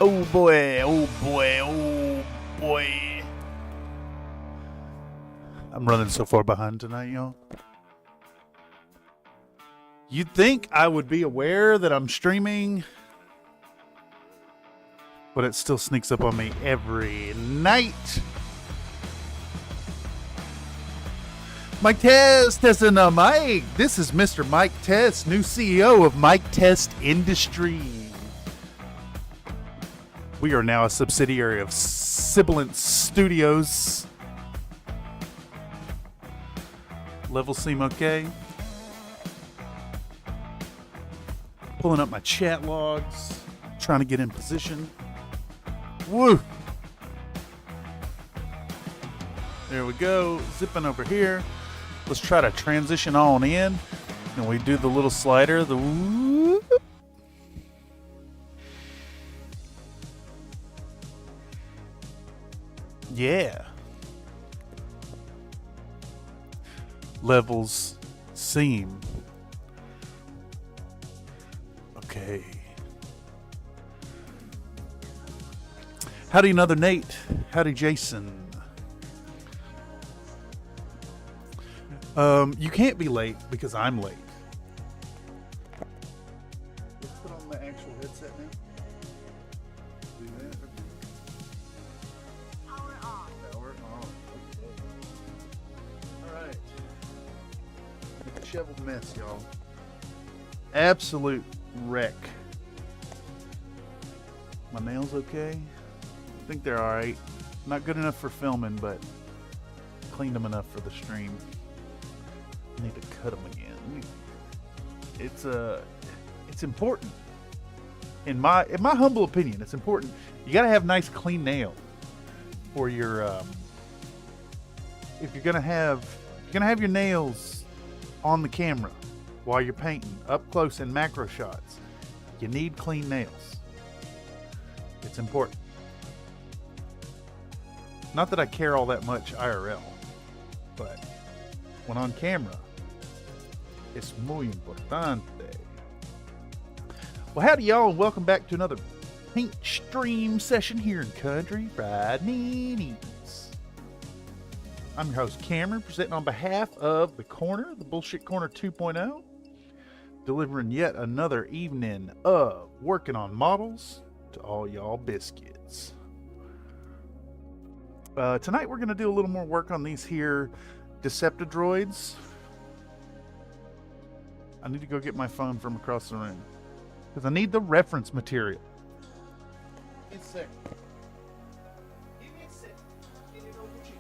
Oh boy, oh boy, oh boy. I'm running so far behind tonight, y'all. You'd think I would be aware that I'm streaming, but it still sneaks up on me every night. Mike Test testing a mic. This is Mr. Mike Test, new CEO of Mike Test Industries. We are now a subsidiary of Sibilant Studios. Levels seem okay. Pulling up my chat logs, trying to get in position. Woo! There we go. Zipping over here. Let's try to transition on in. And we do the little slider. The whoop. Yeah. Levels seem okay. Howdy, another Nate. Howdy, Jason. You can't be late because I'm late. Let's put on the actual headset now. Do that. Power on. Power on. Okay. All right. Shovel mess, y'all. Absolute wreck. My nails okay? I think they're all right. Not good enough for filming, but cleaned them enough for the stream. Need to cut them again. It's important. In my humble opinion, it's important. You gotta have nice clean nails for your if you're gonna have your nails on the camera while you're painting up close in macro shots. You need clean nails. It's important. Not that I care all that much IRL, but when on camera, it's muy importante. Well, howdy y'all, and welcome back to another paint stream session here in Country Fried Minis. I'm your host Cameron, presenting on behalf of The Corner, the Bullshit Corner 2.0, delivering yet another evening of working on models to all y'all biscuits. Tonight we're going to do a little more work on these here Deceptidroids. I need to go get my phone from across the room because I need the reference material. Give me a sec. Give me a sec. Get it over here.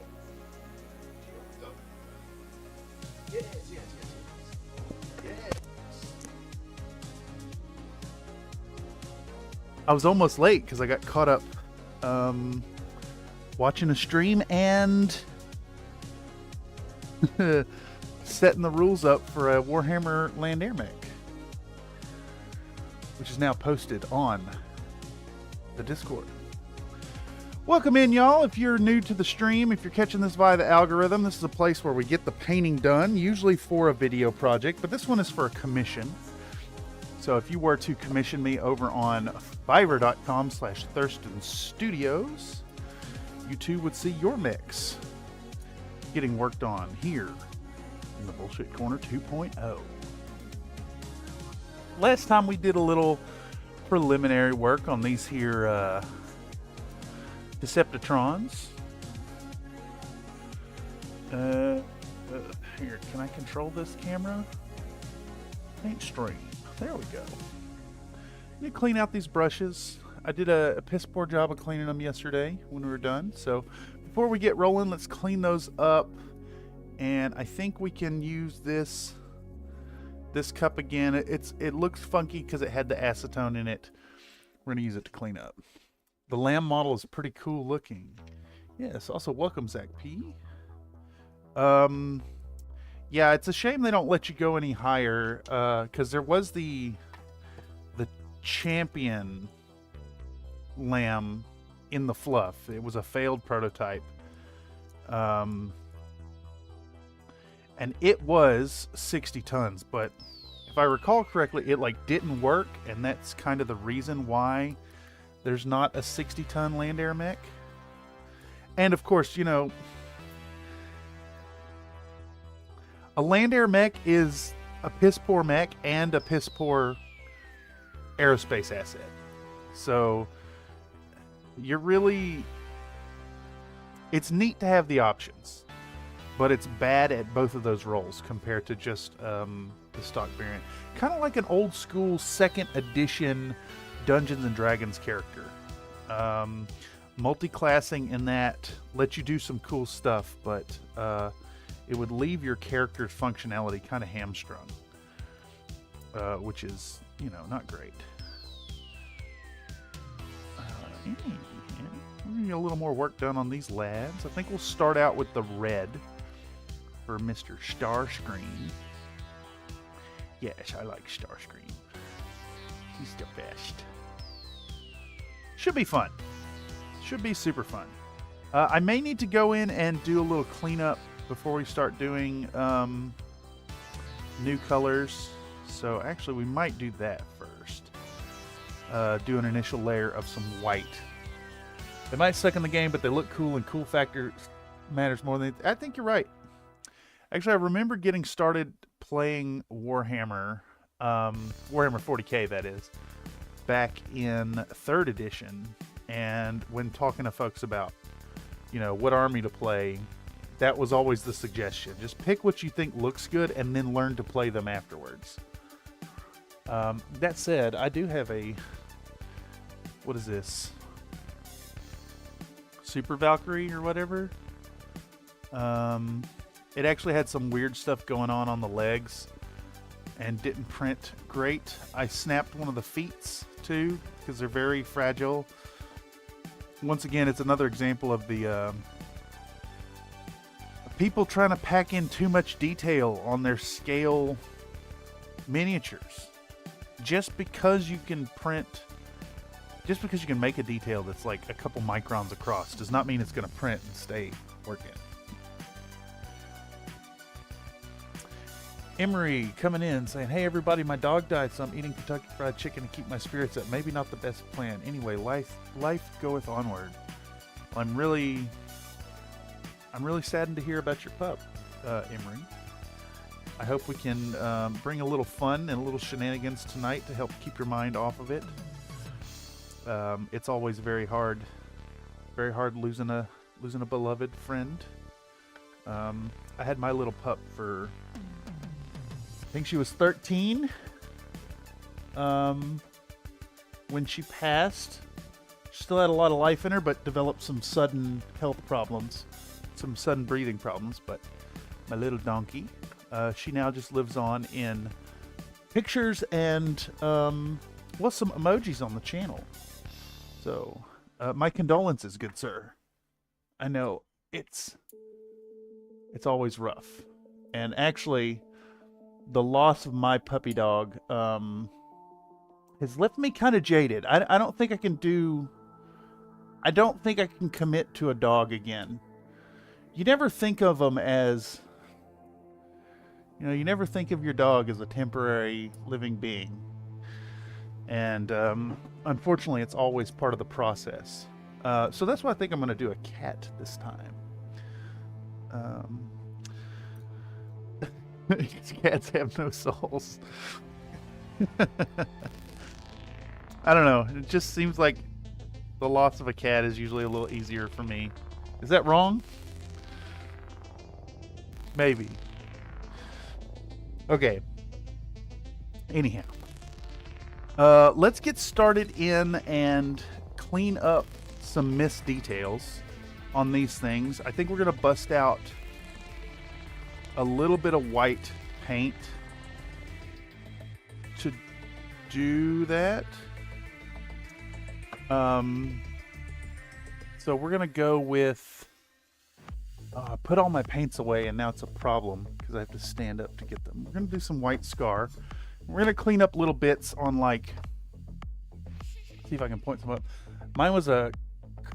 Go. Yes. I was almost late because I got caught up watching a stream and setting the rules up for a Warhammer Land Air Mech, which is now posted on the Discord. Welcome in, y'all. If you're new to the stream, if you're catching this via the algorithm, this is a place where we get the painting done, usually for a video project, but this one is for a commission. So if you were to commission me over on fiverr.com/thurstonstudios, you too would see your mix getting worked on here in the Bullshit Corner 2.0. Last time we did a little preliminary work on these here Decepticons. Here, can I control this camera? Paintstream. There we go. Need to clean out these brushes. I did a piss poor job of cleaning them yesterday when we were done. So before we get rolling, let's clean those up. And I think we can use this cup again. It looks funky because it had the acetone in it. We're gonna use it to clean up. The lamb model is pretty cool looking. Yes. Also, welcome Zach P. Yeah, it's a shame they don't let you go any higher. Because there was the champion lamb in the fluff. It was a failed prototype. And it was 60 tons, but if I recall correctly, it like didn't work, and that's kind of the reason why There's not a 60-ton land air mech. And of course, you know, a land air mech is a piss poor mech and a piss poor aerospace asset. So you're really, it's neat to have the options, but it's bad at both of those roles compared to just the stock variant. Kind of like an old school 2nd edition Dungeons and Dragons character. Multi-classing in that lets you do some cool stuff, but it would leave your character's functionality kind of hamstrung, which is, you know, not great. We're gonna get a little more work done on these lads. I think we'll start out with the red for Mr. Starscream. Yes, I like Starscream. He's the best. Should be fun. Should be super fun. I may need to go in and do a little cleanup before we start doing new colors. So actually we might do that first. Do an initial layer of some white. They might suck in the game, but they look cool, and cool factor matters more than... I think you're right. Actually, I remember getting started playing Warhammer, Warhammer 40K, that is, back in 3rd edition. And when talking to folks about, you know, what army to play, that was always the suggestion. Just pick what you think looks good and then learn to play them afterwards. That said, I do have a... What is this? Super Valkyrie or whatever. It actually had some weird stuff going on the legs and didn't print great. I snapped one of the feet too because they're very fragile. Once again, it's another example of the people trying to pack in too much detail on their scale miniatures. Just because you can print, just because you can make a detail that's like a couple microns across does not mean it's going to print and stay working. Emery coming in saying, hey everybody, my dog died, so I'm eating Kentucky Fried Chicken to keep my spirits up. Maybe not the best plan. Anyway, life goeth onward. Well, I'm really saddened to hear about your pup, Emery. I hope we can bring a little fun and a little shenanigans tonight to help keep your mind off of it. It's always very hard losing a beloved friend. I had my little pup for, I think she was 13 when she passed. She still had a lot of life in her, but developed some sudden health problems, some sudden breathing problems. But my little donkey, she now just lives on in pictures and well, some emojis on the channel. So my condolences, good sir. I know it's always rough, and actually the loss of my puppy dog has left me kind of jaded. I don't think I can commit to a dog again. You never think of them as, you know, you never think of your dog as a temporary living being. And unfortunately, it's always part of the process. So that's why I think I'm going to do a cat this time. Cats have no souls. I don't know. It just seems like the loss of a cat is usually a little easier for me. Is that wrong? Maybe. Okay. Anyhow. Let's get started in and clean up some missed details on these things. I think we're going to bust out a little bit of white paint to do that. So we're going to go with... I put all my paints away and now it's a problem because I have to stand up to get them. We're going to do some white scar. We're going to clean up little bits on, like, see if I can point some up. Mine was a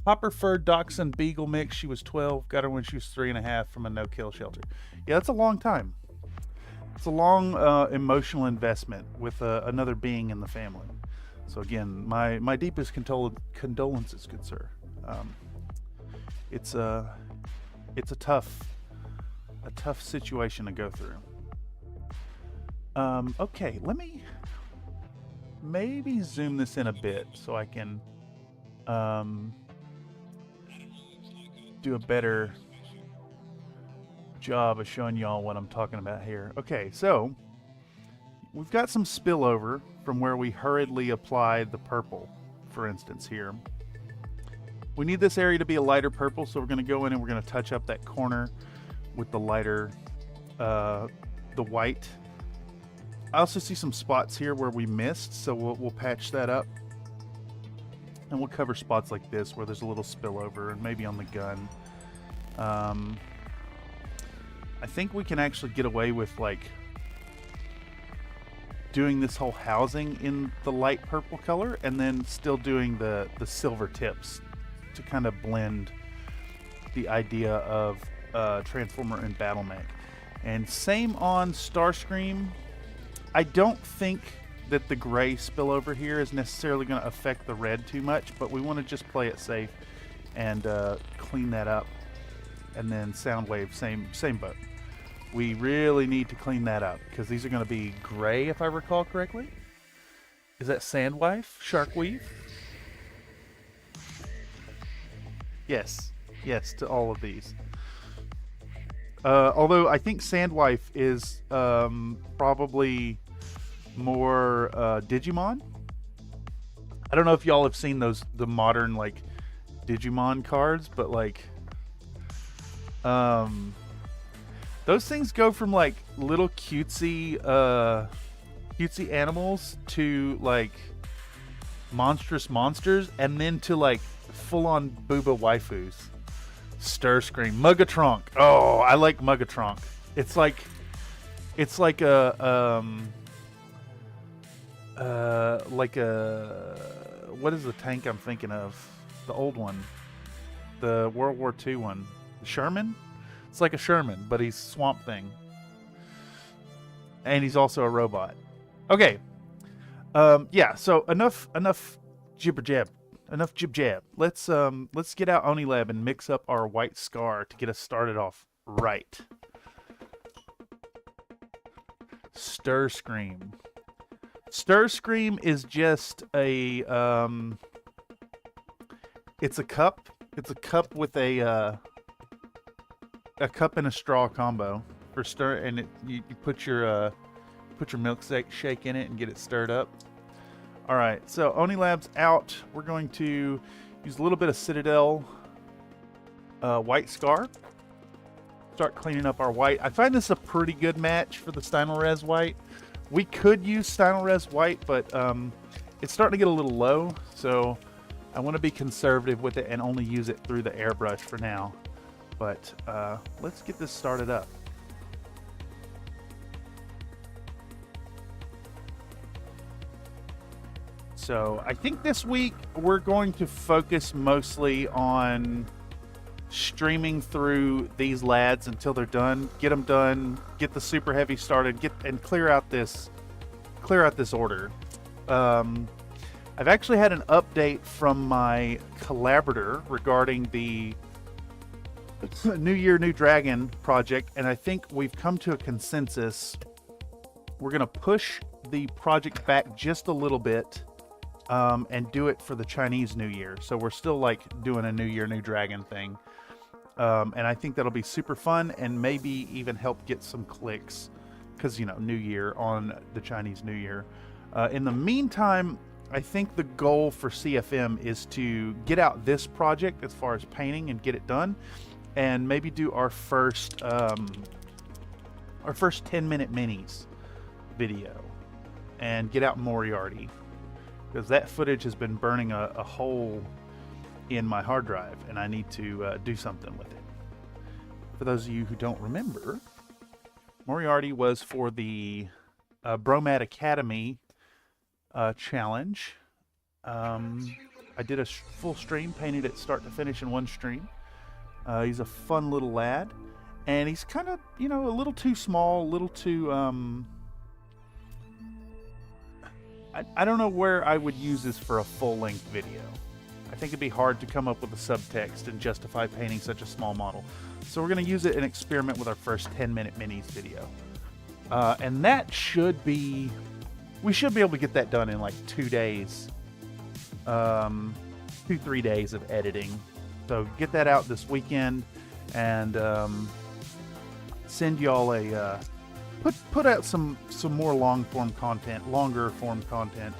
copper fur dachshund beagle mix. She was 12. Got her when she was 3.5 from a no-kill shelter. Yeah, that's a long time. It's a long emotional investment with another being in the family. So again, my deepest condolences, good sir. It's a tough situation to go through. Okay, let me maybe zoom this in a bit so I can do a better job of showing y'all what I'm talking about here. Okay, so we've got some spillover from where we hurriedly applied the purple, for instance here. We need this area to be a lighter purple, so we're going to go in and we're going to touch up that corner with the lighter, the white. I also see some spots here where we missed, so we'll patch that up. And we'll cover spots like this where there's a little spillover, and maybe on the gun. I think we can actually get away with like doing this whole housing in the light purple color, and then still doing the silver tips to kind of blend the idea of Transformer and Battle Mech. And same on Starscream. I don't think that the gray spillover here is necessarily going to affect the red too much, but we want to just play it safe and clean that up. And then Soundwave, same boat. We really need to clean that up because these are going to be gray, if I recall correctly. Is that Sandwife? Sharkweave? Yes to all of these. Although I think Sandwife is probably more Digimon. I don't know if y'all have seen the modern like Digimon cards, but like those things go from like little cutesy animals to like monstrous monsters, and then to like full-on booba waifus. Starscream, Mugatronk. Oh, I like Mugatronk. It's like a what is the tank I'm thinking of? The old one, the World War II one, the Sherman. It's like a Sherman, but he's Swamp Thing, and he's also a robot. Okay, yeah. So enough jibber jab. Enough jib jab. Let's get out Onilab and mix up our white scar to get us started off right. Starscream. Starscream is just a it's a cup. It's a cup with a cup and a straw combo for stir, and you put your milkshake in it and get it stirred up. All right, so Onilab's out. We're going to use a little bit of Citadel white scar. Start cleaning up our white. I find this a pretty good match for the Stynylrez white. We could use Stynylrez white, but it's starting to get a little low, so I want to be conservative with it and only use it through the airbrush for now. But let's get this started up. So I think this week we're going to focus mostly on streaming through these lads until they're done. Get them done. Get the super heavy started. And clear out this order. I've actually had an update from my collaborator regarding the New Year, New Dragon project, and I think we've come to a consensus. We're going to push the project back just a little bit. And do it for the Chinese New Year. So we're still like doing a New Year, New Dragon thing. And I think that'll be super fun and maybe even help get some clicks because, you know, New Year on the Chinese New Year. In the meantime, I think the goal for CFM is to get out this project as far as painting and get it done, and maybe do our first 10-minute minis video and get out Moriarty. Because that footage has been burning a hole in my hard drive, and I need to do something with it. For those of you who don't remember, Moriarty was for the Bromat Academy challenge. I did a full stream, painted it start to finish in one stream. He's a fun little lad, and he's kind of, you know, a little too small, a little too... I don't know where I would use this for a full-length video. I think it'd be hard to come up with a subtext and justify painting such a small model. So we're going to use it and experiment with our first 10-minute minis video. And that should be... We should be able to get that done in like 2 days. 2-3 days of editing. So get that out this weekend and send y'all a... Put out some more longer form content.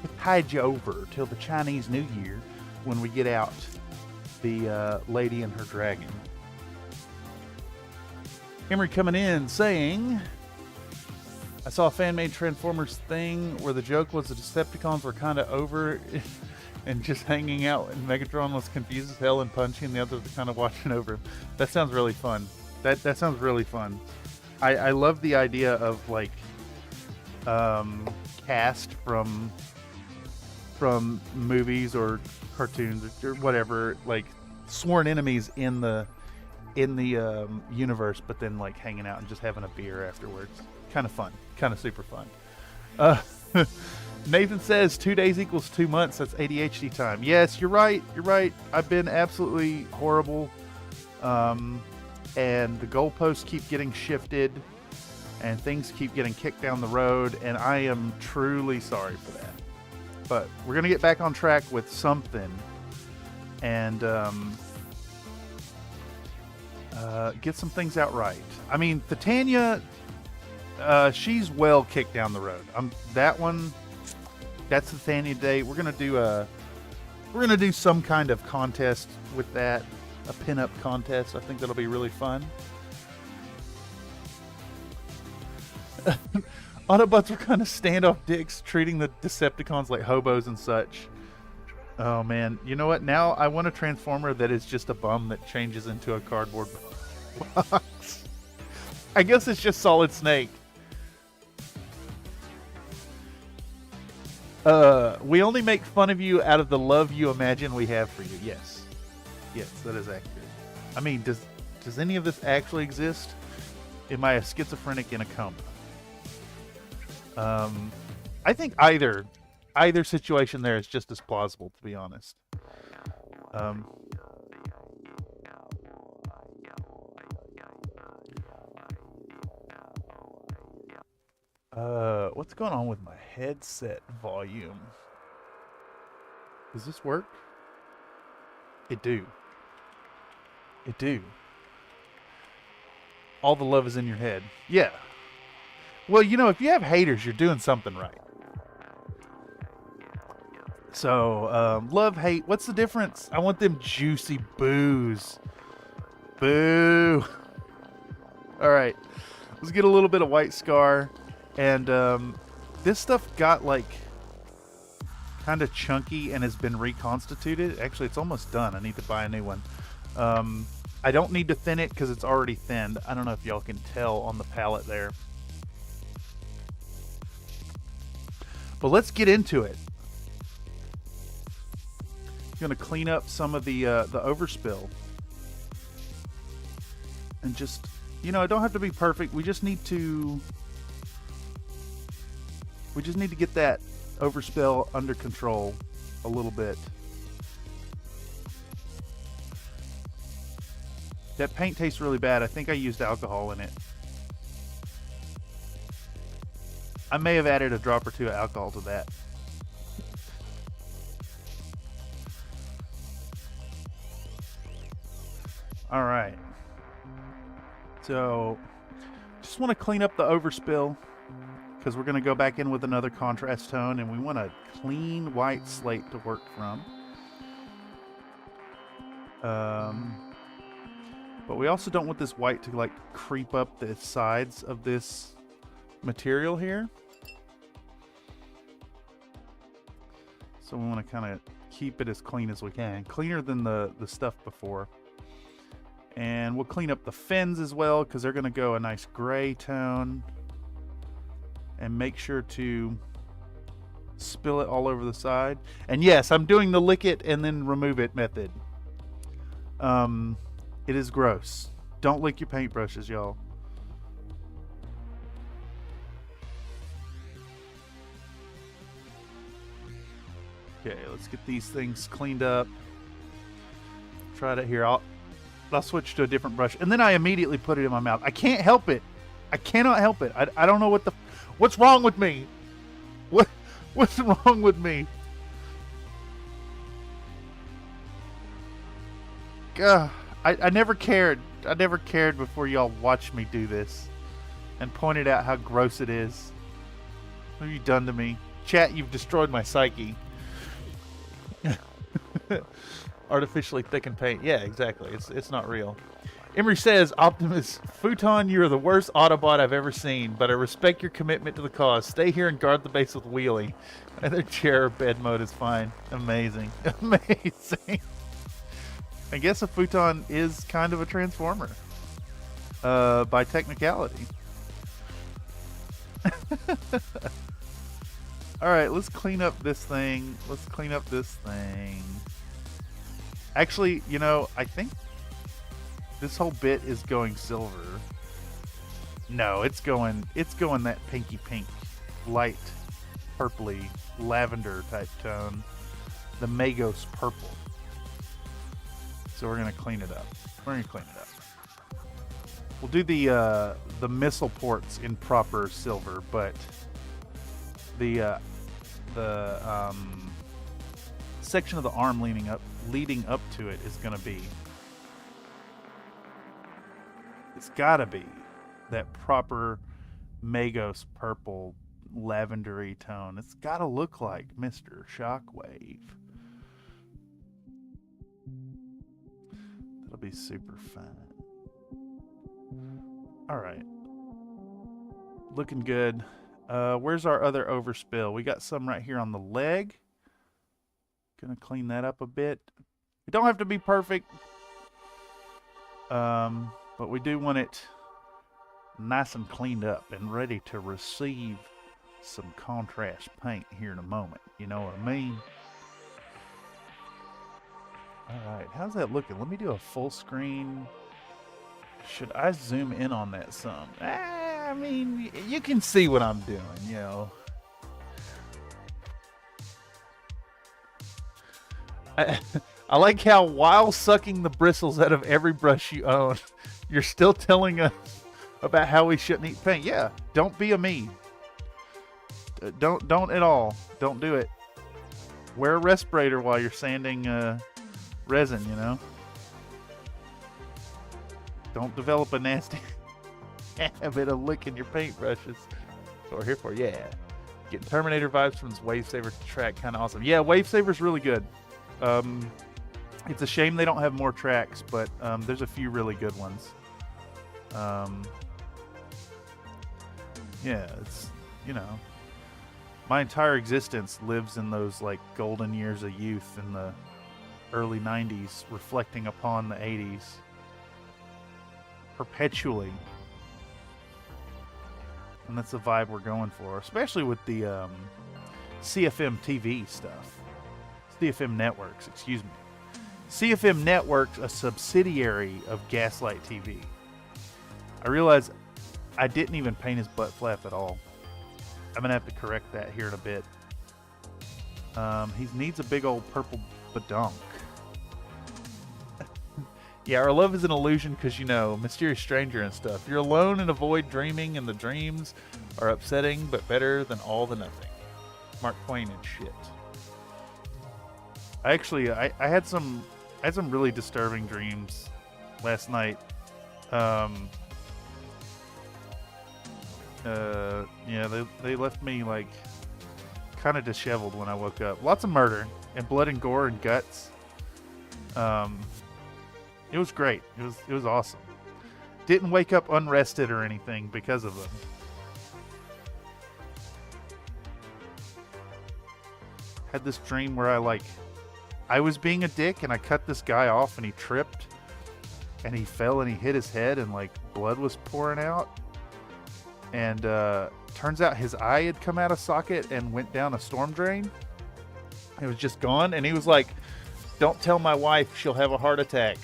To tide you over till the Chinese New Year when we get out the Lady and Her Dragon. Henry coming in saying, I saw a fan-made Transformers thing where the joke was the Decepticons were kind of over and just hanging out, and Megatron was confused as hell and punching, the others were kind of watching over him. That sounds really fun. That sounds really fun. I love the idea of like cast from movies or cartoons or whatever, like sworn enemies in the universe, but then like hanging out and just having a beer afterwards. Kind of fun. Kind of super fun. Nathan says 2 days equals 2 months. That's ADHD time. Yes, you're right. You're right. I've been absolutely horrible. And the goalposts keep getting shifted and things keep getting kicked down the road, and I am truly sorry for that. But we're going to get back on track with something and get some things out right. I mean, Titania, she's well kicked down the road. That one, that's Titania Day. We're going to do some kind of contest with that, a pinup contest. I think that'll be really fun. Autobots were kind of standoff dicks, treating the Decepticons like hobos and such. Oh man, you know what? Now I want a Transformer that is just a bum that changes into a cardboard box. I guess it's just Solid Snake. We only make fun of you out of the love you imagine we have for you. Yes. Yes, that is accurate. I mean, does any of this actually exist? Am I a schizophrenic in a coma? I think either situation there is just as plausible, to be honest. What's going on with my headset volume? Does this work? It do. It do. All the love is in your head. Yeah. Well, you know, if you have haters, you're doing something right. So, love, hate, what's the difference? I want them juicy boos. Boo. All right. Let's get a little bit of white scar. And this stuff got, like, kind of chunky and has been reconstituted. Actually, it's almost done. I need to buy a new one. I don't need to thin it because it's already thinned. I don't know if y'all can tell on the palette there. But let's get into it. I'm going to clean up some of the overspill. And just, you know, it don't have to be perfect. We just need to get that overspill under control a little bit. That paint tastes really bad. I think I used alcohol in it. I may have added a drop or two of alcohol to that. All right. So, just want to clean up the overspill because we're going to go back in with another contrast tone, and we want a clean white slate to work from. But we also don't want this white to like creep up the sides of this material here. So we want to kind of keep it as clean as we can. Cleaner than the stuff before. And we'll clean up the fins as well because they're going to go a nice gray tone. And make sure to spill it all over the side. And yes, I'm doing the lick it and then remove it method. It is gross. Don't lick your paintbrushes, y'all. Okay, let's get these things cleaned up. Try it here. I'll switch to a different brush, and then I immediately put it in my mouth. I can't help it. I cannot help it. I don't know what's wrong with me. What's wrong with me? I never cared. I never cared before y'all watched me do this and pointed out how gross it is. What have you done to me? Chat, you've destroyed my psyche. Artificially thickened paint. Yeah, exactly. It's not real. Emery says, Optimus, Futon, you're the worst Autobot I've ever seen, but I respect your commitment to the cause. Stay here and guard the base with Wheelie. Either chair or bed mode is fine. Amazing. Amazing. I guess a futon is kind of a transformer. By technicality. Alright, let's clean up this thing. Actually, you know, I think this whole bit is going silver. No, it's going that pinky pink, light, purpley, lavender type tone. The Magos purple. So we're gonna clean it up. We'll do the missile ports in proper silver, but the section of the arm leading up to it is gonna be. It's gotta be that proper Magos purple lavendery tone. It's gotta look like Mr. Shockwave. That'll be super fun. Alright. Looking good. Where's our other overspill? We got some right here on the leg. Gonna clean that up a bit. It don't have to be perfect. But we do want it nice and cleaned up and ready to receive some contrast paint here in a moment. You know what I mean? Alright, how's that looking? Let me do a full screen. Should I zoom in on that some? I mean, you can see what I'm doing, you know. I like how while sucking the bristles out of every brush you own, you're still telling us about how we shouldn't eat paint. Yeah, don't be a me. Don't at all. Don't do it. Wear a respirator while you're sanding resin, you know. Don't develop a nasty habit of licking your paintbrushes. That's what we're here for. Yeah. Getting Terminator vibes from this Wavesaver track. Kind of awesome. Yeah, Wavesaver's really good. It's a shame they don't have more tracks, but there's a few really good ones. Yeah, it's, you know, my entire existence lives in those like golden years of youth in the early 90s, reflecting upon the 80s perpetually. And that's the vibe we're going for, especially with the CFM TV stuff. CFM Networks, excuse me. CFM Networks, a subsidiary of Gaslight TV. I realize I didn't even paint his butt flap at all. I'm going to have to correct that here in a bit. He needs a big old purple badonk. Yeah, our love is an illusion because, you know, mysterious stranger and stuff. You're alone and avoid dreaming, and the dreams are upsetting, but better than all the nothing. Mark Twain and shit. I had some really disturbing dreams last night. Yeah, they left me like kind of disheveled when I woke up. Lots of murder and blood and gore and guts. It was great. It was awesome. Didn't wake up unrested or anything because of them. Had this dream where I was being a dick and I cut this guy off and he tripped and he fell and he hit his head and like blood was pouring out. And turns out his eye had come out of socket and went down a storm drain. It was just gone. And he was like, "Don't tell my wife, she'll have a heart attack."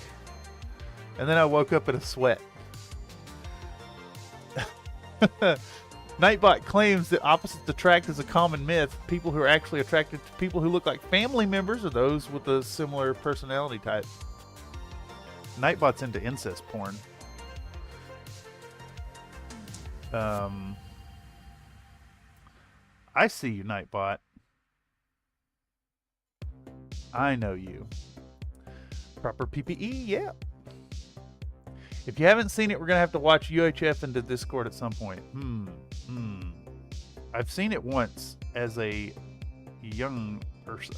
And then I woke up in a sweat. Nightbot claims that opposites attract is a common myth. People who are actually attracted to people who look like family members are those with a similar personality type. Nightbot's into incest porn. I see you, Nightbot. I know you. Proper PPE, yeah. If you haven't seen it, we're going to have to watch UHF into Discord at some point. I've seen it once as a young person.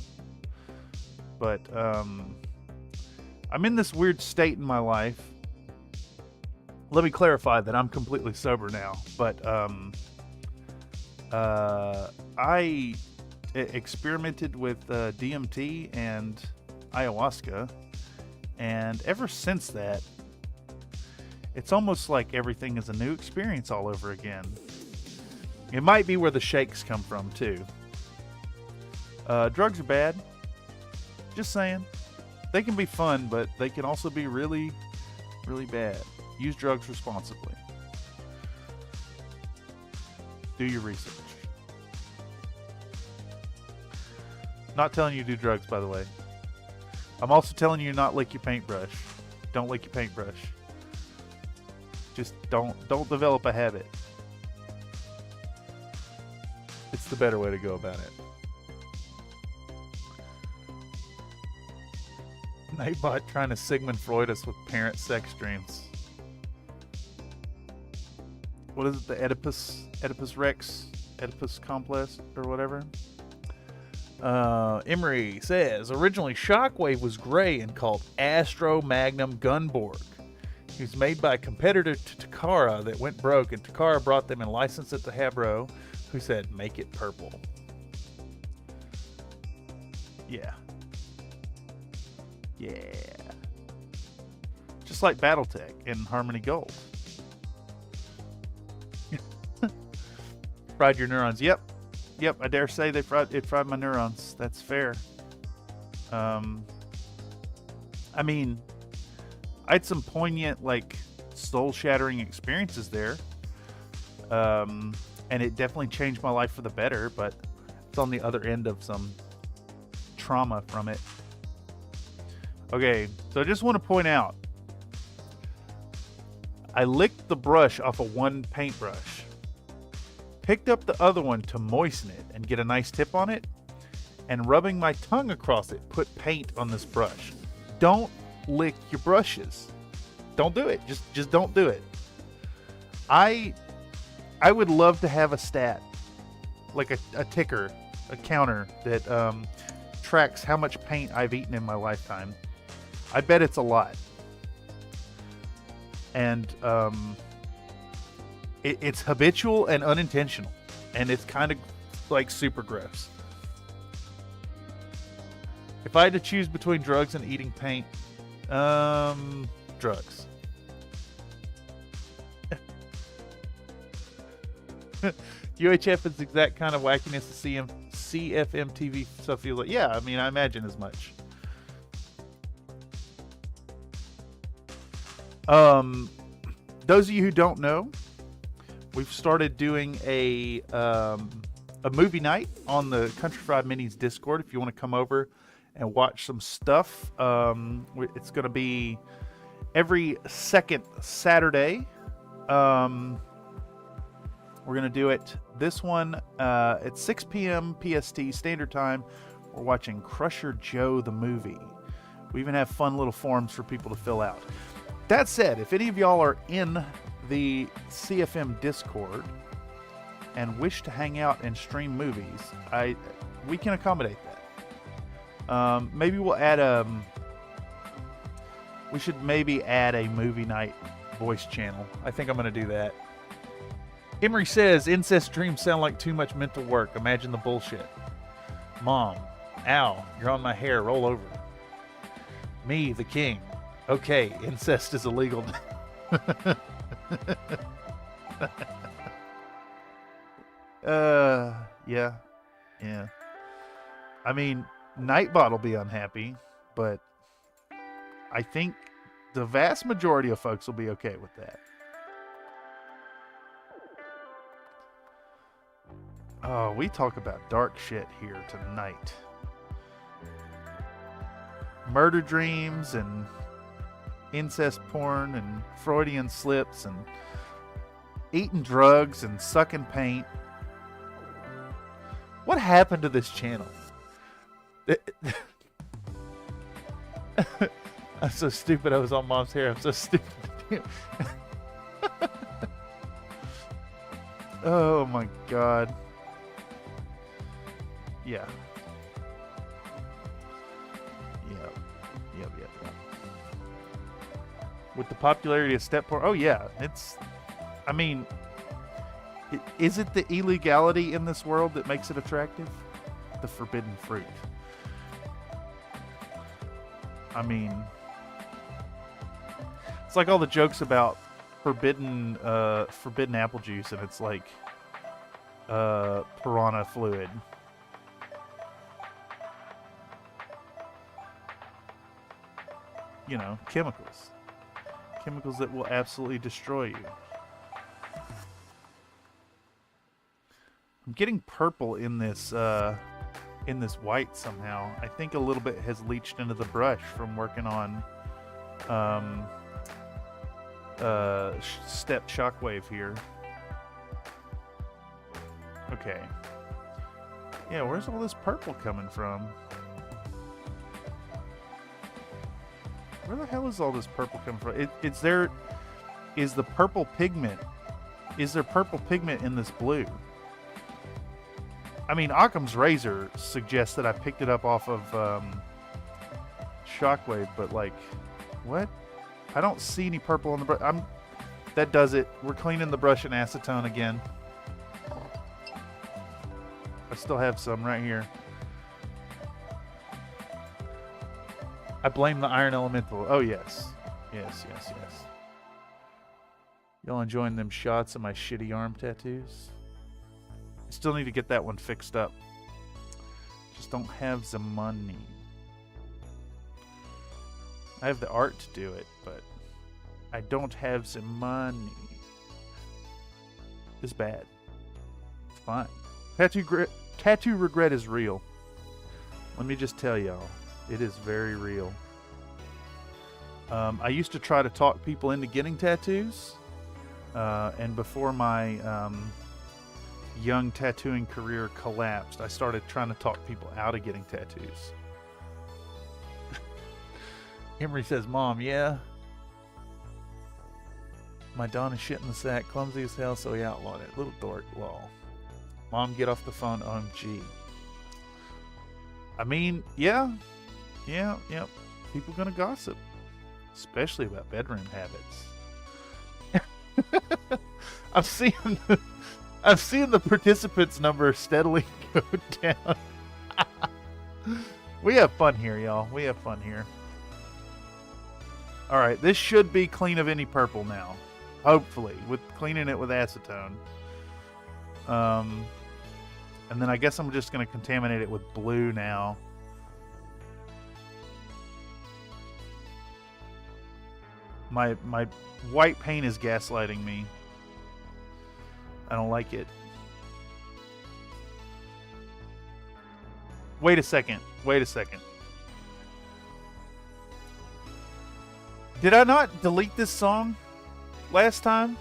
But, I'm in this weird state in my life. Let me clarify that I'm completely sober now. But, I experimented with DMT and ayahuasca. And ever since that, it's almost like everything is a new experience all over again. It might be where the shakes come from, too. Drugs are bad. Just saying. They can be fun, but they can also be really, really bad. Use drugs responsibly. Do your research. Not telling you to do drugs, by the way. I'm also telling you not lick your paintbrush. Don't lick your paintbrush. Just don't develop a habit. It's the better way to go about it. Nightbot trying to Sigmund Freud us with parent sex dreams. What is it? The Oedipus Rex? Oedipus complex or whatever? Emery says, originally Shockwave was gray and called Astro Magnum Gunborg. He was made by a competitor to Takara that went broke, and Takara brought them and licensed it to Hasbro, who said, make it purple. Yeah. Yeah. Just like Battletech and Harmony Gold. Fried your neurons. Yep, I dare say it fried my neurons. That's fair. I mean, I had some poignant, like, soul-shattering experiences there. And it definitely changed my life for the better, but it's on the other end of some trauma from it. Okay, so I just want to point out, I licked the brush off of one paintbrush, picked up the other one to moisten it and get a nice tip on it, and rubbing my tongue across it, put paint on this brush. Don't lick your brushes. Don't do it. Just don't do it. I would love to have a stat, like a ticker, a counter that tracks how much paint I've eaten in my lifetime. I bet it's a lot. And it's habitual and unintentional, and it's kind of like super gross. If I had to choose between drugs and eating paint, drugs. UHF is the exact kind of wackiness the CFM TV stuff feels like. Yeah, I mean, I imagine as much. Those of you who don't know, we've started doing a movie night on the Country Fried Minis Discord. If you want to come over and watch some stuff, it's going to be every second Saturday. We're going to do it. This one at 6 p.m. PST Standard Time. We're watching Crusher Joe the movie. We even have fun little forms for people to fill out. That said, if any of y'all are in the CFM Discord and wish to hang out and stream movies, we can accommodate that. Maybe we'll add we should maybe add a movie night voice channel. I think I'm going to do that. Emery says, incest dreams sound like too much mental work. Imagine the bullshit. Mom, ow, you're on my hair, roll over. Me, the king. Okay, incest is illegal. Yeah. I mean, Nightbot will be unhappy, but I think the vast majority of folks will be okay with that. Oh, we talk about dark shit here tonight. Murder dreams and incest porn and Freudian slips and eating drugs and sucking paint. What happened to this channel? I'm so stupid I was on Mom's hair. I'm so stupid. Oh my god. Yeah. Yep. With the popularity of step porn, oh yeah, it's, I mean, is it the illegality in this world that makes it attractive? The forbidden fruit. I mean, it's like all the jokes about forbidden apple juice, and it's like piranha fluid. You know, chemicals that will absolutely destroy you. I'm getting purple in this white somehow. I think a little bit has leached into the brush from working on step shockwave here. Okay. Yeah, where's all this purple coming from? Where the hell is all this purple coming from? Is the purple pigment, is there purple pigment in this blue? I mean, Occam's razor suggests that I picked it up off of Shockwave, but like, what? I don't see any purple on the brush. That does it. We're cleaning the brush in acetone again. I still have some right here. I blame the Iron Elemental. Oh, yes. Yes. Y'all enjoying them shots of my shitty arm tattoos? I still need to get that one fixed up. Just don't have the money. I have the art to do it, but I don't have the money. It's bad. It's fine. Tattoo regret is real. Let me just tell y'all. It is very real. I used to try to talk people into getting tattoos. And before my young tattooing career collapsed, I started trying to talk people out of getting tattoos. Emery says, Mom, yeah? My Don is shit in the sack, clumsy as hell, so he outlawed it. Little dork, lol. Mom, get off the phone, OMG. I mean, yeah. People gonna gossip. Especially about bedroom habits. I'm seeing the participants number steadily go down. We have fun here, y'all. We have fun here. Alright, this should be clean of any purple now. Hopefully. With cleaning it with acetone. And then I guess I'm just going to contaminate it with blue now. My white paint is gaslighting me. I don't like it. Wait a second. Did I not delete this song last time?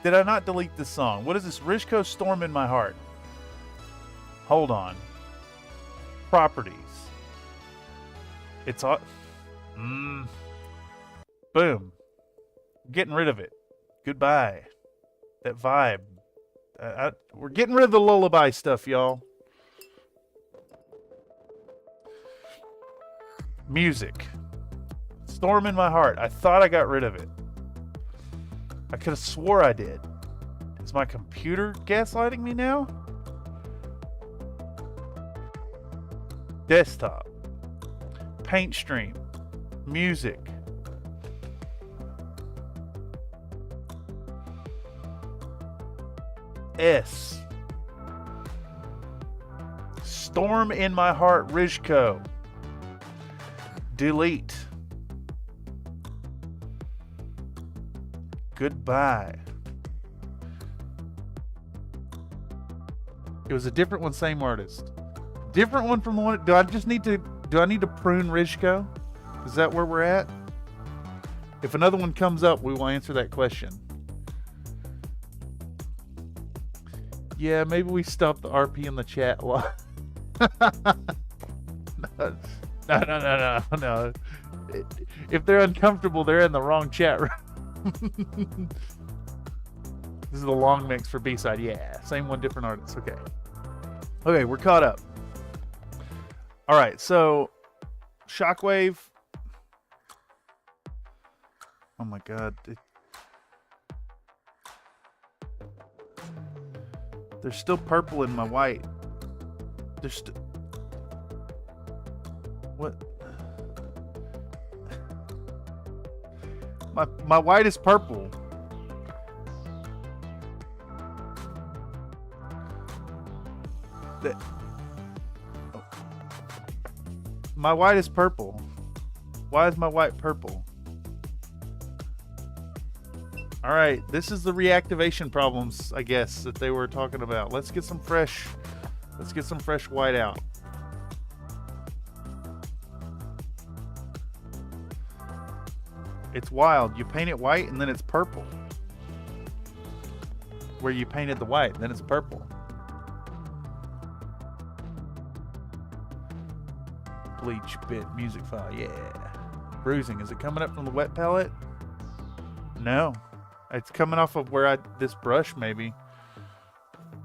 Did I not delete this song? What is this? Rishko Storm in My Heart. Hold on. Properties. It's all... Boom. Getting rid of it. Goodbye. That vibe. We're getting rid of the lullaby stuff, y'all. Music. Storm in My Heart. I thought I got rid of it. I could have swore I did. Is my computer gaslighting me now? Desktop. Paintstream. Music. S. Storm in My Heart, Rizko. Delete. Goodbye. It was a different one, same artist. Different one from the one. Do I need to prune Rizko? Is that where we're at? If another one comes up, we will answer that question. Yeah, maybe we stop the RP in the chat. No. If they're uncomfortable, they're in the wrong chat room. This is the long mix for B-side. Yeah, same one, different artists. Okay. Okay, we're caught up. All right, so Shockwave. Oh my God. There's still purple in my white. There's still... What? My white is purple. My white is purple. Why is my white purple? All right, this is the reactivation problems, I guess, that they were talking about. Let's get some fresh white out. It's wild. You paint it white and then it's purple. Where you painted the white, then it's purple. Bleach bit music file, yeah. Bruising, is it coming up from the wet palette? No. It's coming off of where this brush maybe.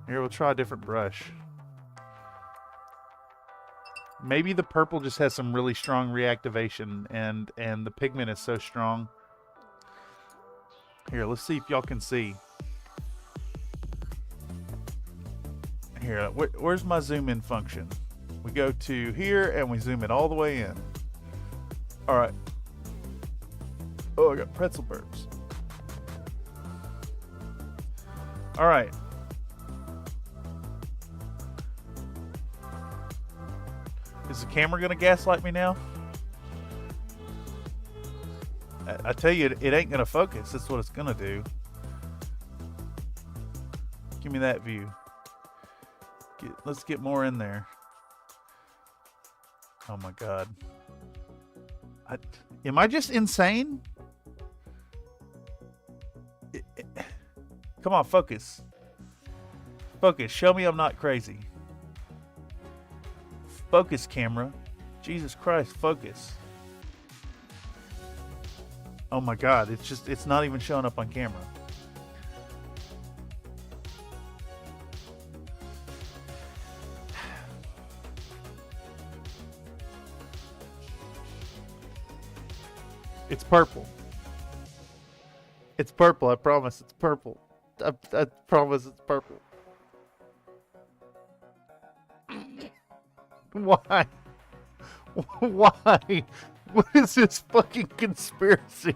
Here, we'll try a different brush. Maybe the purple just has some really strong reactivation and the pigment is so strong. Here, let's see if y'all can see. Here, where's my zoom in function? We go to here and we zoom it all the way in. All right. Oh, I got pretzel burps. All right. Is the camera gonna gaslight me now? I tell you, it ain't gonna focus. That's what it's gonna do. Give me that view. Let's get more in there. Oh my God. Am I just insane? Come on, focus. Focus. Show me I'm not crazy. Focus, camera. Jesus Christ, focus. Oh my God, it's not even showing up on camera. It's purple. It's purple, I promise it's purple. I promise it's purple. Why? Why? What is this fucking conspiracy?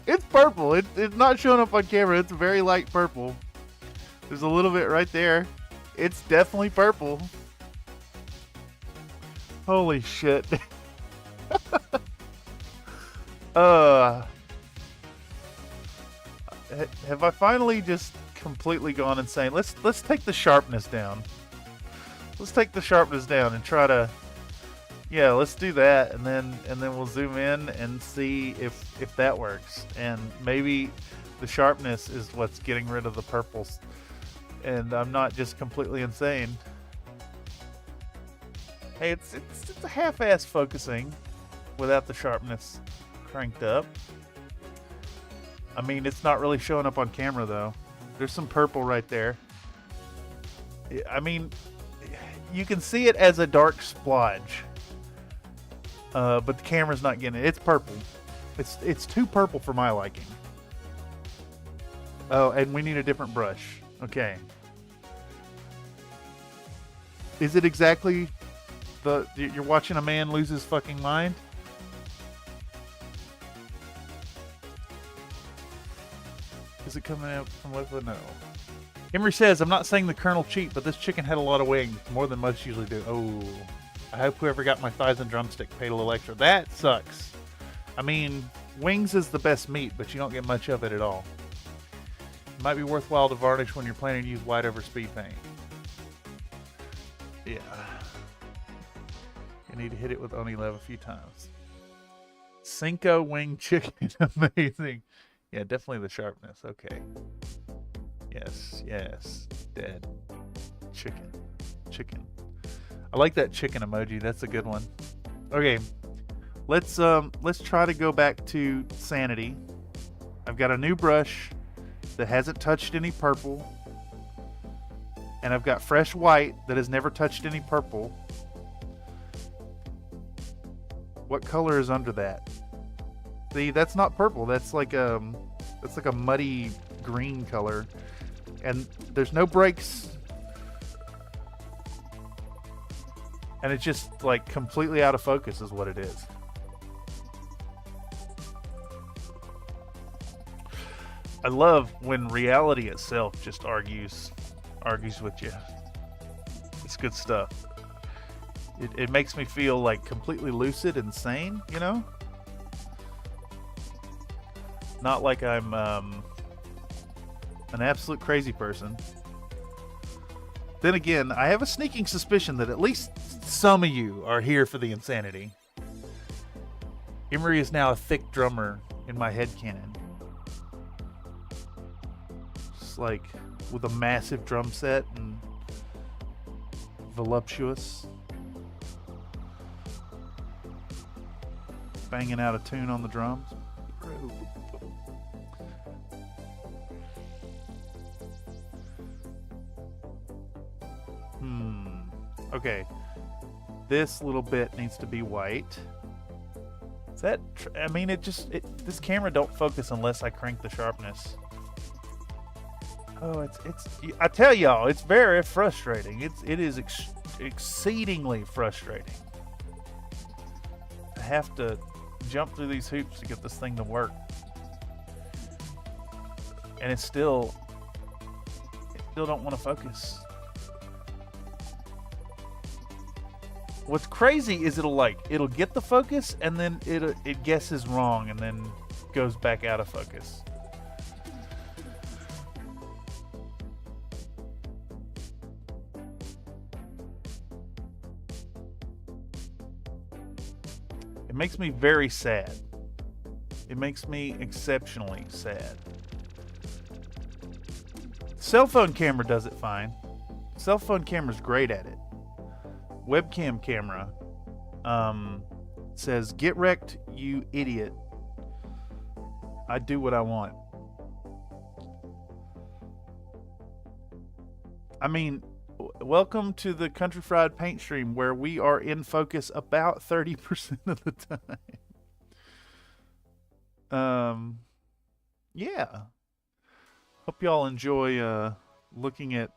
It's purple. It's not showing up on camera. It's very light purple. There's a little bit right there. It's definitely purple. Holy shit. Have I finally just completely gone insane? Let's take the sharpness down. Let's take the sharpness down and try to, yeah, let's do that, and then we'll zoom in and see if that works. And maybe the sharpness is what's getting rid of the purples, and I'm not just completely insane. Hey, it's a half-ass focusing without the sharpness cranked up. I mean, it's not really showing up on camera though. There's some purple right there. I mean, you can see it as a dark splodge, but the camera's not getting it. It's purple. It's too purple for my liking. Oh, and we need a different brush. Okay. Is it exactly you're watching a man lose his fucking mind? Is it coming out from what? No. Henry says, I'm not saying the Colonel cheat, but this chicken had a lot of wings, more than most usually do. Oh, I hope whoever got my thighs and drumstick paid a little extra. That sucks. I mean, wings is the best meat, but you don't get much of it at all. Might be worthwhile to varnish when you're planning to use white over speed paint. Yeah. You need to hit it with Oni Lev a few times. Cinco wing chicken. Amazing. Yeah, definitely the sharpness. Okay. Yes, yes. Dead. Chicken. Chicken. I like that chicken emoji. That's a good one. Okay. Let's try to go back to sanity. I've got a new brush that hasn't touched any purple. And I've got fresh white that has never touched any purple. What color is under that? See, that's not purple. That's like a muddy green color. And there's no breaks. And it's just like completely out of focus is what it is. I love when reality itself just argues with you. It's good stuff. It makes me feel like completely lucid and sane, you know? Not like I'm an absolute crazy person. Then again, I have a sneaking suspicion that at least some of you are here for the insanity. Emery is now a thick drummer in my headcanon. Just like with a massive drum set and voluptuous. Banging out a tune on the drums. Okay. This little bit needs to be white. Is that... I mean, this camera don't focus unless I crank the sharpness. Oh, it's I tell y'all, it's very frustrating. It is exceedingly frustrating. I have to jump through these hoops to get this thing to work. And it still don't want to focus. What's crazy is it'll get the focus and then it guesses wrong and then goes back out of focus. It makes me very sad. It makes me exceptionally sad. Cell phone camera does it fine. Cell phone camera's great at it. Webcam camera says, "Get wrecked, you idiot. I do what I want." I mean, welcome to the Country Fried Paint Stream, where we are in focus about 30% of the time. Yeah. Hope y'all enjoy looking at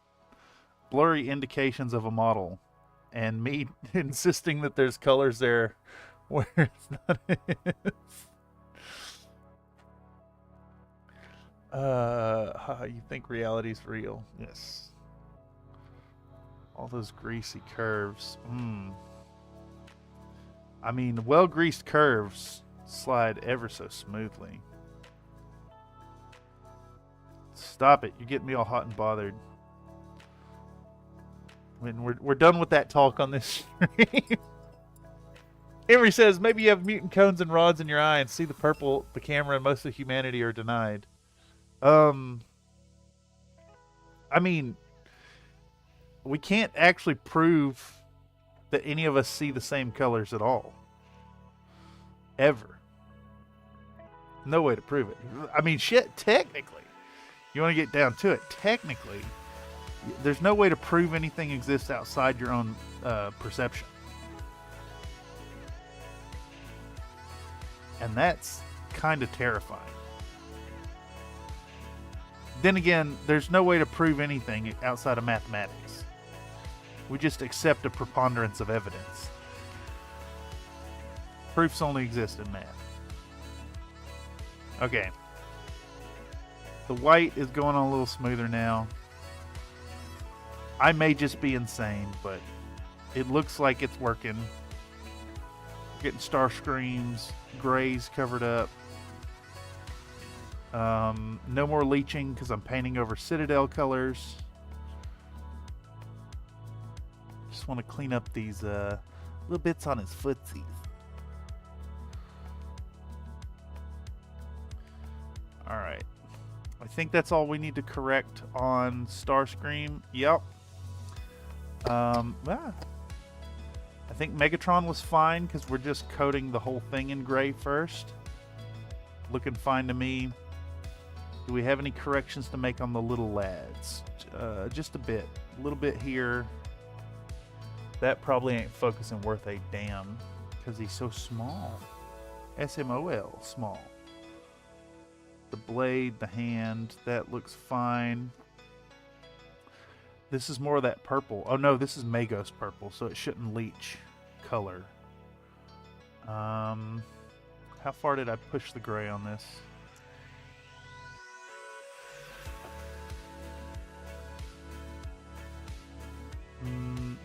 blurry indications of a model and me insisting that there's colors there where it's not you think reality's real? Yes. All those greasy curves. I mean, well-greased curves slide ever so smoothly. Stop it. You're getting me all hot and bothered. When we're done with that talk on this stream. Emery says, maybe you have mutant cones and rods in your eye and see the purple, the camera, and most of humanity are denied. I mean, we can't actually prove that any of us see the same colors at all. Ever. No way to prove it. I mean, shit, technically. You want to get down to it. Technically, there's no way to prove anything exists outside your own perception. And that's kind of terrifying. Then again, there's no way to prove anything outside of mathematics. We just accept a preponderance of evidence. Proofs only exist in math. Okay. The white is going on a little smoother now. I may just be insane, but it looks like it's working. Getting Starscreams, grays covered up. No more leaching because I'm painting over Citadel colors. Just want to clean up these little bits on his footsies. Alright. I think that's all we need to correct on Starscream. Yep. I think Megatron was fine because we're just coating the whole thing in gray first. Looking fine to me. Do we have any corrections to make on the little lads? Just a bit. A little bit here. That probably ain't focusing worth a damn because he's so small. SMOL, small. The blade, the hand, that looks fine. This is more of that purple. Oh no, this is Magos purple, so it shouldn't leach color. How far did I push the gray on this?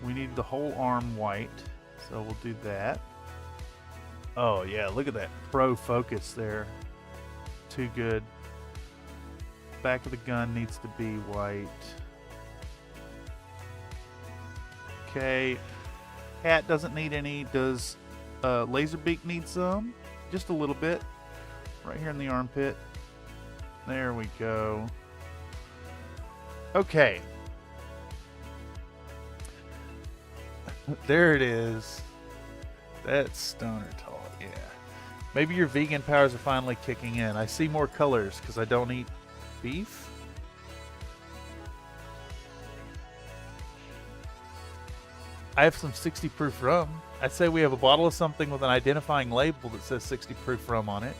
We need the whole arm white, so we'll do that. Oh yeah, look at that pro focus there. Too good. Back of the gun needs to be white. Okay. Hat doesn't need any. Does Laserbeak need some? Just a little bit. Right here in the armpit. There we go. Okay. There it is. That's stoner tall, yeah. Maybe your vegan powers are finally kicking in. I see more colors because I don't eat beef. I have some 60 proof rum. I'd say we have a bottle of something with an identifying label that says 60 proof rum on it.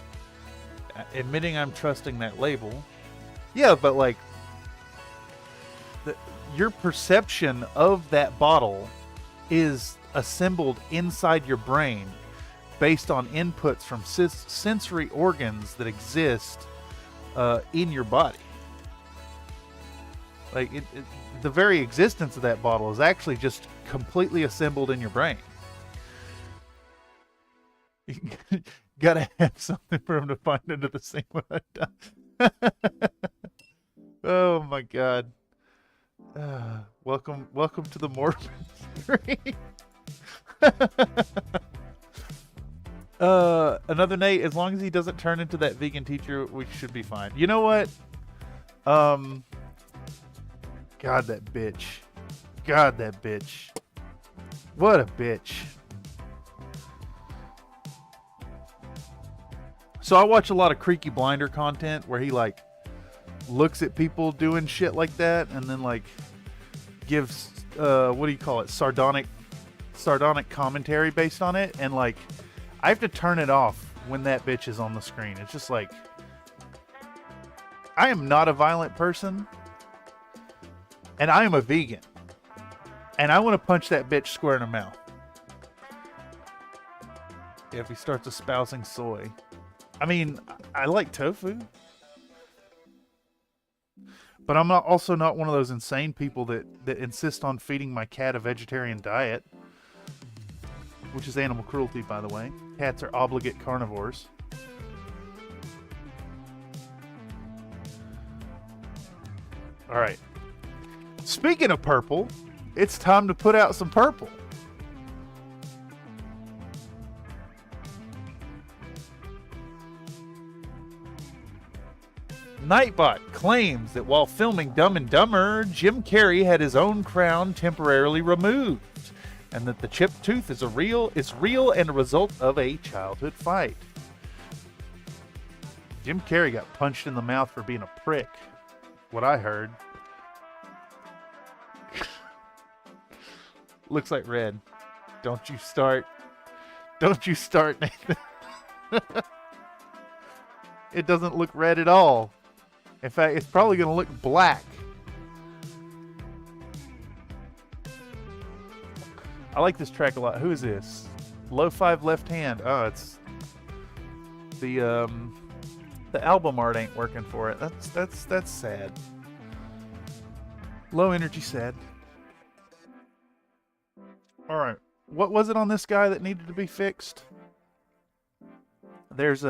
Admitting I'm trusting that label. Yeah, but like, your perception of that bottle is assembled inside your brain based on inputs from sensory organs that exist in your body. Like, the very existence of that bottle is actually just completely assembled in your brain. You gotta have something for him to find into the same one I've done. Oh my god. Welcome to the Morbid stream. Another Nate, as long as he doesn't turn into that vegan teacher, we should be fine. You know what? God, that bitch. God, that bitch. What a bitch. So I watch a lot of Creaky Blinder content where he like looks at people doing shit like that and then like gives what do you call it, sardonic commentary based on it, and like I have to turn it off when that bitch is on the screen. It's just like, I am not a violent person and I am a vegan and I want to punch that bitch square in the mouth. If he starts espousing soy. I mean, I like tofu. But I'm also not one of those insane people that insist on feeding my cat a vegetarian diet. Which is animal cruelty, by the way. Cats are obligate carnivores. Alright. Speaking of purple, it's time to put out some purple. Nightbot claims that while filming Dumb and Dumber, Jim Carrey had his own crown temporarily removed, and that the chipped tooth is real and a result of a childhood fight. Jim Carrey got punched in the mouth for being a prick. What I heard. Looks like red. Don't you start. Don't you start, Nathan. It doesn't look red at all. In fact, it's probably going to look black. I like this track a lot. Who is this? Low 5 left hand. Oh, it's the album art ain't working for it. That's sad. Low energy sad. All right. What was it on this guy that needed to be fixed? There's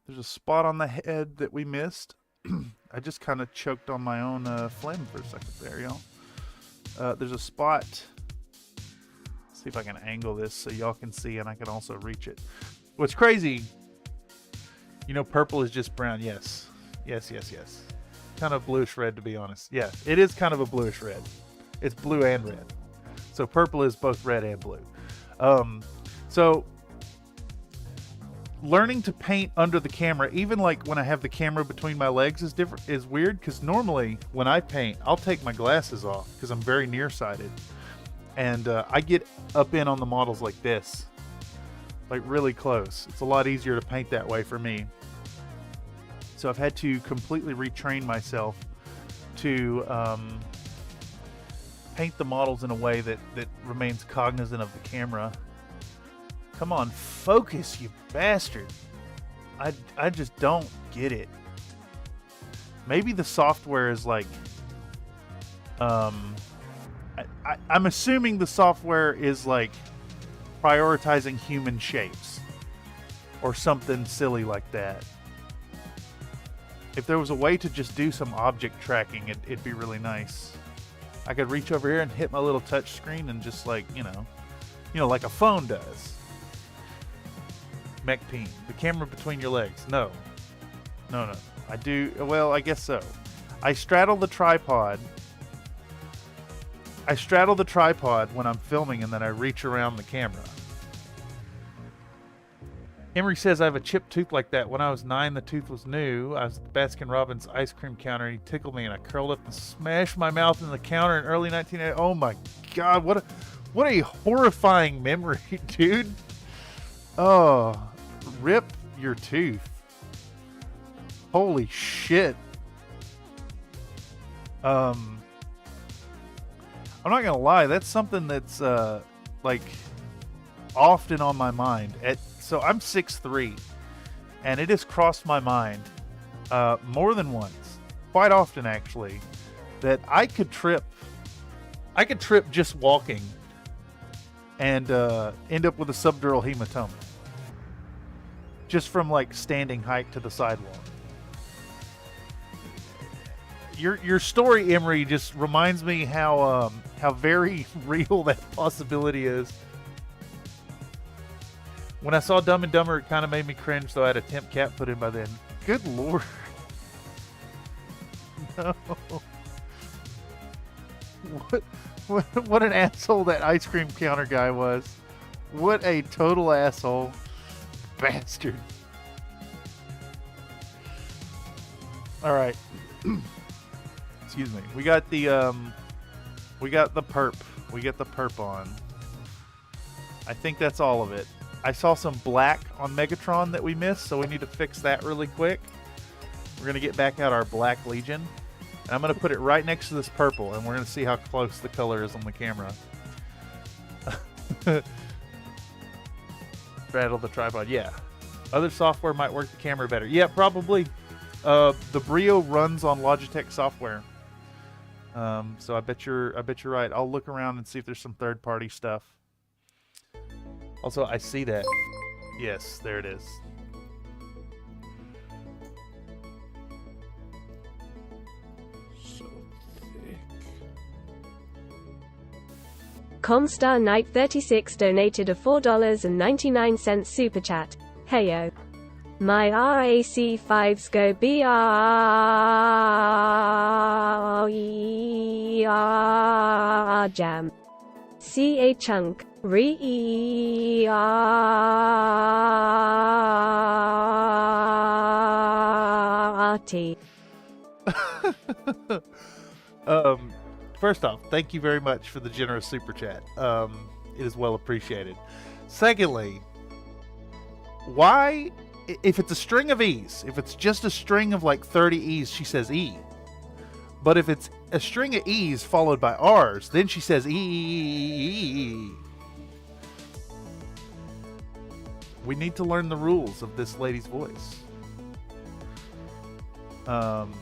There's a spot on the head that we missed. I just kind of choked on my own phlegm for a second there, y'all. There's a spot. Let's see if I can angle this so y'all can see and I can also reach it. What's crazy, you know, purple is just brown. Yes. Yes, yes, yes. Kind of bluish red, to be honest. Yeah, it is kind of a bluish red. It's blue and red. So purple is both red and blue. So learning to paint under the camera, even like when I have the camera between my legs, is weird, because normally when I paint, I'll take my glasses off because I'm very nearsighted, and I get up in on the models like this, like really close. It's a lot easier to paint that way for me. So I've had to completely retrain myself to paint the models in a way that remains cognizant of the camera. Come on, focus, you bastard. I just don't get it. Maybe the software is like... I'm assuming the software is like prioritizing human shapes. Or something silly like that. If there was a way to just do some object tracking, it'd be really nice. I could reach over here and hit my little touch screen and just like, you know, like a phone does. Mech Peen, the camera between your legs. No. No. I do, well, I guess so. I straddle the tripod when I'm filming, and then I reach around the camera. Emery says I have a chipped tooth like that. When I was 9, the tooth was new. I was at the Baskin-Robbins ice cream counter, and he tickled me, and I curled up and smashed my mouth in the counter in early 1980. Oh my God, what a horrifying memory, dude. Oh, rip your tooth. Holy shit. I'm not gonna lie, that's something that's like often on my mind. So I'm 6'3", and it has crossed my mind more than once, quite often actually, that I could trip just walking and end up with a subdural hematoma. Just from like standing height to the sidewalk. Your story, Emery, just reminds me how very real that possibility is. When I saw Dumb and Dumber, it kind of made me cringe, though I had a temp cap put in by then. Good Lord. No. What an asshole that ice cream counter guy was. What a total asshole. Bastard. Alright. Excuse me. We got the perp. We get the perp on. I think that's all of it. I saw some black on Megatron that we missed, so we need to fix that really quick. We're going to get back out our Black Legion. And I'm going to put it right next to this purple, and we're going to see how close the color is on the camera. Straddle the tripod. Yeah. Other software might work the camera better. Yeah, probably. The Brio runs on Logitech software. So I bet you're right. I'll look around and see if there's some third-party stuff. Also, I see that. Yes, there it is. So thick. Comstar Knight 36 donated a $4.99 super chat. Heyo. My RAC5s go BR jam. CA chunk. Re-RT. First off, thank you very much for the generous super chat. It is well appreciated. Secondly, why, if it's a string of E's, if it's just a string of like 30 E's, she says E. But if it's a string of E's followed by R's, then she says E. We need to learn the rules of this lady's voice. And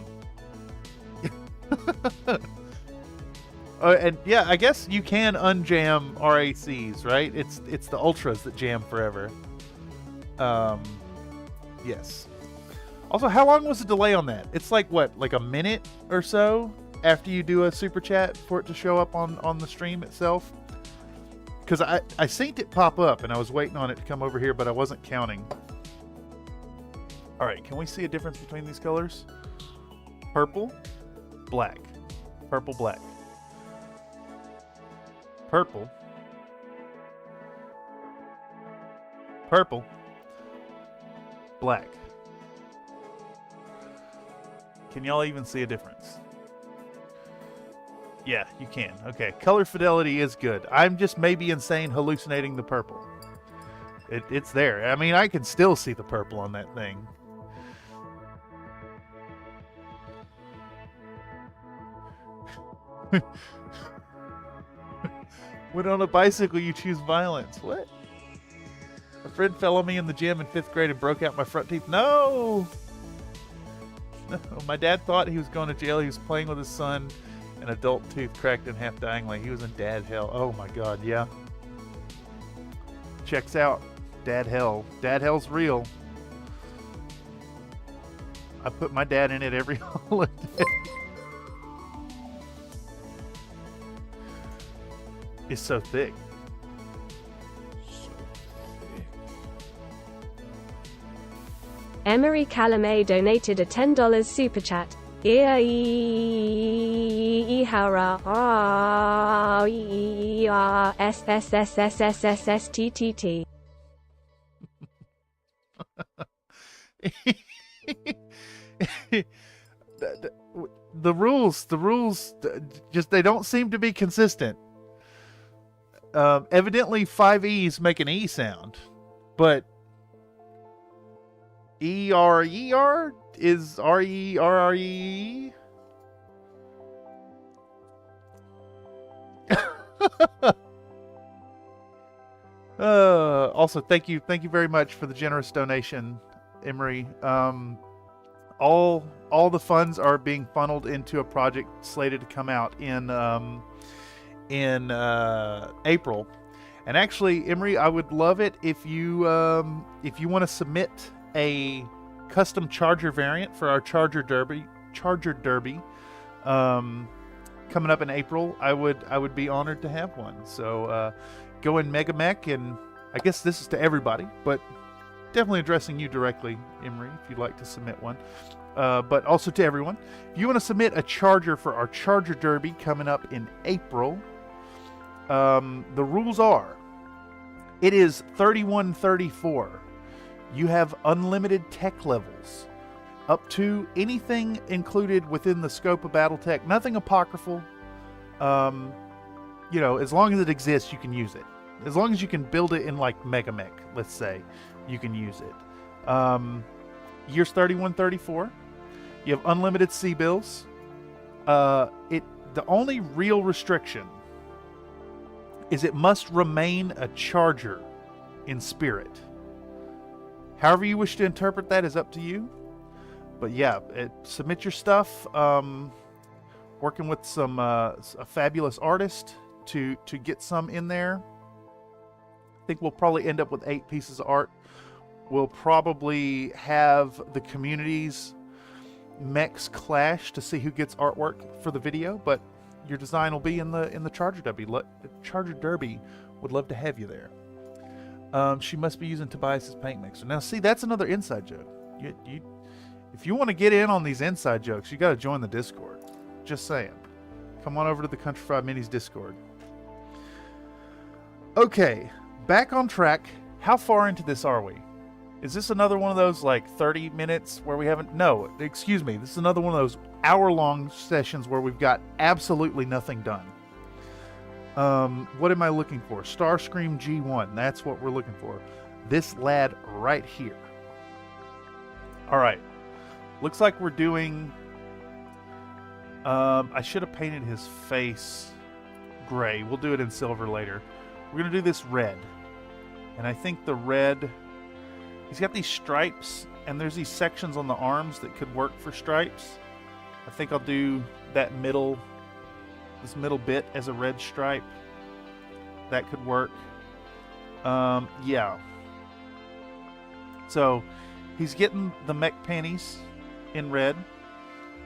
yeah, I guess you can unjam RACs, right? It's the ultras that jam forever. Yes. Also, how long was the delay on that? It's like, what, like a minute or so after you do a super chat for it to show up on the stream itself? Because I seen it pop up, and I was waiting on it to come over here, but I wasn't counting. All right, can we see a difference between these colors? Purple, black. Purple, black. Purple. Purple. Black. Can y'all even see a difference? Yeah, you can. Okay, color fidelity is good. I'm just maybe insane hallucinating the purple. It's there. I mean, I can still see the purple on that thing. When on a bicycle, you choose violence. What? A friend fell on me in the gym in 5th grade and broke out my front teeth. No! No, my dad thought he was going to jail. He was playing with his son. An adult tooth cracked in half diagonally. He was in dad hell. Oh my god, yeah. Checks out. Dad hell. Dad hell's real. I put my dad in it every holiday. It's so thick. Emery Calumet donated a $10 super chat. SSSSSSSSTTT. The rules just, they don't seem to be consistent. Evidently 5 E's make an E sound, but E-R-E-R is R-E-R-R-E. Also, thank you very much for the generous donation, Emery. All the funds are being funneled into a project slated to come out in April. And actually, Emery, I would love it if you want to submit a custom Charger variant for our Charger Derby coming up in April. I would be honored to have one. So go in MegaMech, and I guess this is to everybody, but definitely addressing you directly, Emery, if you'd like to submit one. But also to everyone, if you want to submit a Charger for our Charger Derby coming up in April, the rules are, it is 3134. You have unlimited tech levels, up to anything included within the scope of BattleTech. Nothing apocryphal. You know, as long as it exists, you can use it. As long as you can build it in like MegaMech, let's say, you can use it. Years 3134. You have unlimited C-bills. The only real restriction is it must remain a Charger in spirit. However you wish to interpret that is up to you. But yeah, submit your stuff. Working with a fabulous artist to get some in there. I think we'll probably end up with 8 pieces of art. We'll probably have the communities mechs clash to see who gets artwork for the video, but your design will be in the Charger Derby. Charger Derby would love to have you there. She must be using Tobias's paint mixer. Now, see, that's another inside joke. If you want to get in on these inside jokes, you got to join the Discord. Just saying. Come on over to the Countryfied Minis Discord. Okay, back on track. How far into this are we? Is this another one of those like 30 minutes where we haven't? No, excuse me. This is another one of those hour-long sessions where we've got absolutely nothing done. What am I looking for? Starscream G1. That's what we're looking for. This lad right here. All right. Looks like we're doing... I should have painted his face gray. We'll do it in silver later. We're going to do this red. And I think the red... He's got these stripes, and there's these sections on the arms that could work for stripes. I think I'll do that this middle bit as a red stripe. That could work. Yeah. So He's getting the mech panties in red,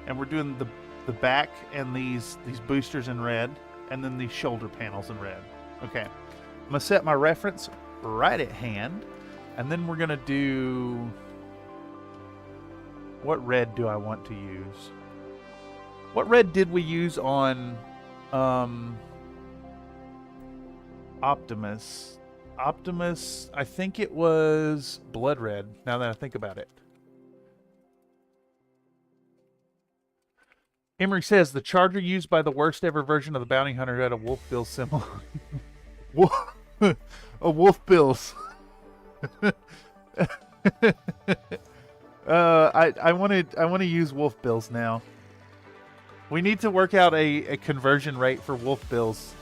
and we're doing the back and these boosters in red, and then these shoulder panels in red. Okay, I'm gonna set my reference right at hand, and then we're gonna do, what red do I want to use? What red did we use on Optimus? Optimus, I think it was blood red, now that I think about it. Emery says, the charger used by the worst ever version of the Bounty Hunter had a wolf bill symbol. A wolf bills. I want to use wolf bills now. We need to work out a conversion rate for wolf bills.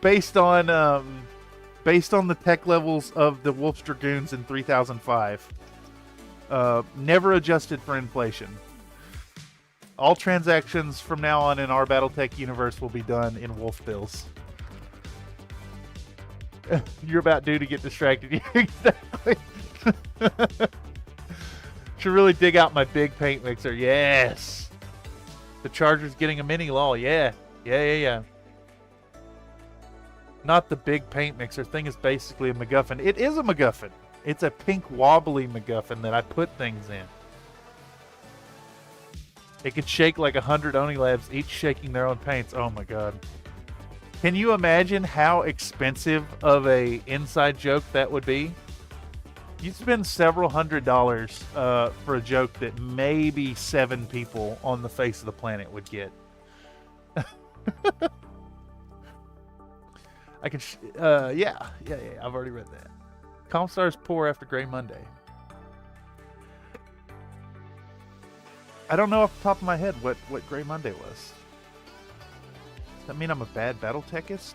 based on the tech levels of the Wolf's Dragoons in 3005. Never adjusted for inflation. All transactions from now on in our BattleTech universe will be done in wolf bills. You're about due to get distracted. Exactly. Should really dig out my big paint mixer. Yes. The Charger's getting a mini law. Yeah. Yeah. Not the big paint mixer. Thing is basically a MacGuffin. It is a MacGuffin. It's a pink wobbly MacGuffin that I put things in. It could shake like 100 Oni Labs, each shaking their own paints. Oh my god. Can you imagine how expensive of a inside joke that would be? You'd spend several $100s for a joke that maybe 7 people on the face of the planet would get. I can, yeah, I've already read that. Comstar's poor after Grey Monday. I don't know off the top of my head what Grey Monday was. Does that mean I'm a bad BattleTechist?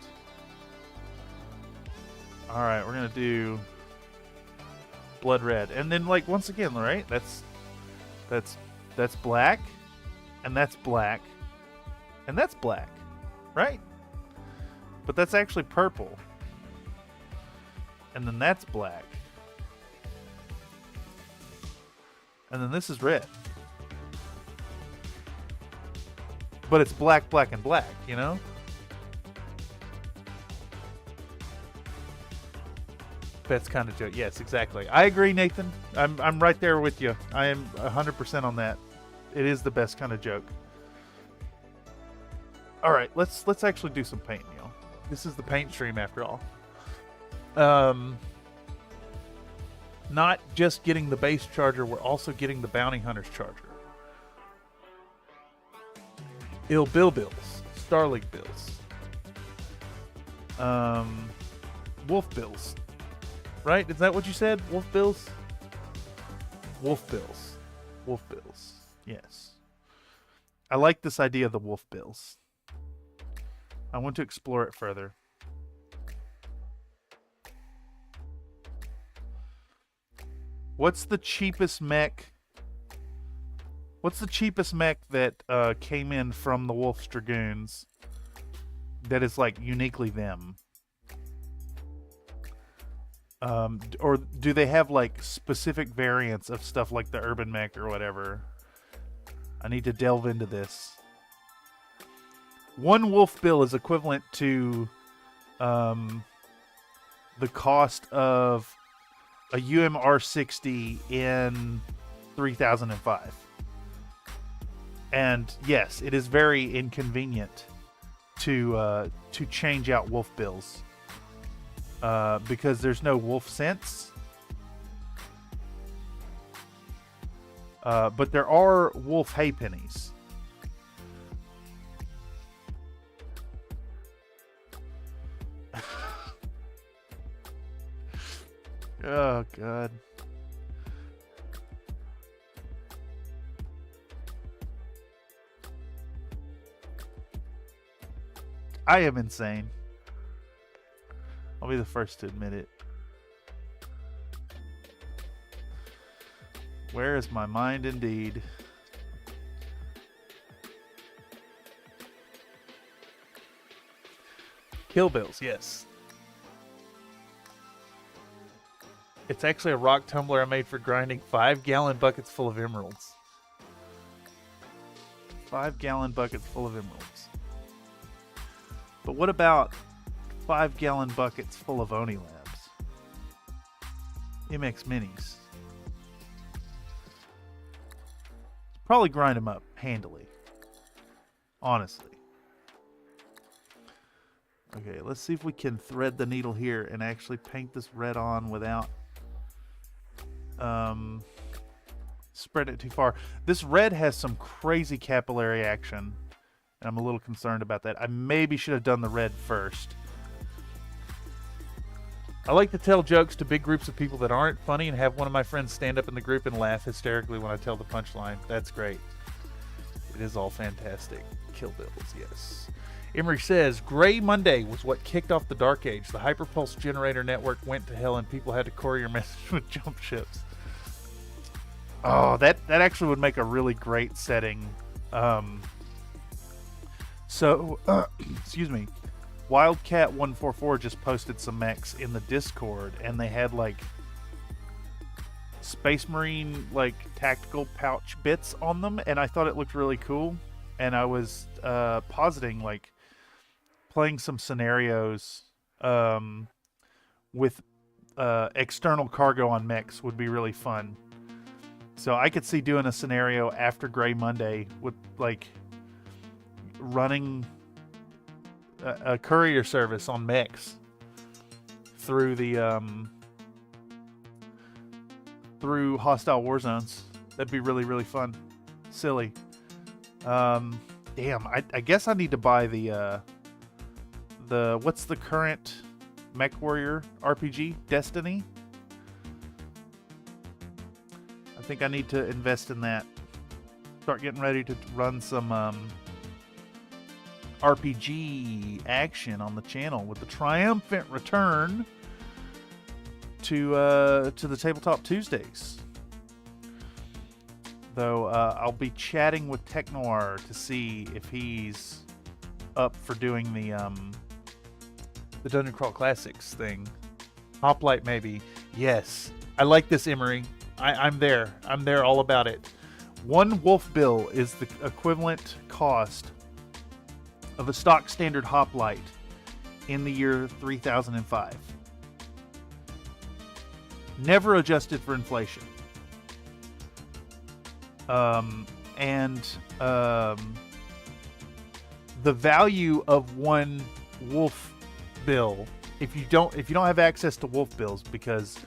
Alright, we're gonna do blood red. And then, like, once again, right? That's black. And that's black. And that's black. Right? But that's actually purple. And then that's black. And then this is red. But it's black, black, and black, you know? That's kind of joke. Yes, exactly. I agree, Nathan. I'm right there with you. I am 100% on that. It is the best kind of joke. All right, let's actually do some painting, y'all. This is the paint stream after all. Not just getting the base charger, we're also getting the Bounty Hunter's charger. Ill Bill Bills. Starlink Bills. Wolf Bills. Right? Is that what you said? Wolf Bills? Wolf Bills. Wolf Bills. Yes. I like this idea of the Wolf Bills. I want to explore it further. What's the cheapest mech? What's the cheapest mech that came in from the Wolf's Dragoons that is like uniquely them? Or do they have like specific variants of stuff like the Urban Mech or whatever? I need to delve into this. One wolf bill is equivalent to the cost of a UMR60 in 3005. And yes, it is very inconvenient to change out wolf bills because there's no wolf sense. But there are wolf hay pennies. Oh, God. I am insane. I'll be the first to admit it. Where is my mind indeed? Kill Bills, yes. It's actually a rock tumbler I made for grinding 5-gallon buckets full of emeralds. 5-gallon buckets full of emeralds. But what about 5-gallon buckets full of Oni Labs? MX Minis. Probably grind them up handily. Honestly. Okay, let's see if we can thread the needle here and actually paint this red on without spread it too far. This red has some crazy capillary action, and I'm a little concerned about that. I maybe should have done the red first. I like to tell jokes to big groups of people that aren't funny and have one of my friends stand up in the group and laugh hysterically when I tell the punchline. That's great. It is all fantastic. Kill Bills, yes. Emery says, Gray Monday was what kicked off the Dark Age. The Hyperpulse Generator Network went to hell and people had to courier message with jump ships. Oh, that actually would make a really great setting. Excuse me. Wildcat144 just posted some mechs in the Discord, and they had like Space Marine like tactical pouch bits on them, and I thought it looked really cool. And I was positing like playing some scenarios with external cargo on mechs would be really fun. So I could see doing a scenario after Gray Monday with like running a courier service on mechs through the through hostile war zones. That'd be really, really fun. Silly. Damn, I guess I need to buy the what's the current Mech Warrior RPG? Destiny? I think I need to invest in that. Start getting ready to run some RPG action on the channel with the triumphant return to the Tabletop Tuesdays. Though I'll be chatting with Tech Noir to see if he's up for doing the Dungeon Crawl Classics thing. Hoplite maybe. Yes. I like this, Emery. I'm there. I'm there all about it. One wolf bill is the equivalent cost of a stock standard hoplite in the year 3005. Never adjusted for inflation. The value of one wolf bill, if you don't have access to wolf bills because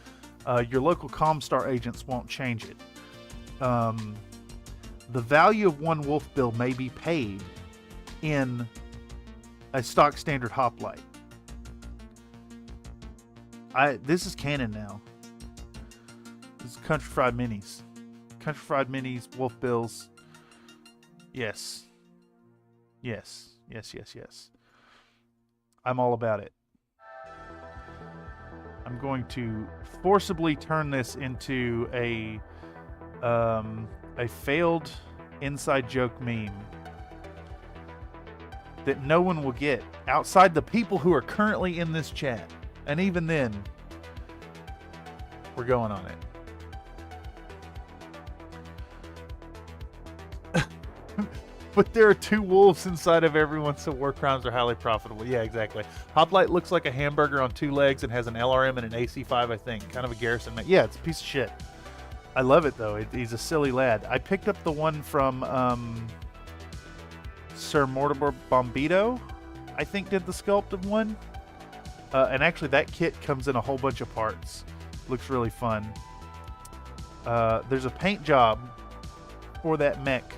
your local Comstar agents won't change it, the value of one wolf bill may be paid in a stock standard hoplite. This is canon now. This is Country Fried Minis. Country Fried Minis, wolf bills. Yes. Yes. Yes, yes, yes. I'm all about it. I'm going to forcibly turn this into a failed inside joke meme that no one will get outside the people who are currently in this chat. And even then, we're going on it. But there are two wolves inside of everyone, so war crimes are highly profitable. Yeah, exactly. Hoplite looks like a hamburger on two legs and has an LRM and an AC5, I think. Kind of a garrison mech. Yeah, it's a piece of shit. I love it, though. He's a silly lad. I picked up the one from Sir Mortimer Bombito, I think, did the sculpt of one. And actually, that kit comes in a whole bunch of parts. Looks really fun. There's a paint job for that mech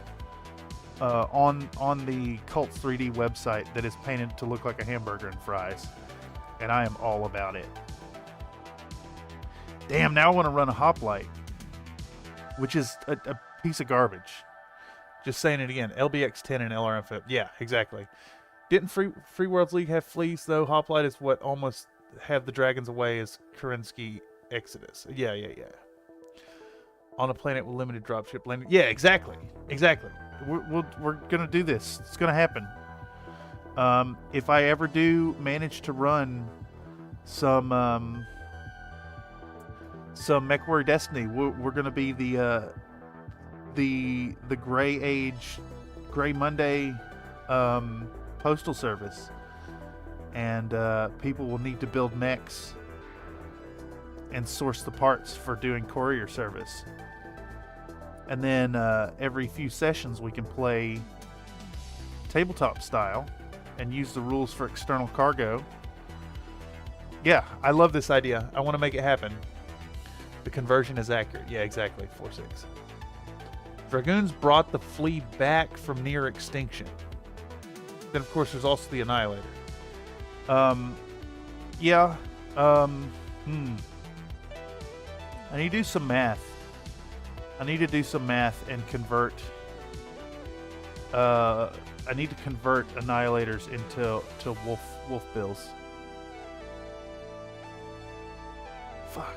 on the Cults 3D website that is painted to look like a hamburger and fries. And I am all about it. Damn, now I want to run a hoplite, which is a piece of garbage. Just saying it again. LBX10 and LRM. Yeah, exactly. Didn't Free Worlds League have fleece, though? Hoplite is what almost have the dragons away as Kerensky Exodus. Yeah. On a planet with limited dropship landing. Yeah, exactly. We're going to do this. It's going to happen. If I ever do manage to run some some MechWarrior Destiny. We're gonna be the Gray Age, Gray Monday postal service, and people will need to build mechs and source the parts for doing courier service. And then every few sessions we can play tabletop style and use the rules for external cargo. Yeah, I love this idea. I want to make it happen. The conversion is accurate. Yeah, exactly. 4-6. Dragoons brought the flea back from near extinction. Then, of course, there's also the Annihilator. Yeah. I need to do some math. I need to do some math and convert. I need to convert Annihilators into wolf bills. Fuck.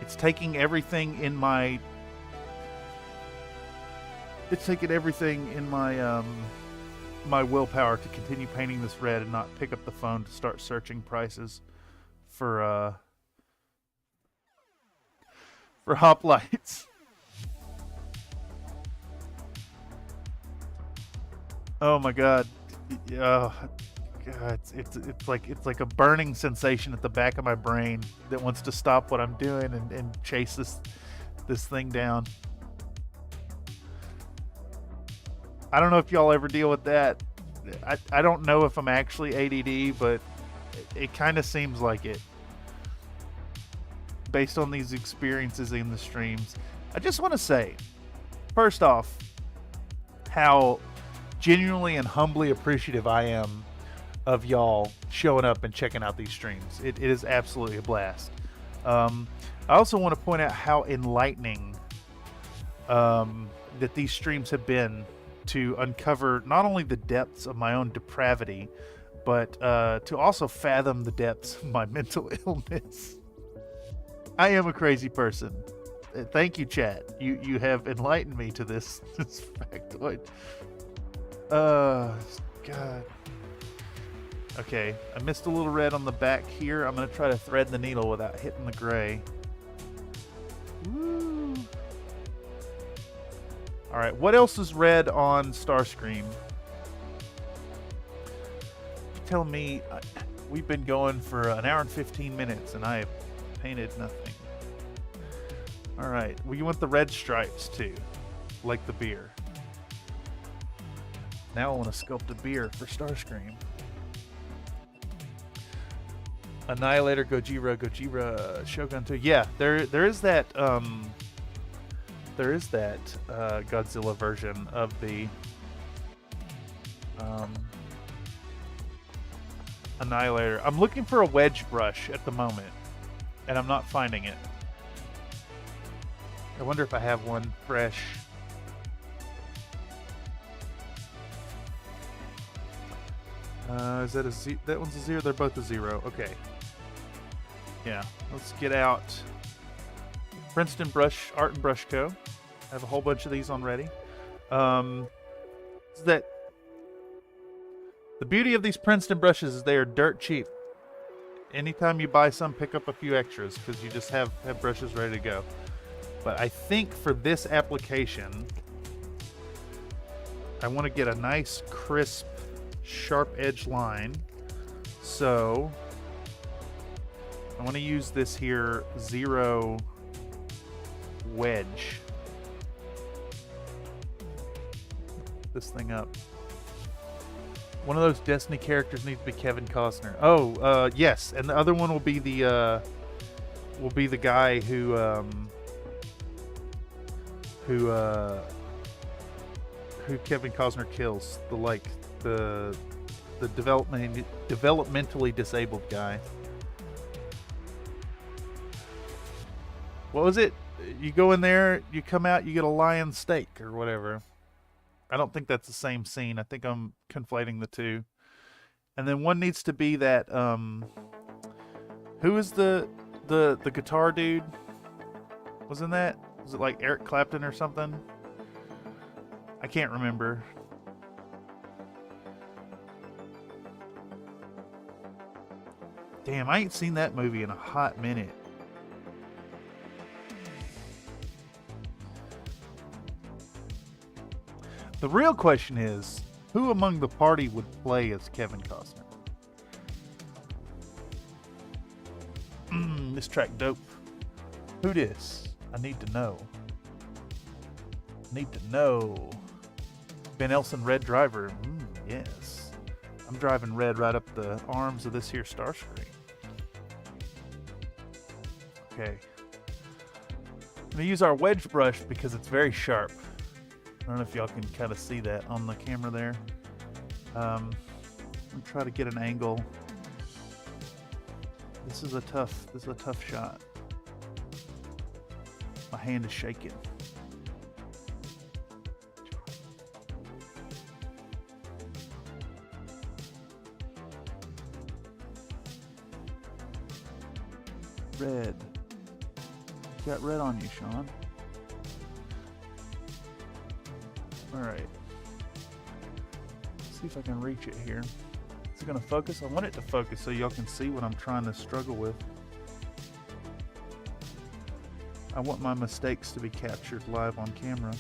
It's taking everything in my. It's taking everything in my my willpower to continue painting this red and not pick up the phone to start searching prices for hoplites. Oh my god. God, it's like a burning sensation at the back of my brain that wants to stop what I'm doing and chase this thing down. I don't know if y'all ever deal with that. I don't know if I'm actually ADD, but it kind of seems like it. Based on these experiences in the streams. I just want to say, first off, how genuinely and humbly appreciative I am of y'all showing up and checking out these streams. It is absolutely a blast. I also want to point out how enlightening that these streams have been to uncover not only the depths of my own depravity, but to also fathom the depths of my mental illness. I am a crazy person. Thank you, chat. You have enlightened me to this factoid. God. Okay, I missed a little red on the back here. I'm gonna try to thread the needle without hitting the gray. Woo! All right, what else is red on Starscream? Tell me, we've been going for an hour and 15 minutes, and I have painted nothing. All right, well, you want the red stripes too, like the beer. Now I want to sculpt a beer for Starscream. Annihilator, Gojira, Shogun 2. Yeah, there is that Godzilla version of the Annihilator. I'm looking for a wedge brush at the moment, and I'm not finding it. I wonder if I have one fresh. Is that a Z? That one's a 0. They're both a 0. Okay. Yeah. Let's get out Princeton Brush Art and Brush Co. I have a whole bunch of these on ready. The beauty of these Princeton brushes is they are dirt cheap. Anytime you buy some, pick up a few extras because you just have brushes ready to go. But I think for this application, I want to get a nice, crisp, sharp edge line. So I want to use this here 0 wedge. This thing up. One of those Destiny characters needs to be Kevin Costner. Oh, yes, and the other one will be the guy who Kevin Costner kills. The developmentally disabled guy. What was it? You go in there, you come out, you get a lion steak or whatever. I don't think that's the same scene. I think I'm conflating the two. And then one needs to be that who is the guitar dude? Was in that? Was it like Eric Clapton or something? I can't remember. Damn, I ain't seen that movie in a hot minute. The real question is, who among the party would play as Kevin Costner? This track dope. Who dis? I need to know. Need to know. Ben Elson, Red Driver. Yes. I'm driving red right up the arms of this here Starscream. Okay. I'm going to use our wedge brush because it's very sharp. I don't know if y'all can kind of see that on the camera there. I'm going to try to get an angle. This is a tough shot. My hand is shaking. Red. You got red on you, Sean. Alright. See if I can reach it here. Is it going to focus? I want it to focus so y'all can see what I'm trying to struggle with. I want my mistakes to be captured live on camera,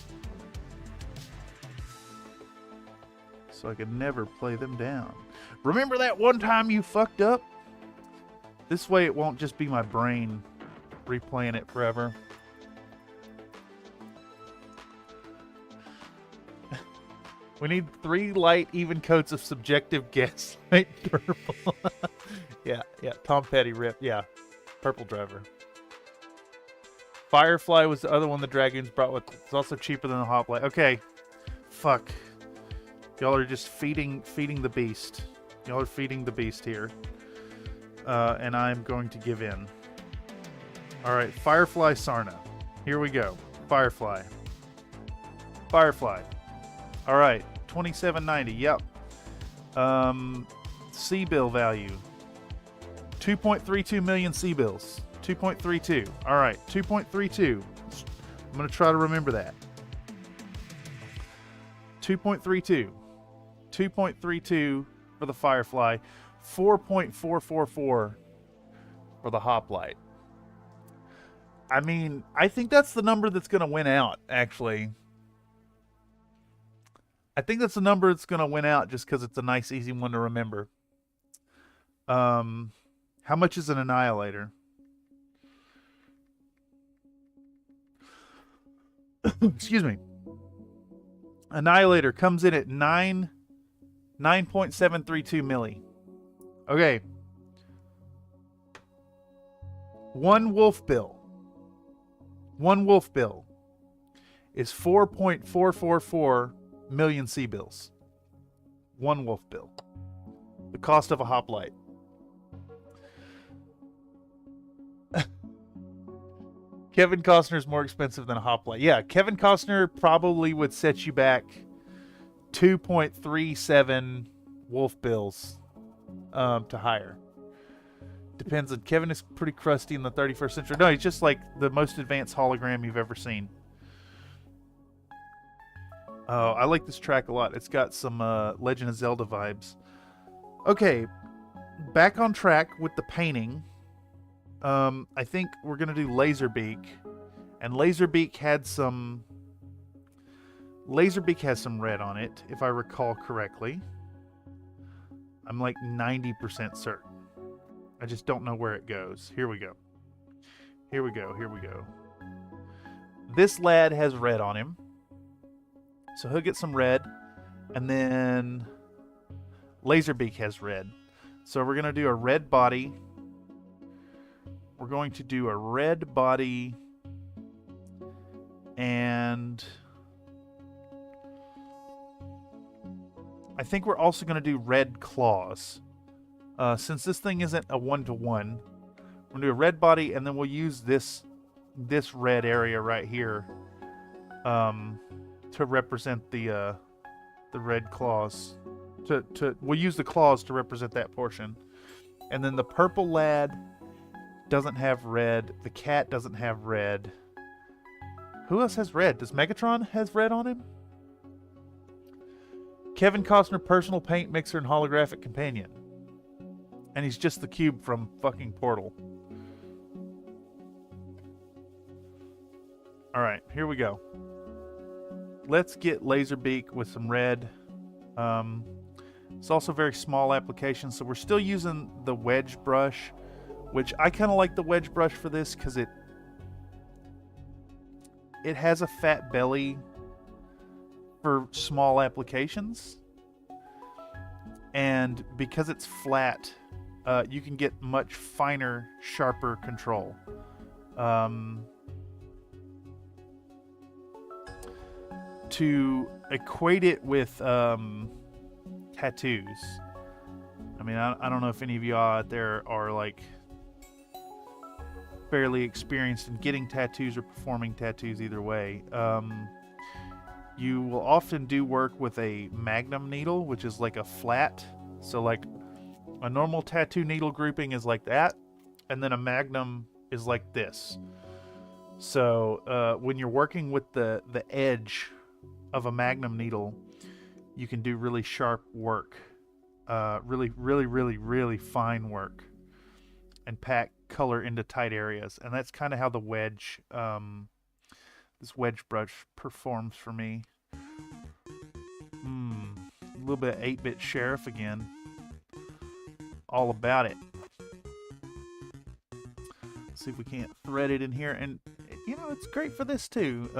so I can never play them down. Remember that one time you fucked up? This way it won't just be my brain replaying it forever. We need 3 light, even coats of subjective gaslight purple. yeah, Tom Petty rip. Yeah, purple driver. Firefly was the other one the Dragoons brought with. It's also cheaper than the Hoplite. Okay, fuck. Y'all are just feeding the beast. Y'all are feeding the beast here. And I'm going to give in. Alright, Firefly Sarna. Here we go. Firefly. Alright, $27.90. Yep. C-bill value. 2.32 million C-bills. 2.32. Alright, 2.32. I'm going to try to remember that. 2.32. 2.32 for the Firefly. 4.444 for the Hoplite. I mean, I think that's the number that's going to win out, actually. I think that's the number that's going to win out just because it's a nice, easy one to remember. How much is an Annihilator? Excuse me. Annihilator comes in at 9.732 milli. Okay. One wolf bill is 4.444 million C-bills. One wolf bill. The cost of a Hoplite. Kevin Costner is more expensive than a Hoplite. Yeah, Kevin Costner probably would set you back 2.37 wolf bills to hire. Depends on... Kevin is pretty crusty in the 31st century. No, he's just like the most advanced hologram you've ever seen. Oh, I like this track a lot. It's got some Legend of Zelda vibes. Okay, back on track with the painting. I think we're going to do Laserbeak. And Laserbeak has some red on it, if I recall correctly. I'm like 90% certain. I just don't know where it goes. Here we go. This lad has red on him. So he'll get some red. And then Laserbeak has red. So we're going to do a red body. We're going to do a red body. And I think we're also going to do red claws. Since this thing isn't a 1-to-1, we're going to do a red body, and then we'll use this red area right here to represent the red claws. We'll use the claws to represent that portion. And then the purple lad doesn't have red. The cat doesn't have red. Who else has red? Does Megatron has red on him? Kevin Costner, personal paint mixer and holographic companion. And he's just the cube from fucking Portal. Alright, here we go. let's get Laserbeak with some red. It's also very small application, so we're still using the wedge brush, which I kind of like the wedge brush for this because it has a fat belly for small applications, and because it's flat, you can get much finer, sharper control. To equate it with tattoos, I mean, I don't know if any of you out there are like fairly experienced in getting tattoos or performing tattoos either way. You will often do work with a magnum needle, which is like a flat. So like a normal tattoo needle grouping is like that, and then a magnum is like this. So when you're working with the edge of a magnum needle, you can do really sharp work, really fine work, and pack color into tight areas. And that's kind of how the wedge, this wedge brush performs for me. A little bit of 8-bit sheriff again. All about it. See if we can't thread it in here. And, you know, it's great for this too.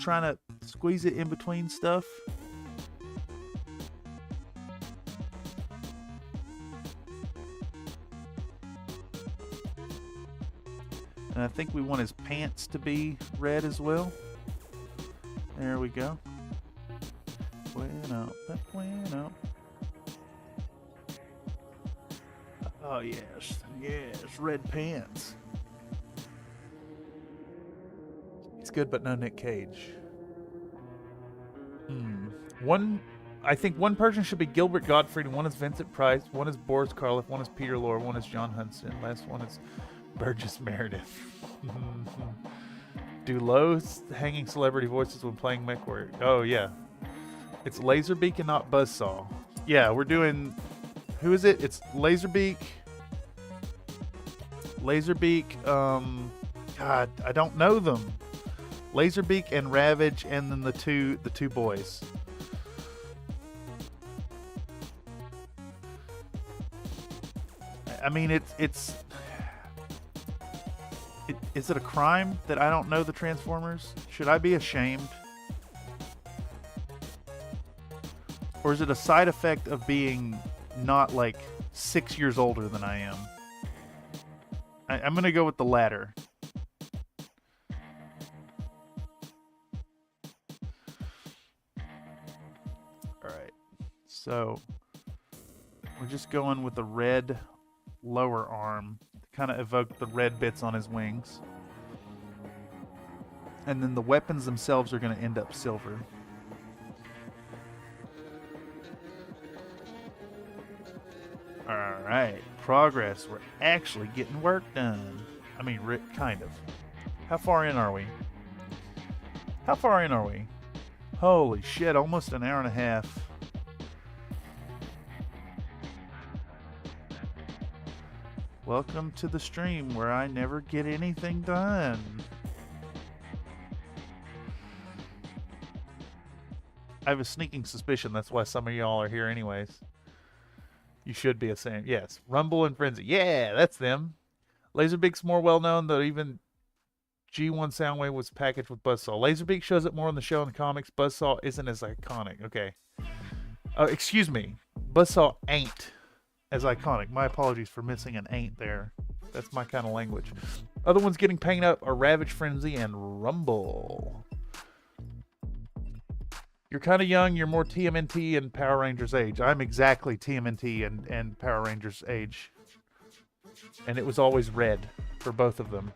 Trying to squeeze it in between stuff. And I think we want his pants to be red as well. There we go. Bueno, bueno. Oh yes, red pants. He's good, but no Nick Cage. I think one person should be Gilbert Gottfried, one is Vincent Price, one is Boris Karloff, one is Peter Lorre, one is John Hudson, last one is Burgess Meredith. Do low hanging celebrity voices when playing mech warrior. Oh yeah. It's Laserbeak and not Buzzsaw. Yeah, we're doing... Who is it? It's Laserbeak. God, I don't know them. Laserbeak and Ravage, and then the two boys. I mean, is it a crime that I don't know the Transformers? Should I be ashamed? Or is it a side effect of being not like 6 years older than I am? I'm going to go with the latter. Alright. So, we're just going with the red lower arm to kind of evoke the red bits on his wings. And then the weapons themselves are going to end up silver. Alright, progress. We're actually getting work done. I mean, kind of. How far in are we? Holy shit, almost an hour and a half. Welcome to the stream where I never get anything done. I have a sneaking suspicion that's why some of y'all are here anyways. You should be a saying. Yes. Rumble and Frenzy. Yeah, that's them. Laserbeak's more well known, though even G1 Soundwave was packaged with Buzzsaw. Laserbeak shows up more in the show and the comics. Buzzsaw isn't as iconic. Okay. Oh, excuse me. Buzzsaw ain't as iconic. My apologies for missing an ain't there. That's my kind of language. Other ones getting painted up are Ravage, Frenzy, and Rumble. You're kind of young. You're more TMNT and Power Rangers age. I'm exactly TMNT and Power Rangers age. And it was always red for both of them.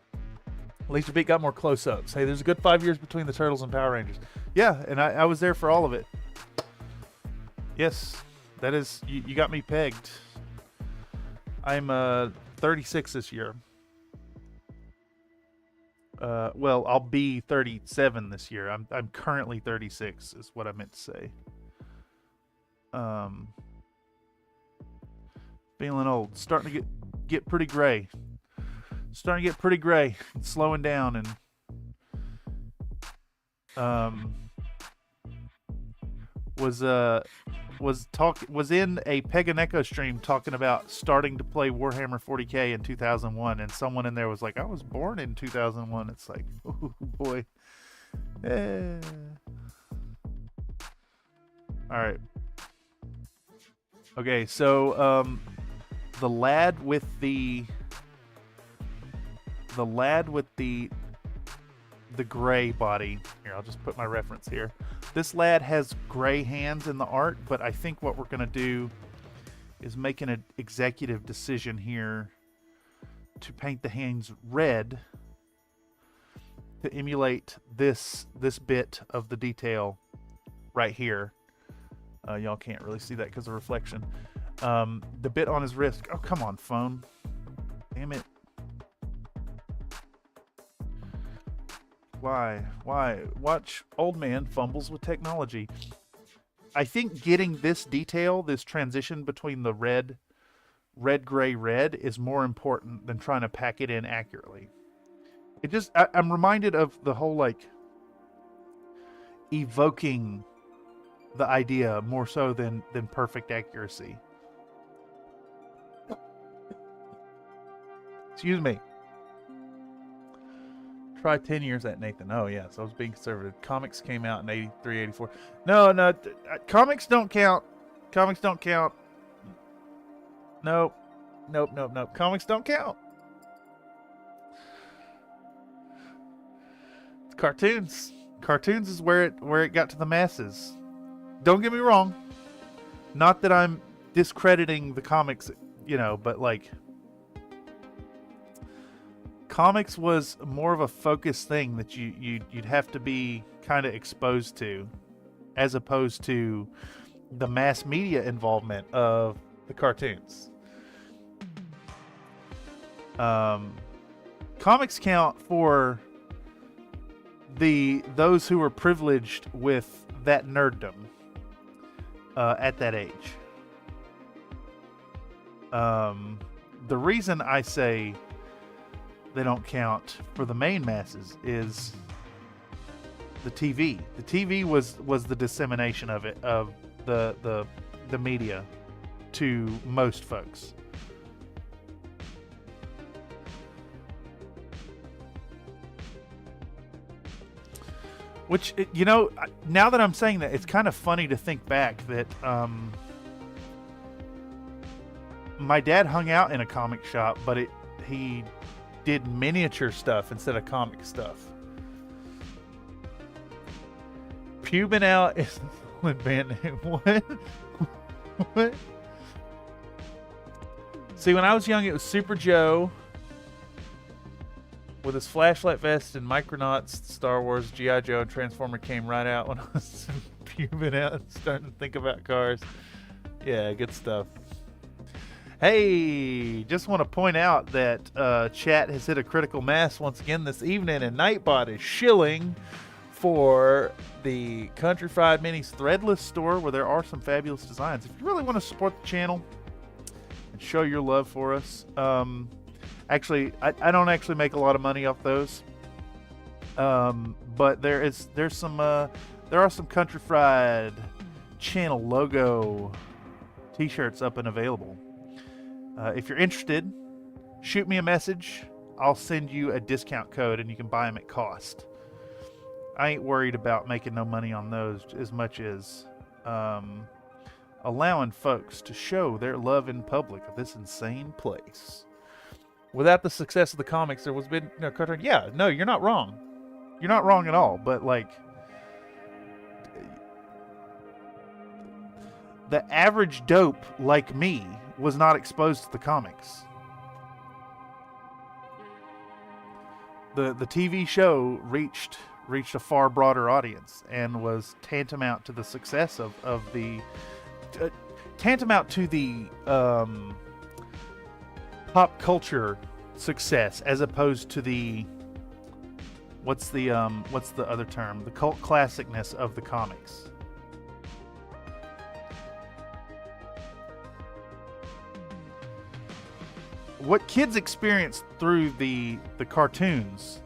Laserbeak got more close-ups. Hey, there's a good 5 years between the Turtles and Power Rangers. Yeah, and I was there for all of it. Yes, that is... You got me pegged. I'm 36 this year. Well, I'll be 37 this year. I'm currently 36 is what I meant to say. Feeling old. Starting to get pretty gray. Starting to get pretty gray. Slowing down and was in a Peganeco stream talking about starting to play Warhammer 40K in 2001, and someone in there was like, I was born in 2001. It's like, oh boy. All right. Okay, so the lad with the gray body. Here, I'll just put my reference here. This lad has gray hands in the art, but I think what we're going to do is make an executive decision here to paint the hands red to emulate this bit of the detail right here. Y'all can't really see that because of reflection. The bit on his wrist. Oh, come on, phone. Damn it. Why? Watch old man fumbles with technology. I think getting this detail, this transition between the red, gray, red is more important than trying to pack it in accurately. It just, I'm reminded of the whole, like, evoking the idea more so than perfect accuracy. Excuse me. Try 10 years at Nathan. Oh, yeah, so I was being conservative. Comics came out in 83, 84. No, comics don't count. Comics don't count. Nope. Comics don't count. It's cartoons. Cartoons is where it got to the masses. Don't get me wrong. Not that I'm discrediting the comics, but like, comics was more of a focused thing that you'd have to be kind of exposed to, as opposed to the mass media involvement of the cartoons. Comics count for those who were privileged with that nerddom at that age. The reason I say they don't count for the main masses is the TV. The TV was the dissemination of it, of the media to most folks. Which, now that I'm saying that, it's kind of funny to think back that my dad hung out in a comic shop, but he did miniature stuff instead of comic stuff. Pubing out is the band name. What? See, when I was young, it was Super Joe with his flashlight vest and Micronauts, Star Wars, G.I. Joe, and Transformer came right out when I was pubing out and starting to think about cars. Yeah, good stuff. Hey, just want to point out that chat has hit a critical mass once again this evening, and Nightbot is shilling for the Country Fried Minis threadless store, where there are some fabulous designs. If you really want to support the channel and show your love for us, actually, I don't actually make a lot of money off those, but there are some Country Fried channel logo t-shirts up and available. If you're interested, shoot me a message. I'll send you a discount code and you can buy them at cost. I ain't worried about making no money on those as much as allowing folks to show their love in public of this insane place. Without the success of the comics, there was been no cartoon. Yeah, no, you're not wrong. You're not wrong at all. But like, the average dope like me was not exposed to the comics. The TV show reached a far broader audience and was tantamount to the success of the tantamount to the pop culture success, as opposed to the what's the other term, the cult classicness of the comics. What kids experienced through the cartoons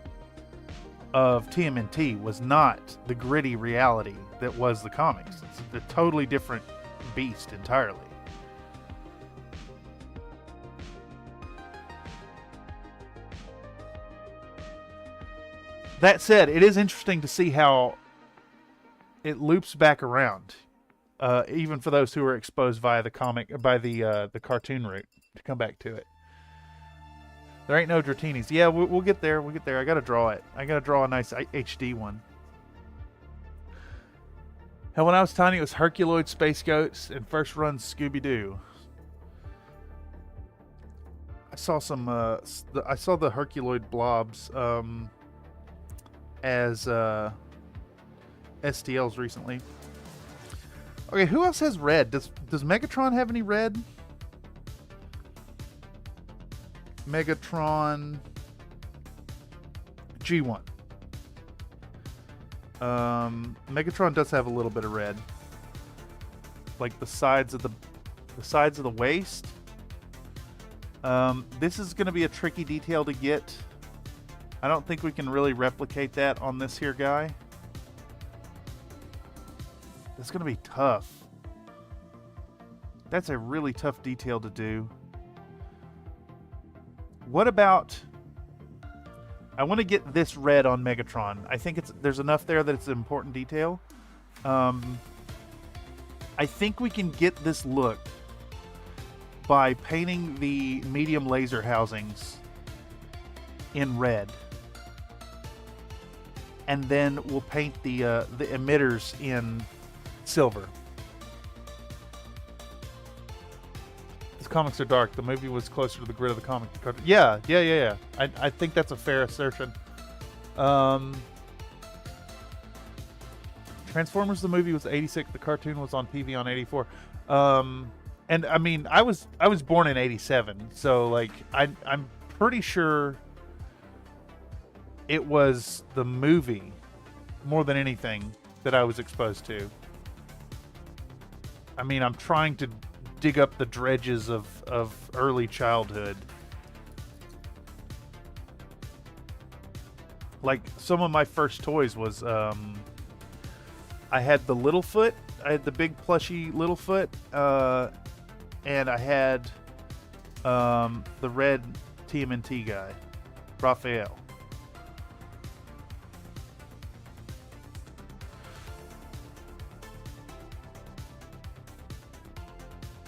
of TMNT was not the gritty reality that was the comics. It's a totally different beast entirely. That said, it is interesting to see how it loops back around, even for those who are exposed via the cartoon route, to come back to it. There ain't no Dratinis. Yeah, we'll get there. We'll get there. I gotta draw it. I gotta draw a nice HD one. And when I was tiny, it was Herculoid, Space Goats, and first run Scooby-Doo. I saw some. I saw the Herculoid blobs as STLs recently. Okay, who else has red? Does Megatron have any red? Megatron G1. Megatron does have a little bit of red, like the sides of the waist. This is going to be a tricky detail to get. I don't think we can really replicate that on this here guy. It's going to be tough. That's a really tough detail to do. What about... I want to get this red on Megatron. I think there's enough there that it's an important detail. I think we can get this look by painting the medium laser housings in red. And then we'll paint the emitters in silver. These comics are dark. The movie was closer to the grid of the comic. Yeah. I think that's a fair assertion. Transformers the movie was 86. The cartoon was on PV on 84. And I mean, I was born in 87, so like I'm pretty sure it was the movie more than anything that I was exposed to. I mean, I'm trying to dig up the dredges of early childhood. Like, some of my first toys was, I had the Littlefoot. I had the big plushy Littlefoot, and I had the red TMNT guy, Raphael.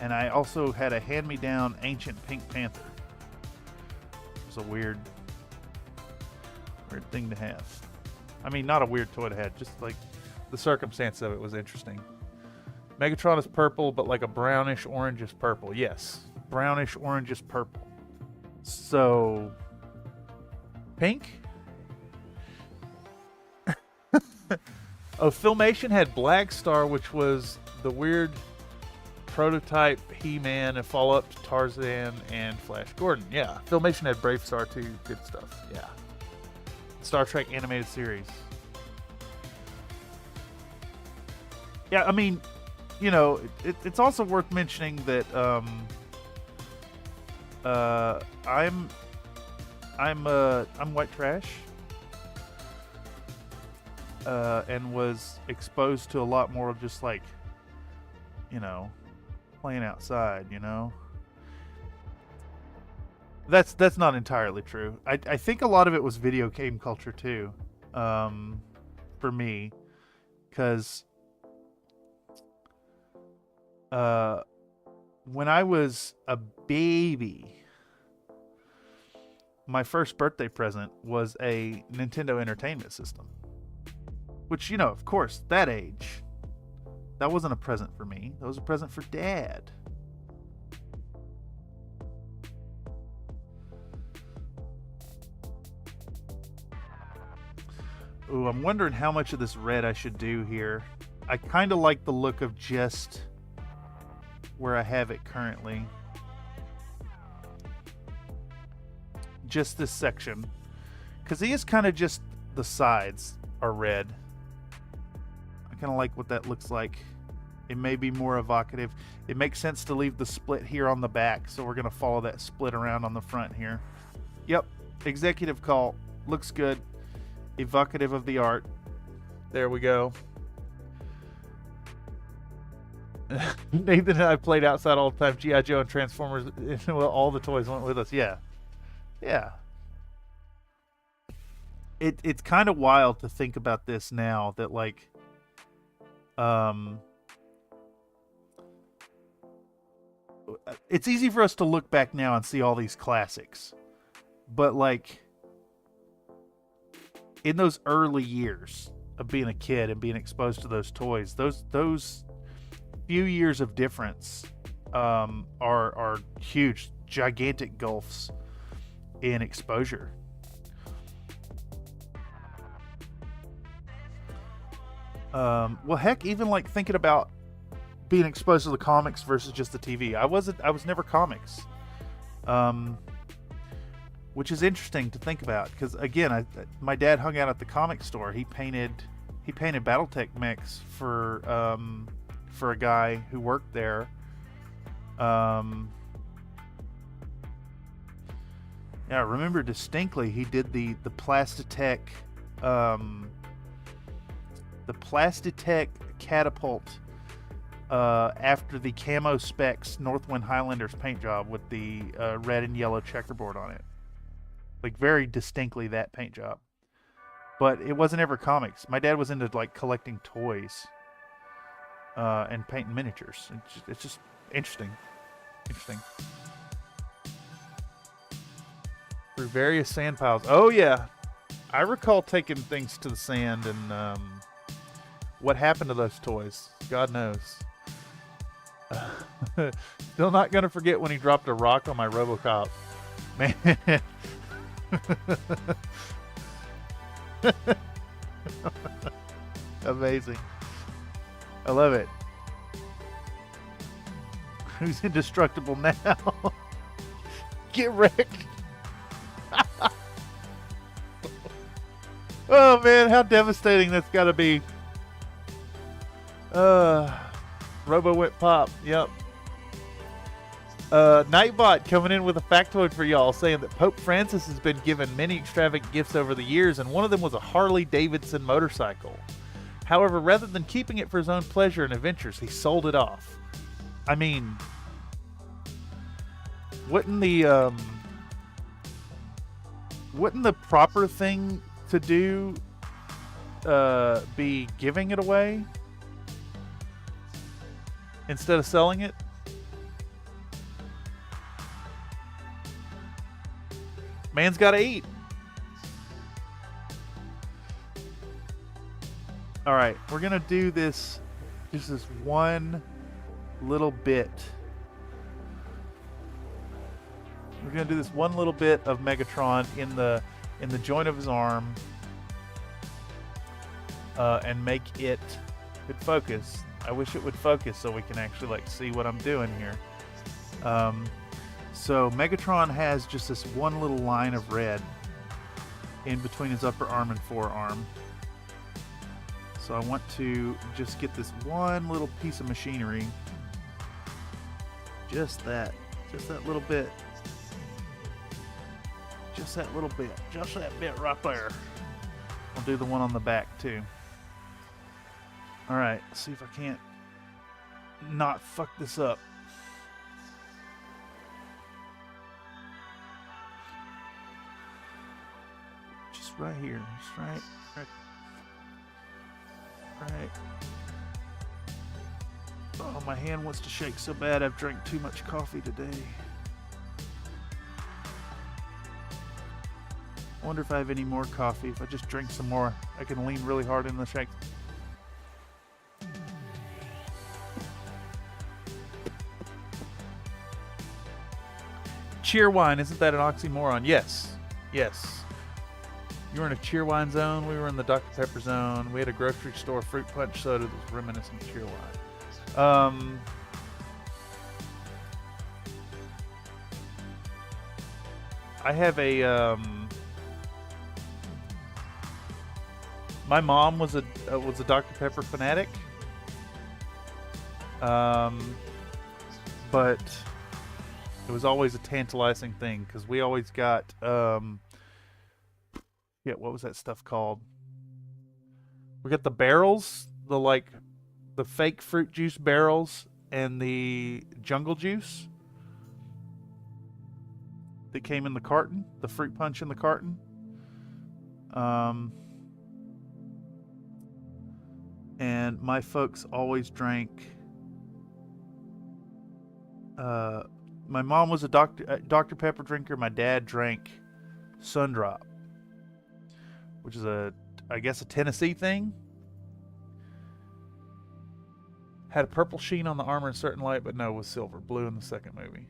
And I also had a hand-me-down ancient Pink Panther. It was a weird thing to have. I mean, not a weird toy to have, just like the circumstance of it was interesting. Megatron is purple, but like a brownish orangish purple. Yes, brownish orangish purple. So, pink? Oh, Filmation had Black Star, which was the weird prototype He-Man and follow-up to Tarzan and Flash Gordon. Yeah, Filmation had Brave Star too. Good stuff. Yeah. Star Trek animated series. Yeah, I mean, you know, it's also worth mentioning that I'm white trash, and was exposed to a lot more of just like, you know, playing outside, you know. That's not entirely true. I think a lot of it was video game culture too, for me, because when I was a baby, my first birthday present was a Nintendo Entertainment System, which, you know, of course, that age, that wasn't a present for me. That was a present for Dad. Ooh, I'm wondering how much of this red I should do here. I kind of like the look of just where I have it currently. Just this section. Because he is kind of just the sides are red. I kind of like what that looks like. It may be more evocative. It makes sense to leave the split here on the back, so we're going to follow that split around on the front here. Yep, executive call. Looks good. evocative of the art. There we go. Nathan and I played outside all the time. G.I. Joe and Transformers. Well, all the toys went with us. Yeah. Yeah. It's kind of wild to think about this now that, like, it's easy for us to look back now and see all these classics. But, like, in those early years of being a kid and being exposed to those toys, those few years of difference are huge, gigantic gulfs in exposure. Well, heck, even like thinking about being exposed to the comics versus just the TV. I was never comics, which is interesting to think about because, again, my dad hung out at the comic store. He painted BattleTech mechs for a guy who worked there. Yeah, I remember distinctly he did the Plastitech catapult after the camo specs Northwind Highlanders paint job with the red and yellow checkerboard on it. Like, very distinctly that paint job. But it wasn't ever comics. My dad was into, like, collecting toys and painting miniatures. It's just interesting. Through various sand piles. Oh, yeah. I recall taking things to the sand and what happened to those toys. God knows. Still not going to forget when he dropped a rock on my RoboCop. Man. Amazing. I love it. Who's indestructible now? Get wrecked. Oh man, how devastating that's got to be. Robo went pop. Yep. Nightbot coming in with a factoid for y'all, saying that Pope Francis has been given many extravagant gifts over the years, and one of them was a Harley Davidson motorcycle. However, rather than keeping it for his own pleasure and adventures, he sold it off. I mean, wouldn't the proper thing to do be giving it away instead of selling it? Man's got to eat. All right, we're going to do this, just this one little bit. We're going to do this one little bit of Megatron in the joint of his arm and make it focus. I wish it would focus so we can actually like see what I'm doing here. So Megatron has just this one little line of red in between his upper arm and forearm. So I want to just get this one little piece of machinery. Just that little bit. Just that little bit. Just that bit right there. I'll do the one on the back too. Alright, see if I can't not fuck this up. Just right here. Just right. Oh, my hand wants to shake so bad. I've drank too much coffee today. I wonder if I have any more coffee. If I just drink some more, I can lean really hard in the shake. Cheerwine, isn't that an oxymoron? Yes. You were in a Cheerwine zone. We were in the Dr. Pepper zone. We had a grocery store fruit punch soda that was reminiscent of Cheerwine. I have a my mom was a Dr. Pepper fanatic, but it was always a tantalizing thing because we always got Yeah, what was that stuff called? We got the barrels, the fake fruit juice barrels, and the jungle juice that came in the carton, the fruit punch in the carton. And my folks always drank. My mom was a Dr. Pepper drinker. My dad drank Sundrop, which is I guess a Tennessee thing. Had a purple sheen on the armor in certain light, but no, it was silver. Blue in the second movie.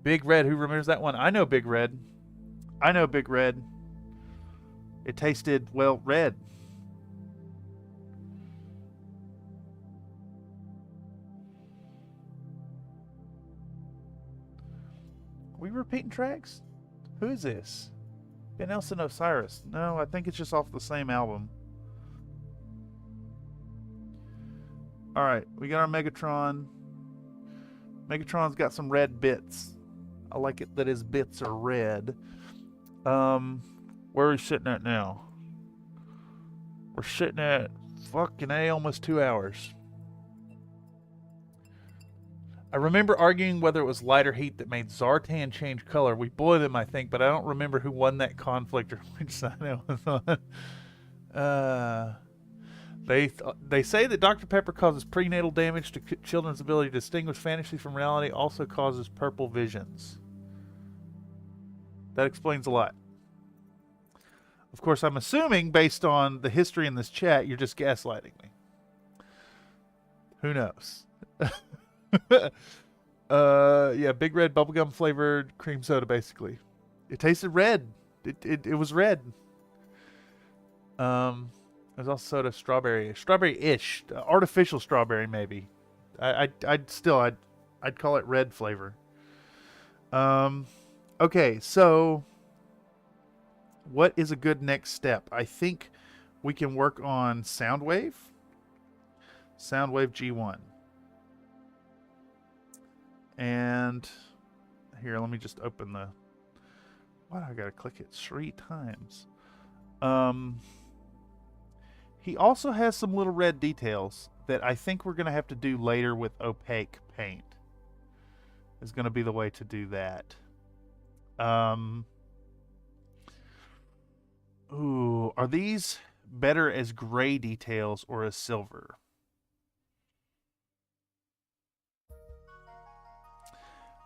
Big Red, who remembers that one? I know Big Red. It tasted, well, red. Are we repeating tracks? Who is this? Ben Elson Osiris. No, I think it's just off the same album. Alright, we got our Megatron. Megatron's got some red bits. I like it that his bits are red. Where are we sitting at now? We're sitting at fucking almost 2 hours. I remember arguing whether it was light or heat that made Zartan change color. We boiled him, I think, but I don't remember who won that conflict or which side it was on. They say that Dr. Pepper causes prenatal damage to children's ability to distinguish fantasy from reality, also causes purple visions. That explains a lot. Of course, I'm assuming, based on the history in this chat, you're just gaslighting me. Who knows? Yeah, Big Red bubblegum flavored cream soda, basically. It tasted red. It was red. There's also soda strawberry-ish, artificial strawberry maybe. I'd call it red flavor. Okay, so what is a good next step? I think we can work on Soundwave. Soundwave G1. And here, let me just open the... Why do I gotta click it 3 times? He also has some little red details that I think we're going to have to do later with opaque paint. Is going to be the way to do that. Ooh, are these better as gray details or as silver?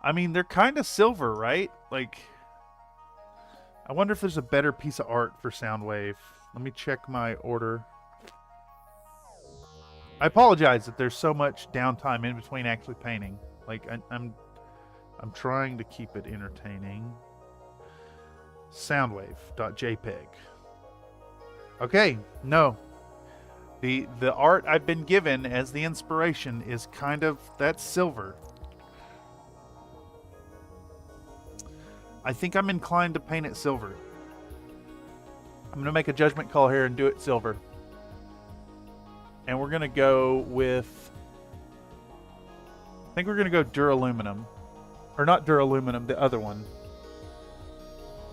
I mean, they're kind of silver, right? Like, I wonder if there's a better piece of art for Soundwave. Let me check my order. I apologize that there's so much downtime in between actually painting. Like, I'm trying to keep it entertaining. Soundwave.jpg. Okay, no. The art I've been given as the inspiration is kind of, that's silver. I think I'm inclined to paint it silver. I'm going to make a judgment call here and do it silver. And we're going to go with... I think we're going to go duraluminum. Or not duraluminum, the other one.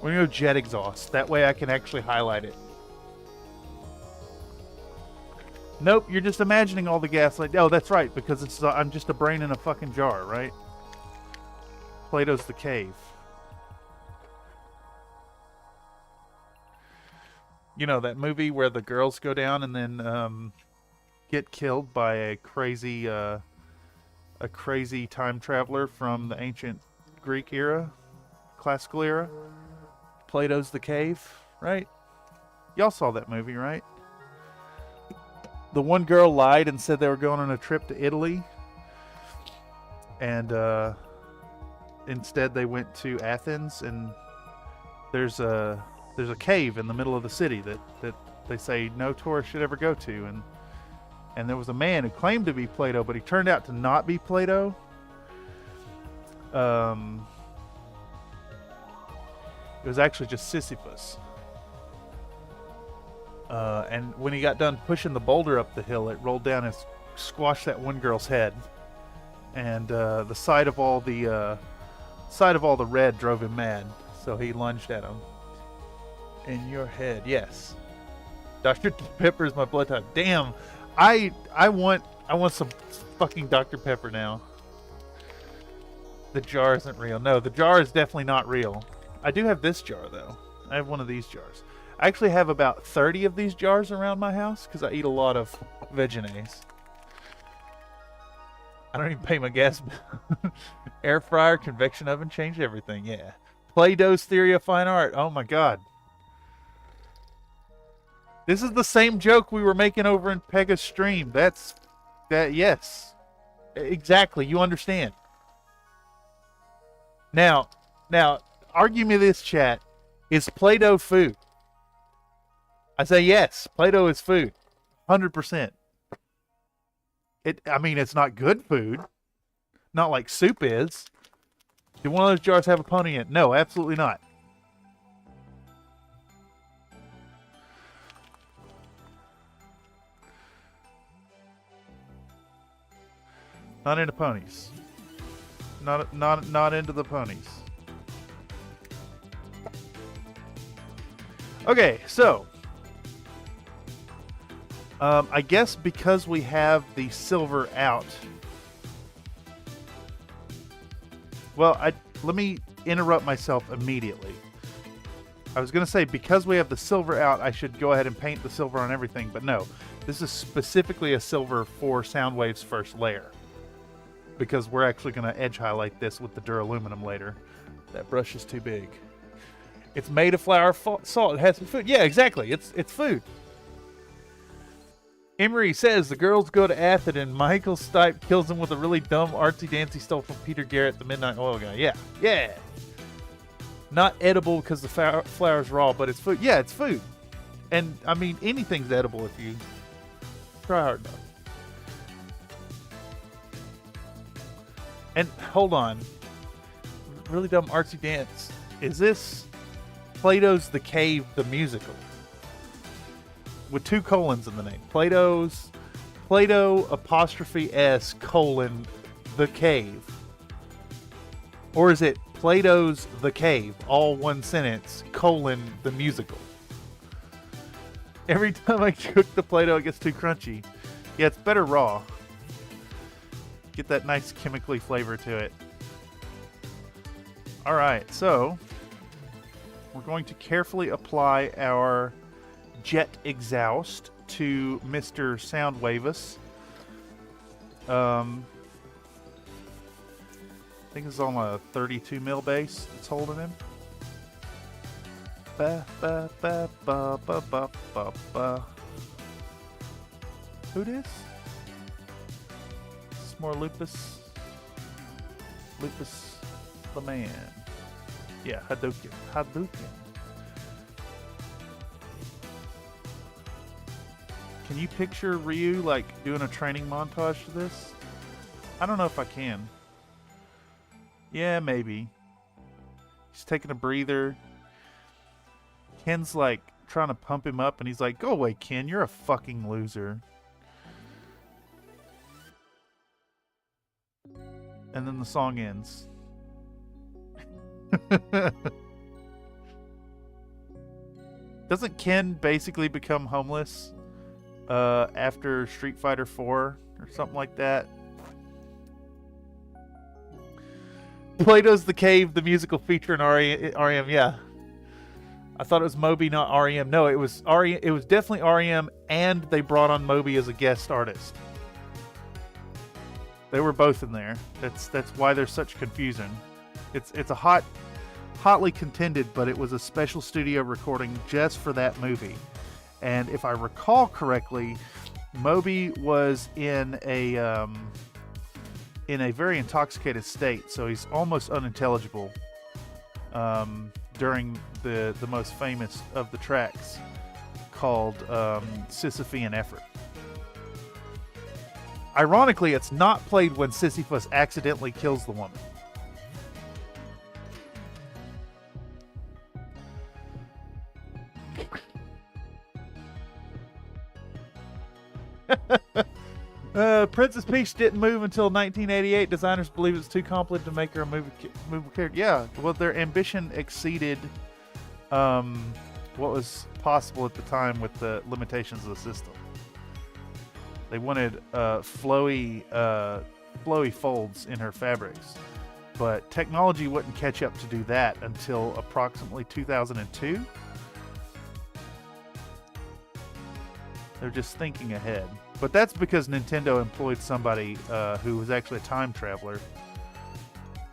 We're going to go jet exhaust. That way I can actually highlight it. Nope, you're just imagining all the gaslight. Oh, that's right, because it's I'm just a brain in a fucking jar, right? Plato's The Cave. You know, that movie where the girls go down and then get killed by a crazy time traveler from the ancient Greek era, classical era. Plato's The Cave, right? Y'all saw that movie, right? The one girl lied and said they were going on a trip to Italy, and instead they went to Athens, and there's a cave in the middle of the city that they say no tourist should ever go to, and there was a man who claimed to be Plato, but he turned out to not be Plato. It was actually just Sisyphus. And when he got done pushing the boulder up the hill, it rolled down and squashed that one girl's head. And the sight of all the red drove him mad, so he lunged at him. In your head, yes. Dr. Pepper is my blood type. Damn, I want some fucking Dr. Pepper now. The jar isn't real. No, the jar is definitely not real. I do have this jar though. I have one of these jars. I actually have about 30 of these jars around my house because I eat a lot of Vegenaise. I don't even pay my gas bill. Air fryer, convection oven, changed everything. Yeah. Play-Doh's theory of fine art. Oh my god. This is the same joke we were making over in Pega's stream. Yes. Exactly. You understand. Now, argue me this, chat. Is Play-Doh food? I say yes. Play-Doh is food. 100%. I mean, it's not good food. Not like soup is. Do one of those jars have a pony in it? No, absolutely not. Not into ponies. Not into the ponies. Okay, so I guess because we have the silver out. Well, let me interrupt myself immediately. I was going to say because we have the silver out, I should go ahead and paint the silver on everything, but no. This is specifically a silver for Soundwave's first layer. Because we're actually going to edge highlight this with the duraluminum later. That brush is too big. It's made of flour, salt. It has some food. Yeah, exactly. It's food. Emery says the girls go to Athens and Michael Stipe kills him with a really dumb artsy-dancy stole from Peter Garrett, the Midnight Oil guy. Yeah. Yeah. Not edible because the flour's raw, but it's food. Yeah, it's food. And, I mean, anything's edible if you try hard enough. And hold on, really dumb artsy dance. Is this Play-Doh's The Cave, the musical? With 2 colons in the name. Play-Doh apostrophe S colon The Cave. Or is it Play-Doh's The Cave, all one sentence, colon the musical? Every time I cook the Play-Doh, it gets too crunchy. Yeah, it's better raw. Get that nice chemically flavor to it. Alright, so we're going to carefully apply our jet exhaust to Mr. Soundwaveus. I think it's on a 32 mil base that's holding him. Ba, ba, ba, ba, ba, ba, ba, ba. Who this? More Lupus the man. Yeah, Hadouken. Can you picture Ryu like doing a training montage to this? I don't know if I can. Yeah, maybe. He's taking a breather. Ken's like trying to pump him up and he's like, "Go away, Ken, you're a fucking loser." And then the song ends. Doesn't Ken basically become homeless after Street Fighter 4 or something like that? Play-Doh's The Cave, the musical feature in REM, yeah. I thought it was Moby, not REM. No, it was REM. It was definitely REM, and they brought on Moby as a guest artist. They were both in there. That's why there's such confusion. It's a hotly contended, but it was a special studio recording just for that movie. And if I recall correctly, Moby was in a very intoxicated state, so he's almost unintelligible during the most famous of the tracks called Sisyphean Effort. Ironically, it's not played when Sisyphus accidentally kills the woman. Princess Peach didn't move until 1988. Designers believe it's too complicated to make her a movable character. Yeah, well, their ambition exceeded what was possible at the time with the limitations of the system. They wanted flowy folds in her fabrics, but technology wouldn't catch up to do that until approximately 2002. They're just thinking ahead. But that's because Nintendo employed somebody who was actually a time traveler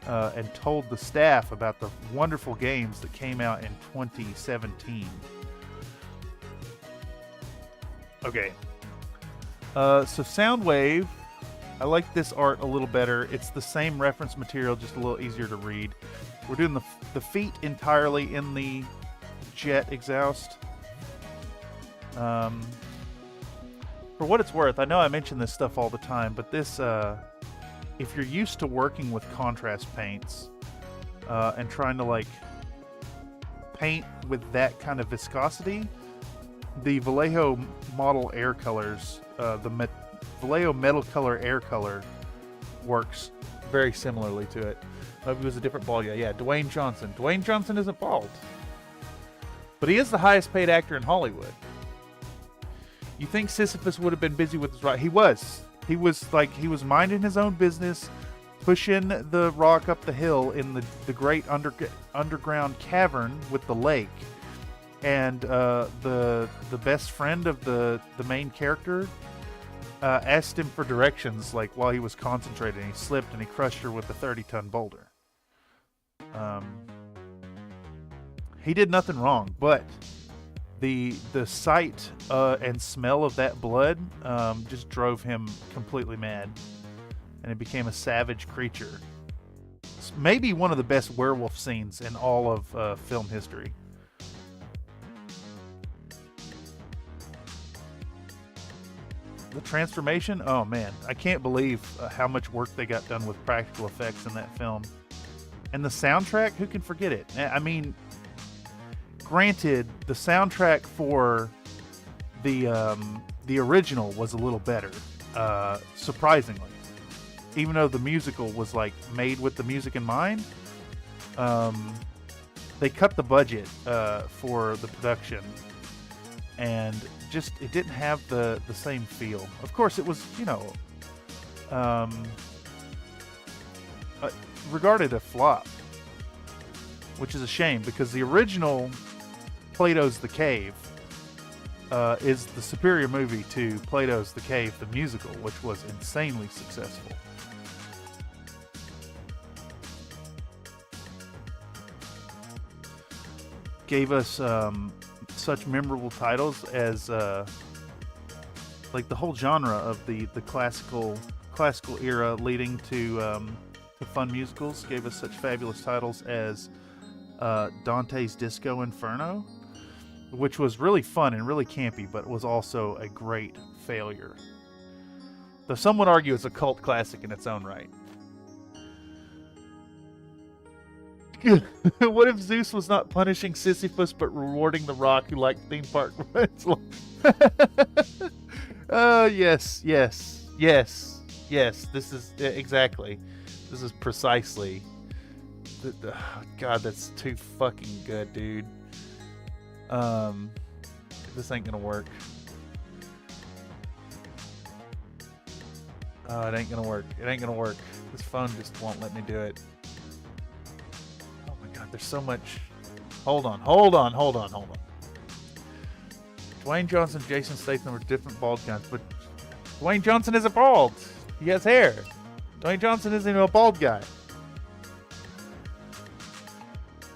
and told the staff about the wonderful games that came out in 2017. Okay. So Soundwave, I like this art a little better. It's the same reference material, just a little easier to read. We're doing the feet entirely in the jet exhaust. For what it's worth, I know I mention this stuff all the time, but this, if you're used to working with contrast paints and trying to like paint with that kind of viscosity, the Vallejo model air colors, Vallejo metal color air color works very similarly to it. Maybe it was a different bald guy. Yeah, Dwayne Johnson. Dwayne Johnson isn't bald, but he is the highest paid actor in Hollywood. You think Sisyphus would have been busy with his rock? He was. He was minding his own business, pushing the rock up the hill in the great underground cavern with the lake. And the best friend of the main character asked him for directions, like while he was concentrating. He slipped and he crushed her with a 30-ton boulder. He did nothing wrong, but the sight and smell of that blood just drove him completely mad, and it became a savage creature. It's maybe one of the best werewolf scenes in all of film history. The transformation, oh man, I can't believe how much work they got done with practical effects in that film. And the soundtrack, who can forget it? I mean, granted, the soundtrack for the original was a little better, surprisingly. Even though the musical was like made with the music in mind, they cut the budget for the production, and just it didn't have the same feel. Of course, it was, you know, regarded a flop, which is a shame because the original Plato's The Cave is the superior movie to Plato's The Cave, the musical, which was insanely successful. Gave us such memorable titles as like the whole genre of the classical era leading to the fun musicals. Gave us such fabulous titles as Dante's Disco Inferno, which was really fun and really campy, but was also a great failure. Though some would argue it's a cult classic in its own right. What if Zeus was not punishing Sisyphus but rewarding the rock who liked theme park rides? Yes. This is exactly. This is precisely. God, that's too fucking good, dude. This ain't gonna work. Oh, it ain't gonna work. It ain't gonna work. This phone just won't let me do it. Oh my God, there's so much. Hold on. Dwayne Johnson, Jason Statham are different bald guys, but Dwayne Johnson isn't bald. He has hair. Dwayne Johnson isn't even a bald guy.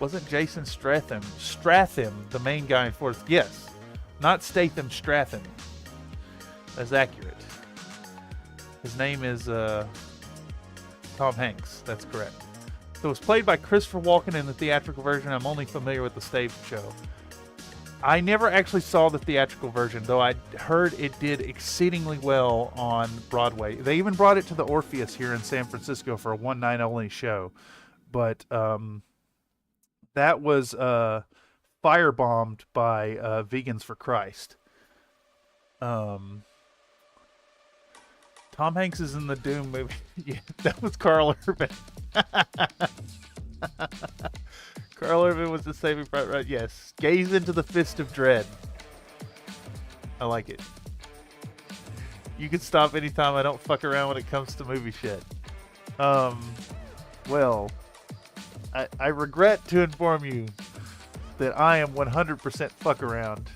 Wasn't Jason Stratham the main guy in Forrest? Yes. Not Statham, Stratham. That's accurate. His name is Tom Hanks. That's correct. So it was played by Christopher Walken in the theatrical version. I'm only familiar with the stage show. I never actually saw the theatrical version, though I heard it did exceedingly well on Broadway. They even brought it to the Orpheus here in San Francisco for a one-night only show. But that was firebombed by Vegans for Christ. Tom Hanks is in the Doom movie. Yeah, that was Carl Urban. Carl Urban was the saving front right. Yes. Gaze into the fist of dread. I like it. You can stop anytime. I don't fuck around when it comes to movie shit. Well, I regret to inform you that I am 100% fuck around,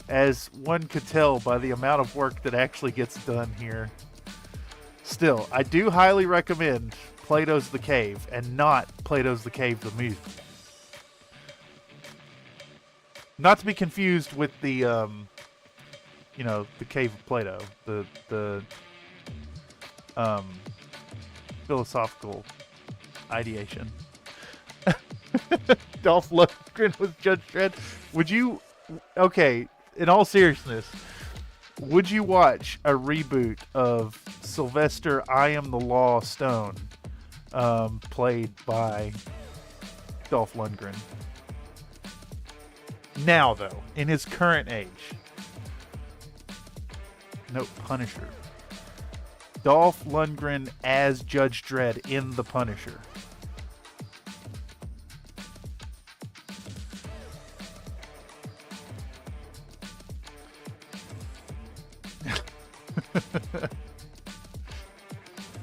as one could tell by the amount of work that actually gets done here. Still, I do highly recommend Plato's The Cave and not Plato's The Cave the musical. Not to be confused with the, you know, the Cave of Plato, the philosophical ideation. Dolph Lundgren was Judge Dredd. Would you, okay, in all seriousness, would you watch a reboot of Sylvester I Am the Law Stone, played by Dolph Lundgren? Now, though, in his current age. No, Punisher. Dolph Lundgren as Judge Dredd in The Punisher.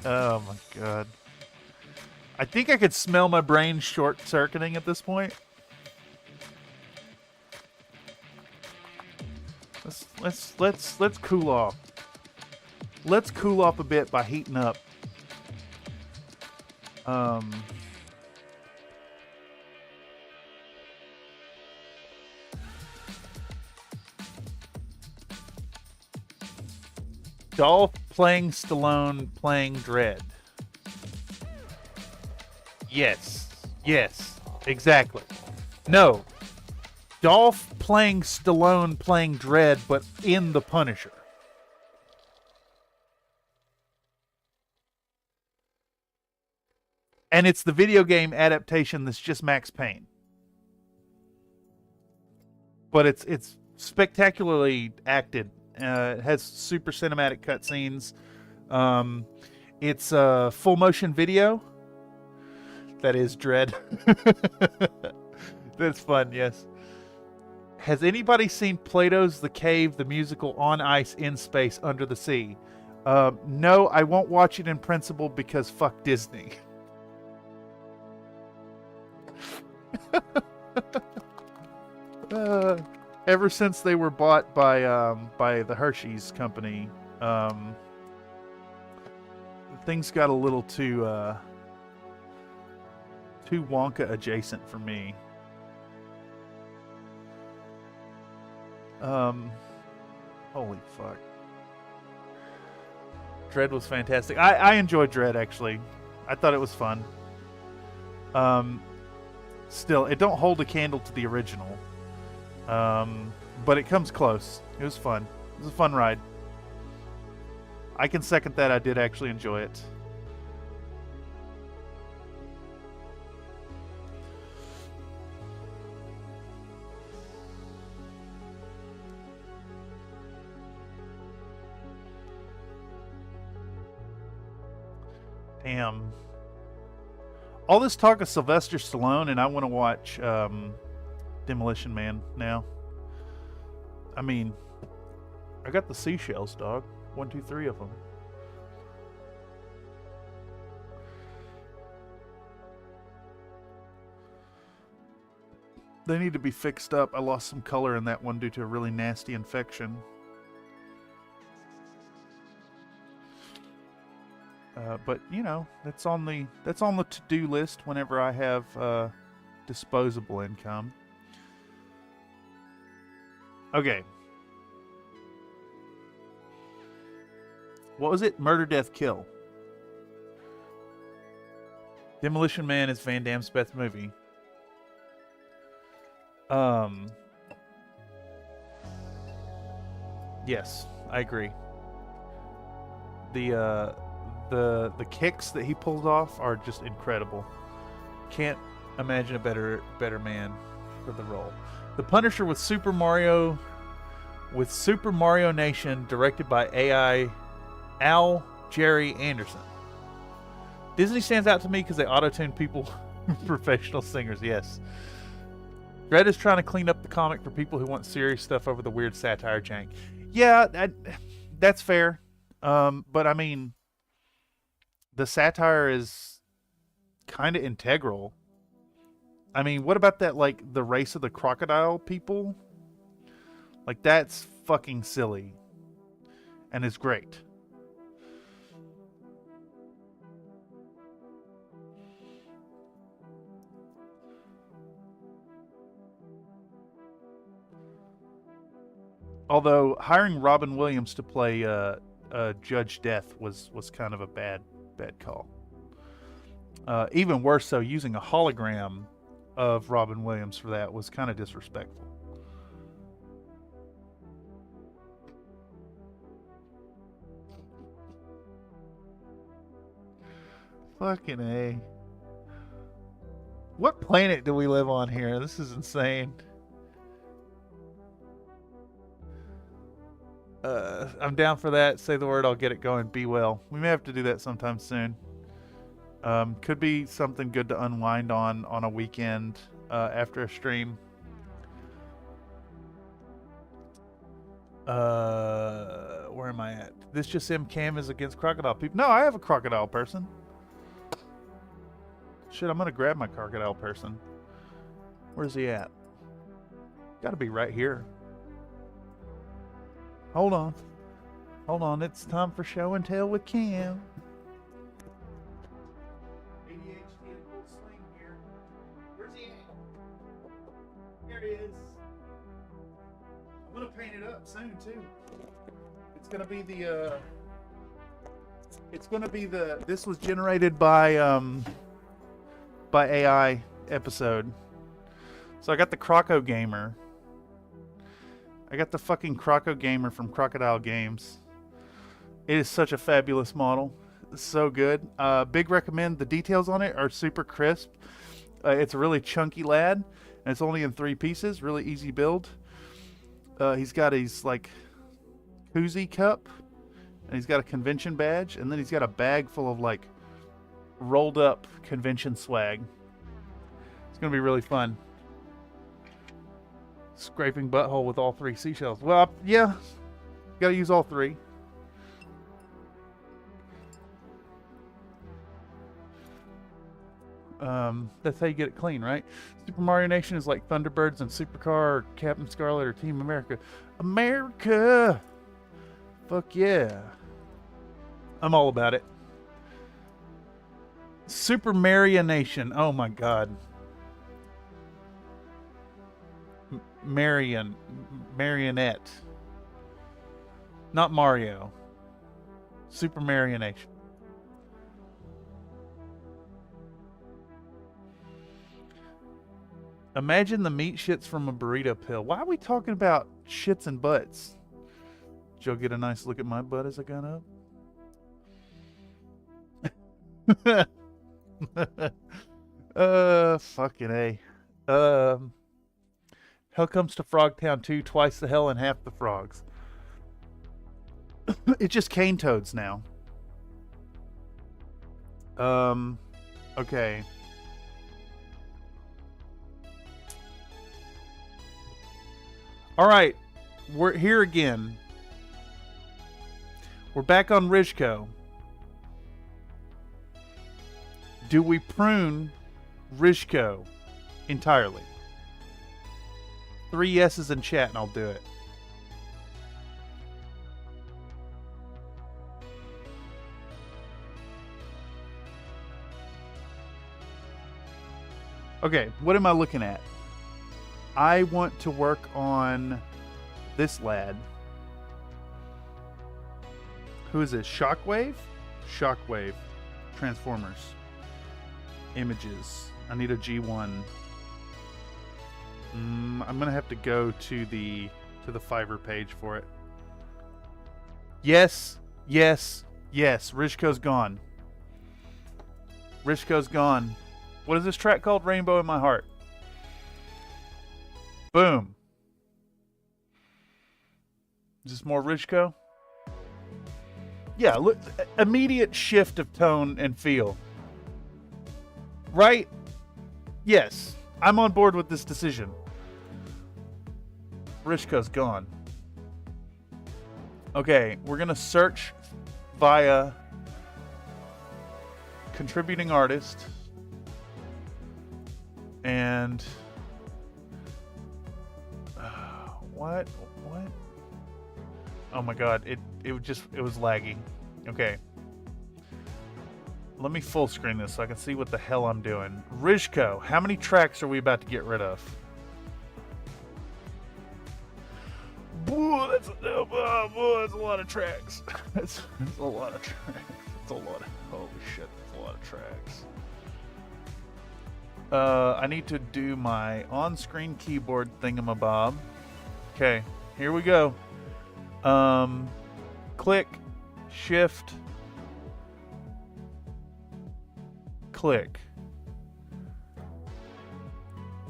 Oh my god. I think I could smell my brain short-circuiting at this point. Let's cool off. Let's cool off a bit by heating up. Dolph playing Stallone playing Dredd. Yes, exactly. No, Dolph playing Stallone playing Dredd, but in The Punisher. And it's the video game adaptation that's just Max Payne. But it's spectacularly acted. It has super cinematic cutscenes. It's a full motion video. That is Dredd. That's fun, yes. Has anybody seen Plato's The Cave, the musical, on ice, in space, under the sea? No, I won't watch it in principle because fuck Disney. Ever since they were bought by the Hershey's company, things got a little too Wonka adjacent for me. Holy fuck. Dredd was fantastic. I enjoyed Dredd, actually. I thought it was fun. Still, it don't hold a candle to the original. But it comes close. It was fun. It was a fun ride. I can second that. I did actually enjoy it. Damn. All this talk of Sylvester Stallone, and I want to watch Demolition Man now. I mean, I got the seashells, dog. 1, 2, 3 of them. They need to be fixed up. I lost some color in that one due to a really nasty infection. But you know, that's on the to-do list whenever I have disposable income. Okay. What was it? Murder, Death, Kill. Demolition Man is Van Damme's best movie. Yes, I agree. The kicks that he pulls off are just incredible. Can't imagine a better man for the role. The Punisher with Super Mario Nation, directed by AI Al Jerry Anderson. Disney stands out to me because they auto-tune people, professional singers. Yes, Greta's trying to clean up the comic for people who want serious stuff over the weird satire jank. Yeah, that's fair. But I mean, the satire is kind of integral. I mean, what about that, like, the race of the crocodile people? Like, that's fucking silly. And it's great. Although hiring Robin Williams to play Judge Death was kind of a bad call. Even worse so, using a hologram of Robin Williams for that was kind of disrespectful. Fucking A. What planet do we live on here? This is insane. I'm down for that. Say the word, I'll get it going. Be well. We may have to do that sometime soon. Could be something good to unwind on a weekend after a stream. Where am I at? This just Cam is against crocodile people. No, I have a crocodile person. Shit, I'm gonna grab my crocodile person. Where's he at? Gotta be right here. Hold on. Hold on, it's time for show and tell with Cam. ADHD in full swing here. Where's he at? There he is. I'm gonna paint it up soon too. It's gonna be the this was generated by AI episode. So I got the Croco Gamer. I got the fucking Croco Gamer from Crocodile Games. It is such a fabulous model. It's so good. Big recommend. The details on it are super crisp. It's a really chunky lad, and it's only in 3 pieces. Really easy build. He's got his like koozie cup, and he's got a convention badge, and then he's got a bag full of like rolled up convention swag. It's gonna be really fun. Scraping butthole with all 3 seashells. Well, yeah, gotta use all 3. That's how you get it clean, right? Super Mario Nation is like Thunderbirds and Supercar or Captain Scarlet or Team America. America! Fuck yeah. I'm all about it. Super Mario Nation. Oh my god. Marionette. Not Mario. Super Mario Nation. Imagine the meat shits from a burrito pill. Why are we talking about shits and butts? Did y'all get a nice look at my butt as I got up? Fucking A. Hell Comes to Frogtown 2, twice the hell and half the frogs. It's just cane toads now. Okay. Alright, we're here again. We're back on Rizco. Do we prune Rizco entirely? 3 yeses in chat and I'll do it. Okay, what am I looking at? I want to work on this lad. Who is this? Shockwave? Shockwave. Transformers. Images. I need a G1. I'm gonna have to go to the Fiverr page for it. Yes, yes, yes. Rizco's gone. Rizco's gone. What is this track called? Rainbow in My Heart. Boom. Is this more Rizco? Yeah, look, immediate shift of tone and feel. Right? Yes, I'm on board with this decision. Rishka's gone. Okay, we're gonna search via contributing artist and what? Oh my god, it was laggy. Okay. Let me full screen this so I can see what the hell I'm doing. Rishko, how many tracks are we about to get rid of? Boy, that's a lot of tracks. That's a lot of tracks. That's a lot of, holy shit, that's a lot of tracks. I need to do my on-screen keyboard thingamabob. Okay, here we go. Click, shift, click.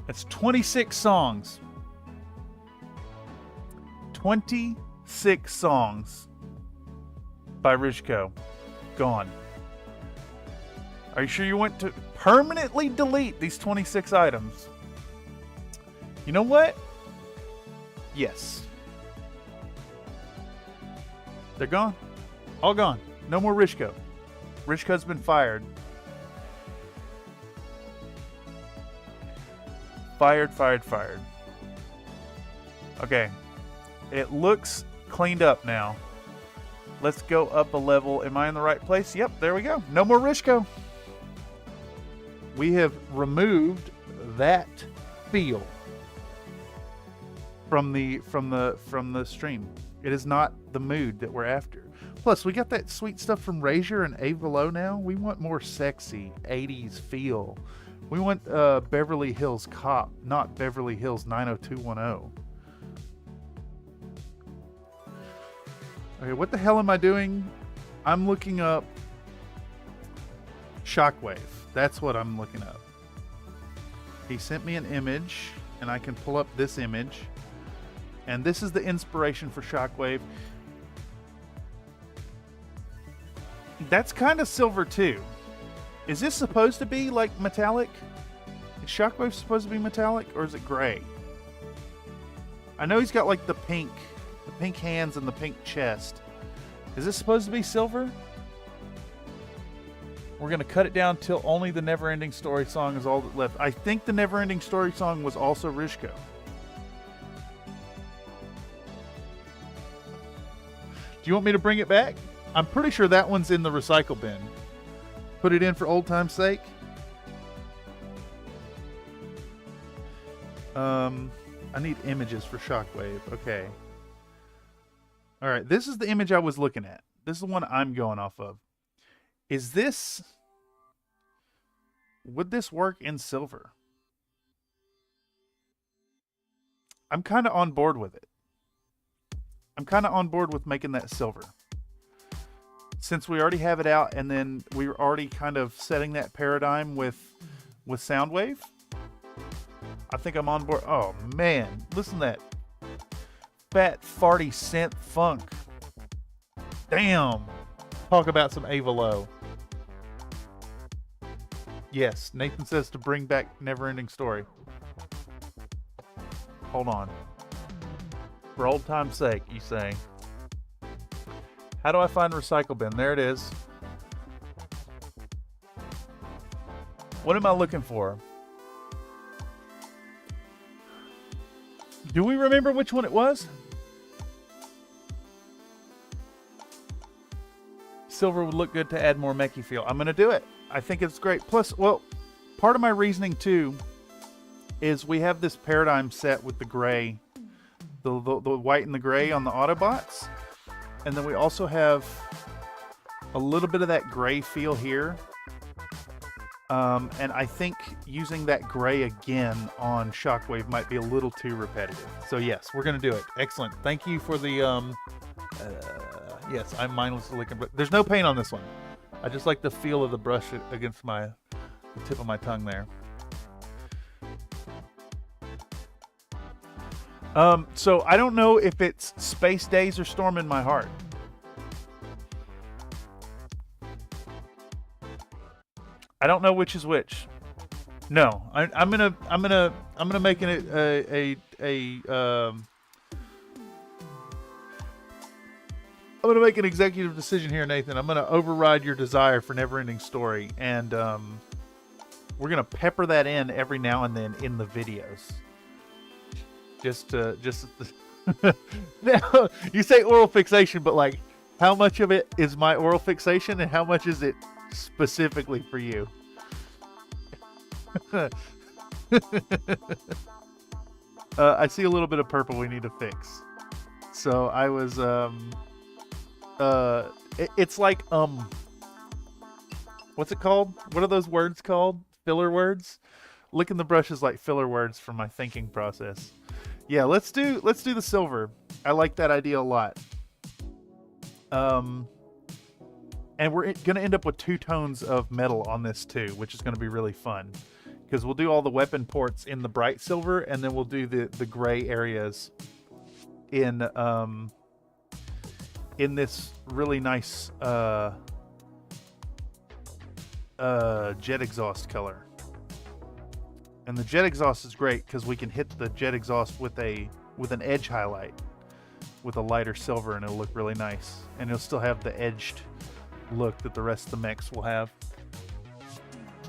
That's 26 songs. 26 songs by Rishko. Gone. Are you sure you want to permanently delete these 26 items? You know what? Yes. They're gone. All gone. No more Rishko. Rishko's been fired. Fired. Okay. It looks cleaned up now. Let's go up a level. Am I in the right place? Yep, there we go. No more Rishko. We have removed that feel from the stream. It is not the mood that we're after. Plus, we got that sweet stuff from Razor and Avalo now. We want more sexy 80s feel. We want Beverly Hills Cop, not Beverly Hills 90210. Okay, what the hell am I doing? I'm looking up Shockwave. That's what I'm looking up. He sent me an image, and I can pull up this image. And this is the inspiration for Shockwave. That's kind of silver too. Is this supposed to be like metallic? Is Shockwave supposed to be metallic, or is it gray? I know he's got like the pink hands and the pink chest. Is this supposed to be silver? We're going to cut it down till only the Never-Ending Story song is all that left. I think the Never-Ending Story song was also Rishko. Do you want me to bring it back? I'm pretty sure that one's in the recycle bin. Put it in for old time's sake. I need images for Shockwave. Okay. All right, this is the image I was looking at. This is the one I'm going off of. Is this... Would this work in silver? I'm kind of on board with it. I'm kind of on board with making that silver. Since we already have it out, and then we were already kind of setting that paradigm with Soundwave, I think I'm on board. Oh, man. Listen to that. Fat, farty synth funk. Damn. Talk about some Avalo. Yes, Nathan says to bring back Never-Ending Story. Hold on. For old time's sake, you say. How do I find recycle bin? There it is. What am I looking for? Do we remember which one it was? Silver would look good to add more mechy feel. I'm going to do it. I think it's great. Plus, well, part of my reasoning too is we have this paradigm set with the gray, the white and the gray on the Autobots. And then we also have a little bit of that gray feel here. And I think using that gray again on Shockwave might be a little too repetitive. So yes, we're going to do it. Excellent. Thank you for the, yes, I'm mindlessly licking, but there's no paint on this one. I just like the feel of the brush against the tip of my tongue there. So I don't know if it's Space Days or Storm in My Heart. I don't know which is which. No, I'm gonna make it I'm gonna make an executive decision here, Nathan. I'm gonna override your desire for Neverending Story, and we're gonna pepper that in every now and then in the videos. Now you say oral fixation, but like, how much of it is my oral fixation, and how much is it specifically for you? I see a little bit of purple we need to fix. So I was it's like what's it called? What are those words called? Filler words? Licking the brush is like filler words for my thinking process. Yeah, let's do the silver. I like that idea a lot. And we're gonna end up with 2 tones of metal on this too, which is gonna be really fun. Because we'll do all the weapon ports in the bright silver, and then we'll do the gray areas in this really nice jet exhaust color. And the jet exhaust is great because we can hit the jet exhaust with an edge highlight with a lighter silver, and it'll look really nice. And it'll still have the edged look that the rest of the mechs will have.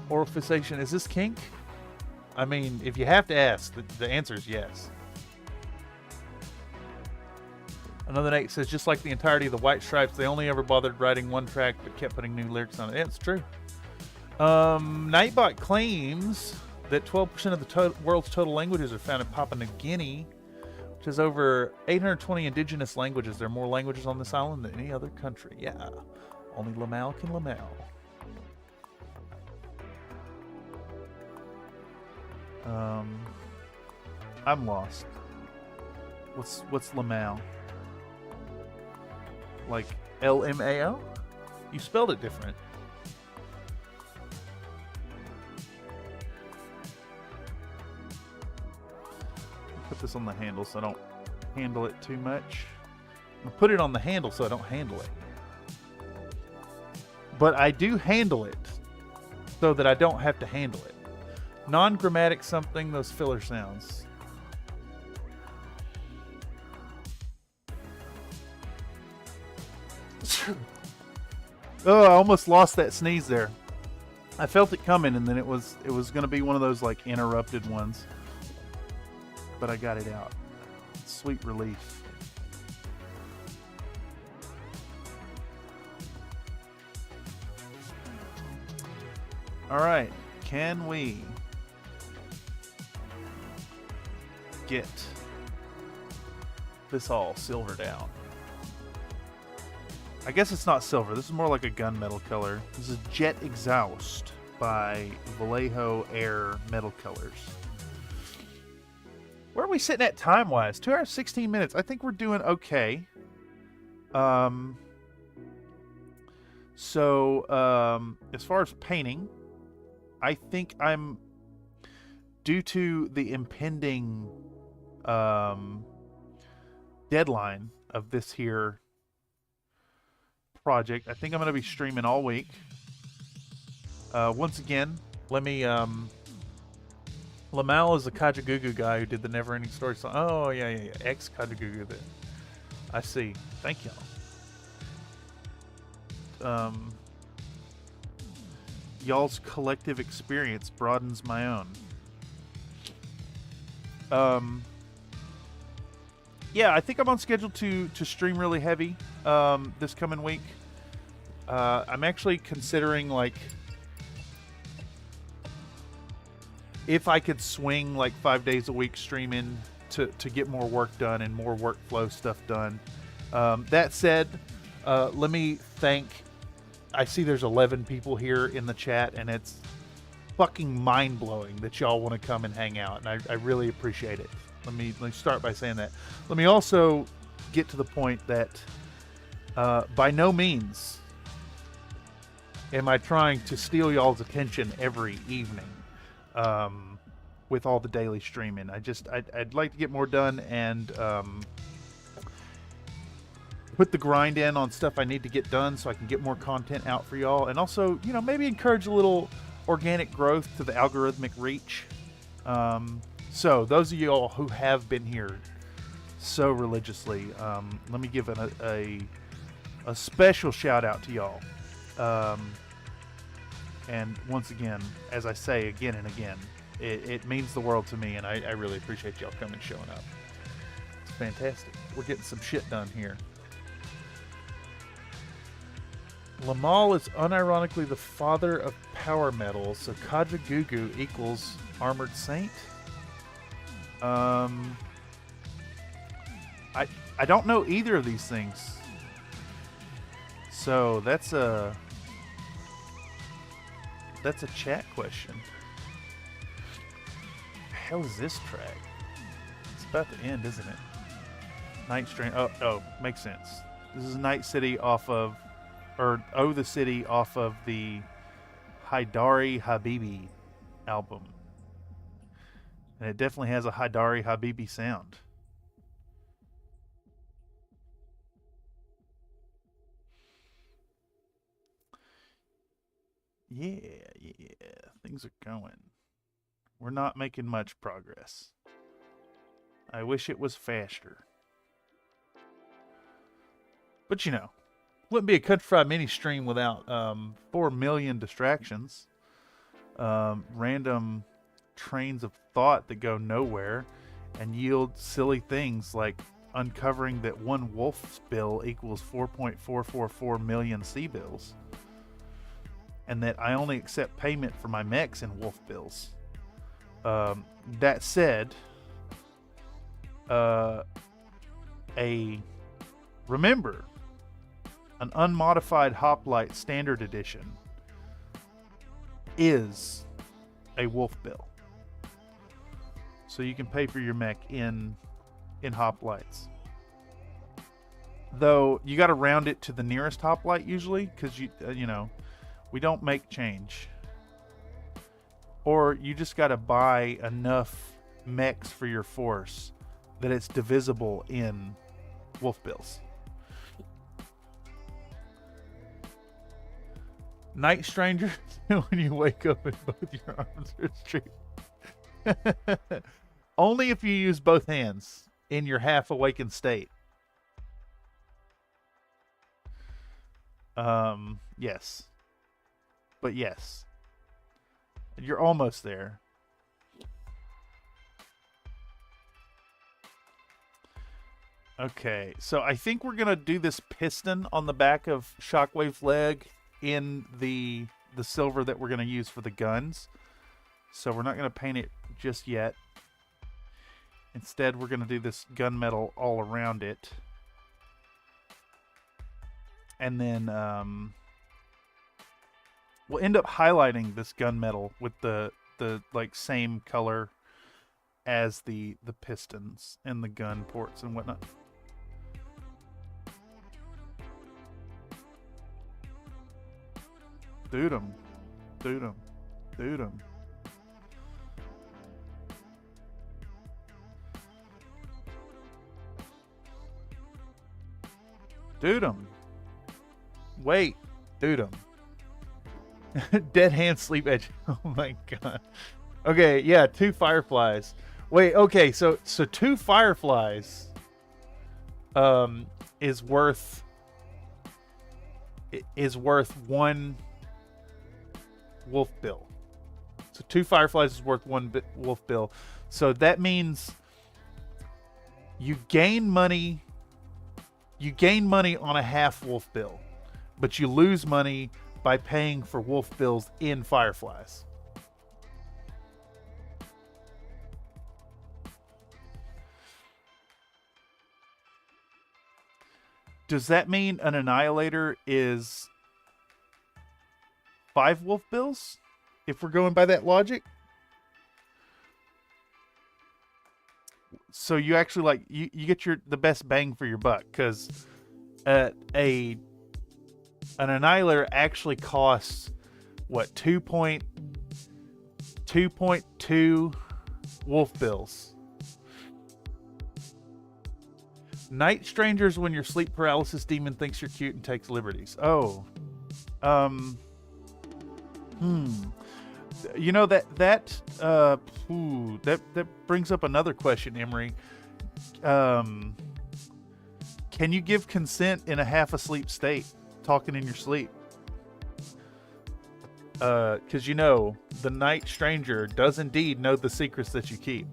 Oral fixation, is this kink? I mean, if you have to ask, the answer is yes. Another Nate says, just like the entirety of the White Stripes, they only ever bothered writing one track but kept putting new lyrics on it. Yeah, it's true. Nightbot claims that 12% of the world's total languages are found in Papua New Guinea, which has over 820 indigenous languages. There are more languages on this island than any other country. Yeah, only Lamau can Lamau. I'm lost. What's Lamau? Like LMAO? You spelled it different. Put this on the handle so I don't handle it too much. I'll put it on the handle so I don't handle it. But I do handle it so that I don't have to handle it. Non-grammatic something, those filler sounds. Oh, I almost lost that sneeze there. I felt it coming, and then it was going to be one of those like interrupted ones. But I got it out. Sweet relief. All right, can we get this all silvered out? I guess it's not silver. This is more like a gunmetal color. This is Jet Exhaust by Vallejo Air Metal Colors. Where are we sitting at time-wise? 2 hours, 16 minutes. I think we're doing okay. So, as far as painting, I think I'm, due to the impending deadline of this here project, I think I'm going to be streaming all week. Once again, let me... Lamau is the Kajagoogoo guy who did the Neverending Story song. Oh, yeah. Ex-Kajagoogoo there. I see. Thank y'all. Y'all's collective experience broadens my own. Yeah, I think I'm on schedule to stream really heavy this coming week. I'm actually considering, like, if I could swing like 5 days a week streaming to get more work done and more workflow stuff done. That said, let me thank, I see there's 11 people here in the chat, and it's fucking mind-blowing that y'all want to come and hang out, and I really appreciate it. Let me start by saying that. Let me also get to the point that by no means am I trying to steal y'all's attention every evening. With all the daily streaming, I'd like to get more done and put the grind in on stuff I need to get done so I can get more content out for y'all, and also, you know, maybe encourage a little organic growth to the algorithmic reach. So those of y'all who have been here so religiously, let me give a a special shout out to y'all. And once again, as I say again and again, it means the world to me, and I really appreciate y'all coming and showing up. It's fantastic. We're getting some shit done here. Lamal is unironically the father of power metal, so Kajagoogoo equals Armored Saint. I don't know either of these things. So that's a chat question. The hell is this track? It's about to end, isn't it? Night Strain. Oh, makes sense. This is Night City off of, or Oh the City off of the Haidari Habibi album. And it definitely has a Haidari Habibi sound. Yeah, things are going. We're not making much progress. I wish it was faster. But you know, wouldn't be a Country Fried Mini stream without 4 million distractions. Random trains of thought that go nowhere and yield silly things like uncovering that one wolf bill equals 4.444 million sea bills. And that I only accept payment for my mechs in wolf bills. That said, remember, an unmodified Hoplite Standard Edition is a wolf bill. So you can pay for your mech in Hoplites. Though you got to round it to the nearest Hoplite usually, because you know. We don't make change. Or you just got to buy enough mechs for your force that it's divisible in wolf bills. Night Stranger, when you wake up and both your arms are straight. Only if you use both hands in your half awakened state. Yes. But yes, you're almost there. Okay, so I think we're gonna do this piston on the back of Shockwave's leg in the silver that we're gonna use for the guns. So we're not gonna paint it just yet. Instead, we're gonna do this gunmetal all around it, and then we'll end up highlighting this gunmetal with the like same color as the pistons and the gun ports and whatnot. Dude 'em. Dude 'em. Dude 'em. Dude 'em. Wait. Dude 'em. Dead hand sleep edge. Oh my god. Okay, yeah, 2 fireflies. Wait, okay, so 2 fireflies is worth 1 wolf bill. So 2 fireflies is worth 1 wolf bill. So that means you gain money on a half wolf bill, but you lose money by paying for wolf bills in fireflies. Does that mean an annihilator is 5 wolf bills? If we're going by that logic? So you actually like you get the best bang for your buck, because an annihilator actually costs what 2.2 wolf bills. Night Strangers when your sleep paralysis demon thinks you're cute and takes liberties. Oh. You know that brings up another question, Emery. Can you give consent in a half asleep state, talking in your sleep? Because you know, the night stranger does indeed know the secrets that you keep.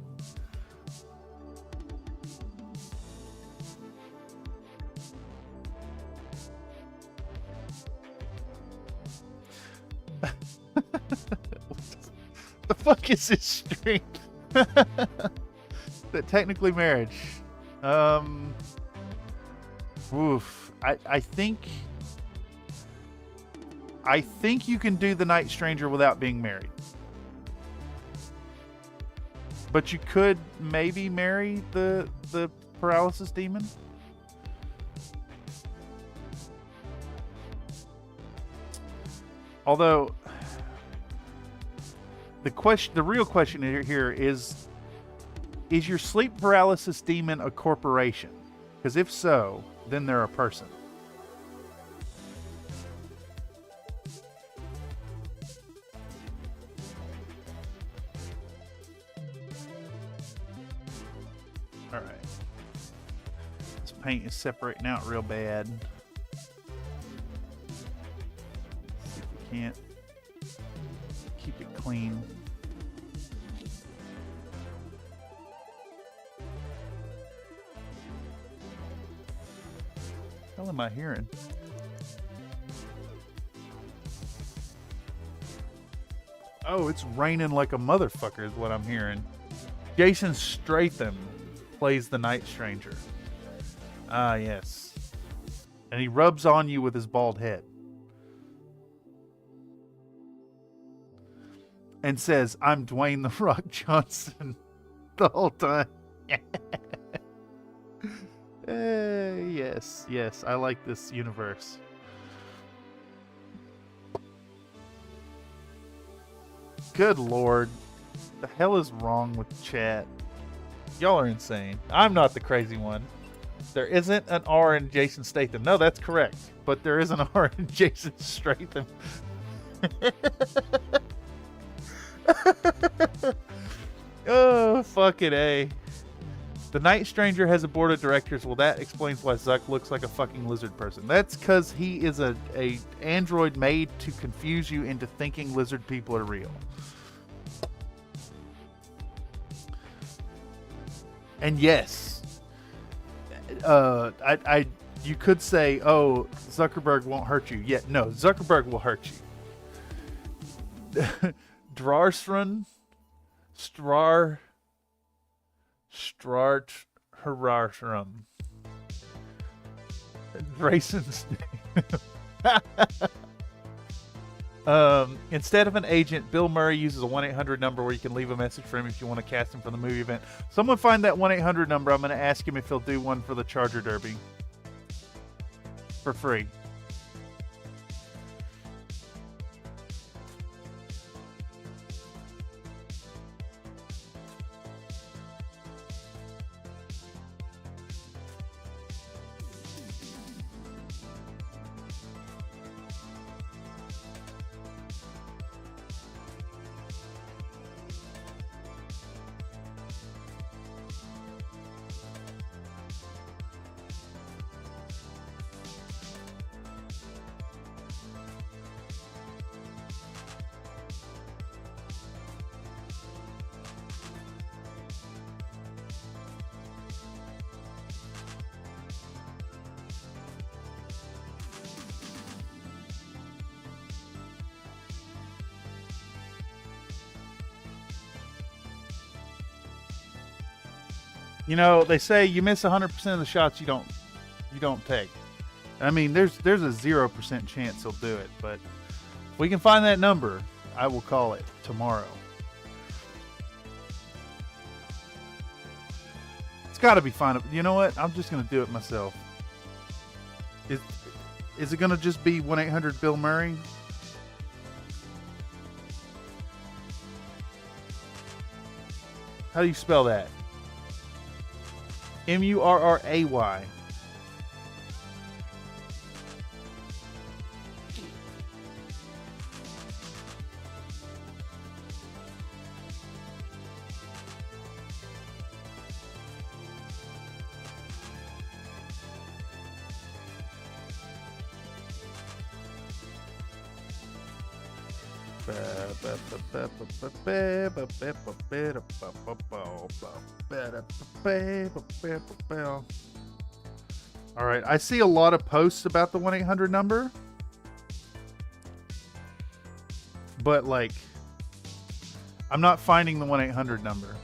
The fuck is this stream? That technically marriage. Oof. I think you can do the night stranger without being married. But you could maybe marry the paralysis demon. Although the real question here is your sleep paralysis demon a corporation? Because if so, then they're a person. All right. This paint is separating out real bad. Let's see if we can't keep it clean. What the hell am I hearing? Oh, it's raining like a motherfucker is what I'm hearing. Jason Statham plays the Night Stranger. Ah, yes. And he rubs on you with his bald head. And says, I'm Dwayne The Rock Johnson the whole time. Yes, I like this universe. Good Lord. The hell is wrong with chat? Y'all are insane. I'm not the crazy one. There isn't an R in Jason Statham. No, that's correct. But there is an R in Jason Statham. Oh, fucking A. The Night Stranger has a board of directors. Well, that explains why Zuck looks like a fucking lizard person. That's because he is a android made to confuse you into thinking lizard people are real. And yes, you could say, oh, Zuckerberg won't hurt you. Yeah, no, Zuckerberg will hurt you. Drarsrun, Strartharashram. Grayson's instead of an agent, Bill Murray uses a 1-800 number where you can leave a message for him if you want to cast him for the movie event. Someone find that 1-800 number. I'm going to ask him if he'll do one for the Charger Derby. For free. You know, they say you miss 100% of the shots you don't take. I mean, there's a 0% chance he'll do it, but if we can find that number, I will call it tomorrow. It's got to be fine. You know what? I'm just going to do it myself. Is it going to just be 1-800 Bill Murray? How do you spell that? Murray. All right, I see a lot of posts about the 1-800 number, but like, I'm not finding the 1-800 number.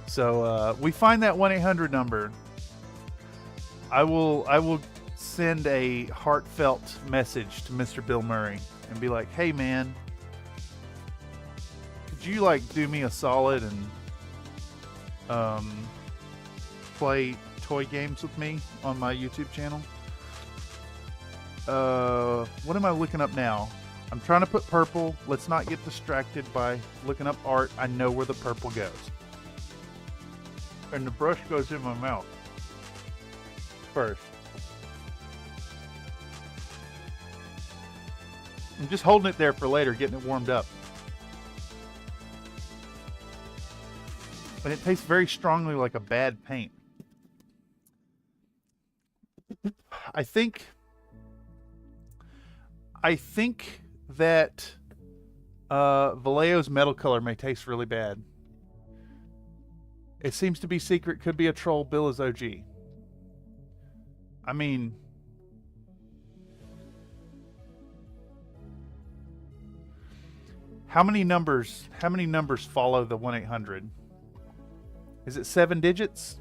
So we find that 1-800 number. I will send a heartfelt message to Mr. Bill Murray and be like, hey man, could you like do me a solid and play toy games with me on my YouTube channel? What am I looking up now? I'm trying to put purple. Let's not get distracted by looking up art. I know where the purple goes. And the brush goes in my mouth first. I'm just holding it there for later, getting it warmed up. And it tastes very strongly like a bad paint. I think that Vallejo's metal color may taste really bad. It seems to be secret, could be a troll. Bill is OG. I mean, how many numbers follow the 1-800? Is it 7 digits?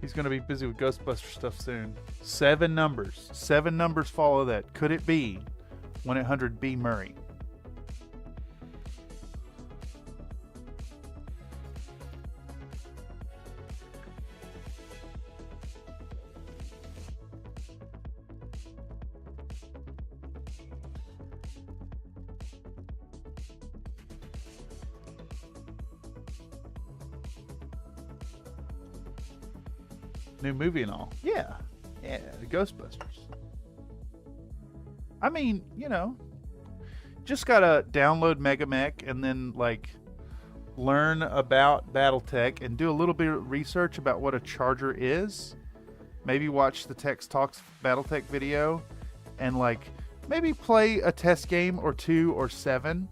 He's going to be busy with Ghostbuster stuff soon. 7 numbers. 7 numbers follow that. Could it be 1-800 B Murray? New movie and all. Yeah, the Ghostbusters. I mean, you know, just gotta download MegaMech and then like learn about BattleTech and do a little bit of research about what a charger is. Maybe watch the Tex Talks BattleTech video and like maybe play a test game or 2 or 7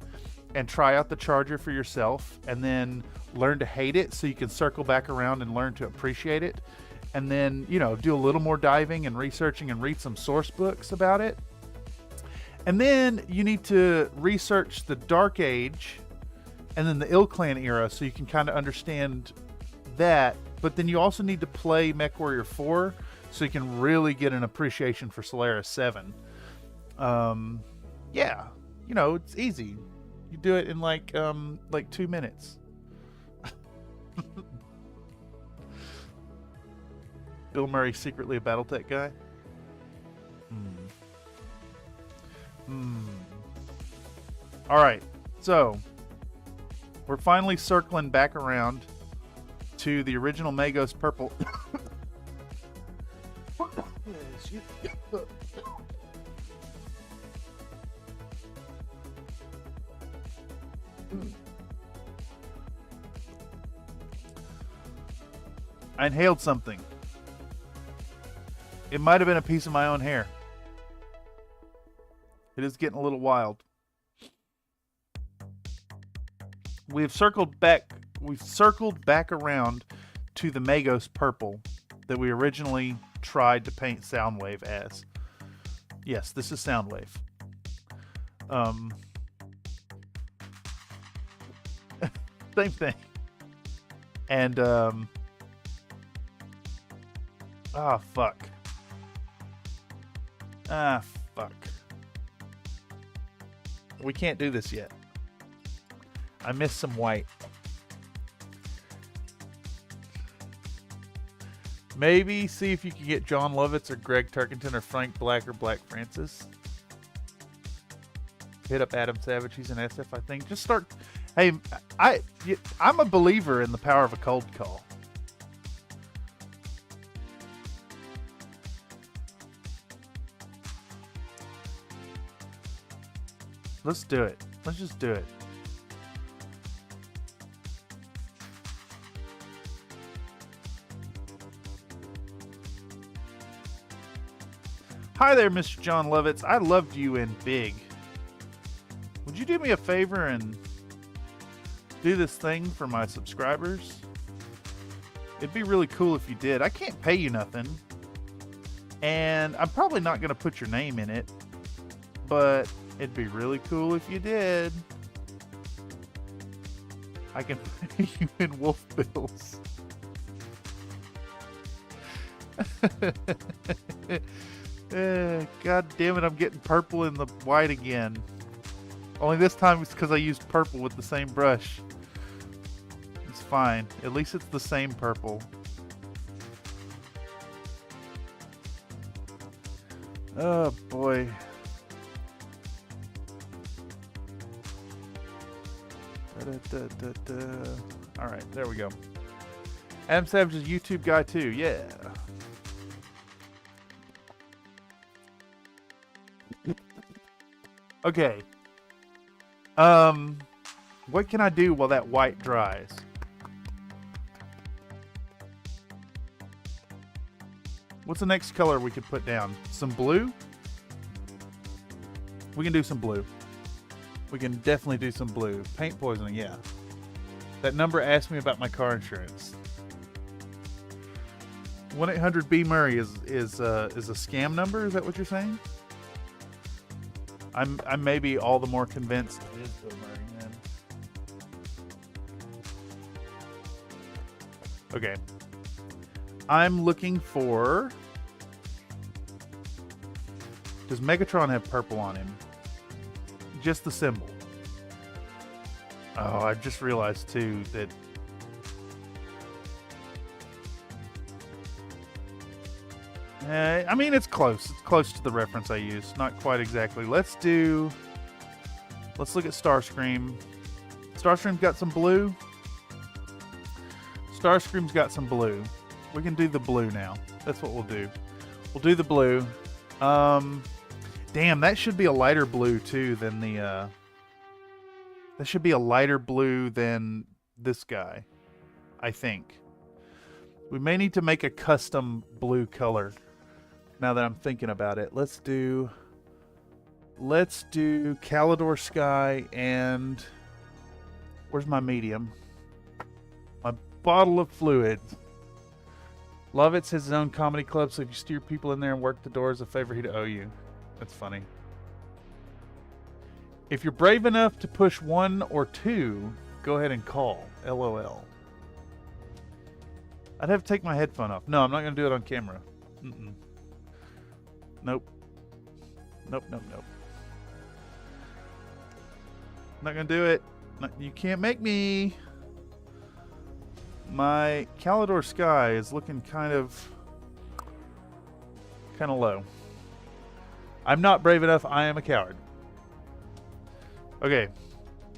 and try out the charger for yourself and then learn to hate it so you can circle back around and learn to appreciate it. And then, you know, do a little more diving and researching and read some source books about it. And then you need to research the Dark Age and then the Ill Clan era so you can kind of understand that. But then you also need to play MechWarrior 4 so you can really get an appreciation for Solaris 7. Yeah, you know, it's easy. You do it in like 2 minutes. Bill Murray secretly a BattleTech guy? Alright, so we're finally circling back around to the original Magos purple. I inhaled something. It might have been a piece of my own hair. It is getting a little wild. We've circled back around to the Magos purple that we originally tried to paint Soundwave as. Yes, this is Soundwave. Same thing. And fuck. Fuck. We can't do this yet. I missed some white. Maybe see if you can get John Lovitz or Greg Turkington or Frank Black or Black Francis. Hit up Adam Savage. He's an SF, I think. Just start. Hey, I'm a believer in the power of a cold call. Let's do it. Let's just do it. Hi there, Mr. John Lovitz. I loved you in Big. Would you do me a favor and do this thing for my subscribers? It'd be really cool if you did. I can't pay you nothing. And I'm probably not going to put your name in it. But it'd be really cool if you did. I can pay you in wolf bills. God damn it, I'm getting purple in the white again. Only this time it's because I used purple with the same brush. It's fine. At least it's the same purple. Oh boy. Alright, there we go. Adam Savage is a YouTube guy too, yeah. Okay. What can I do while that white dries? What's the next color we could put down? Some blue? We can do some blue. We can definitely do some blue. Paint poisoning, yeah. That number asked me about my car insurance. 1-800-B-Murray is a scam number? Is that what you're saying? I'm maybe all the more convinced it is Bill Murray, man. Okay. I'm looking for... Does Megatron have purple on him? Just the symbol. Oh, I just realized too that... I mean, it's close. It's close to the reference I used. Not quite exactly. Let's look at Starscream. Starscream's got some blue. Starscream's got some blue. We can do the blue now. That's what we'll do. We'll do the blue. Damn, that should be a lighter blue too than the, that should be a lighter blue than this guy, I think. We may need to make a custom blue color. Now that I'm thinking about it, let's do Calidor Sky and where's my medium? My bottle of fluid. Lovitz has his own comedy club, so if you steer people in there and work the door as a favor, he'd owe you. That's funny. If you're brave enough to push 1 or 2, go ahead and call. LOL. I'd have to take my headphone off. No, I'm not going to do it on camera. Mm-mm. Nope. Nope. I'm not going to do it. You can't make me. My Calidor Sky is looking kind of low. I'm not brave enough. I am a coward. Okay.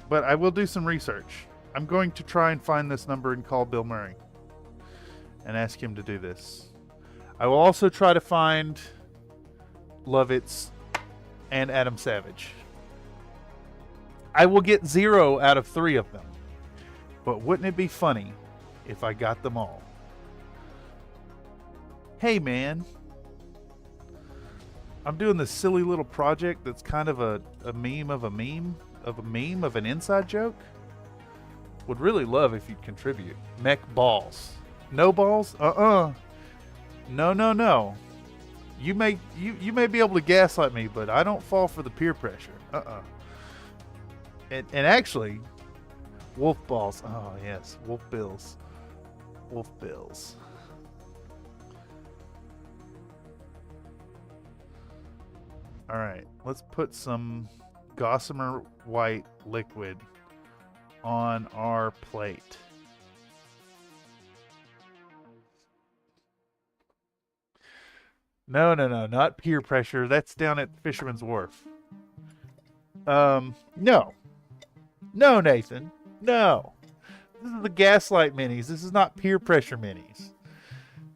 But I will do some research. I'm going to try and find this number and call Bill Murray and ask him to do this. I will also try to find Lovitz and Adam Savage. I will get 0 out of 3 of them. But wouldn't it be funny if I got them all? Hey man, I'm doing this silly little project that's kind of a meme of a meme of a meme of an inside joke. Would really love if you'd contribute. Mech balls. No balls? No. You may be able to gaslight me, but I don't fall for the peer pressure. And actually, wolf balls. Oh yes, wolf bills. Wolf bills. All right, let's put some Gossamer white liquid on our plate. No, not peer pressure. That's down at Fisherman's Wharf. No, Nathan. No. This is the Gaslight minis. This is not peer pressure minis.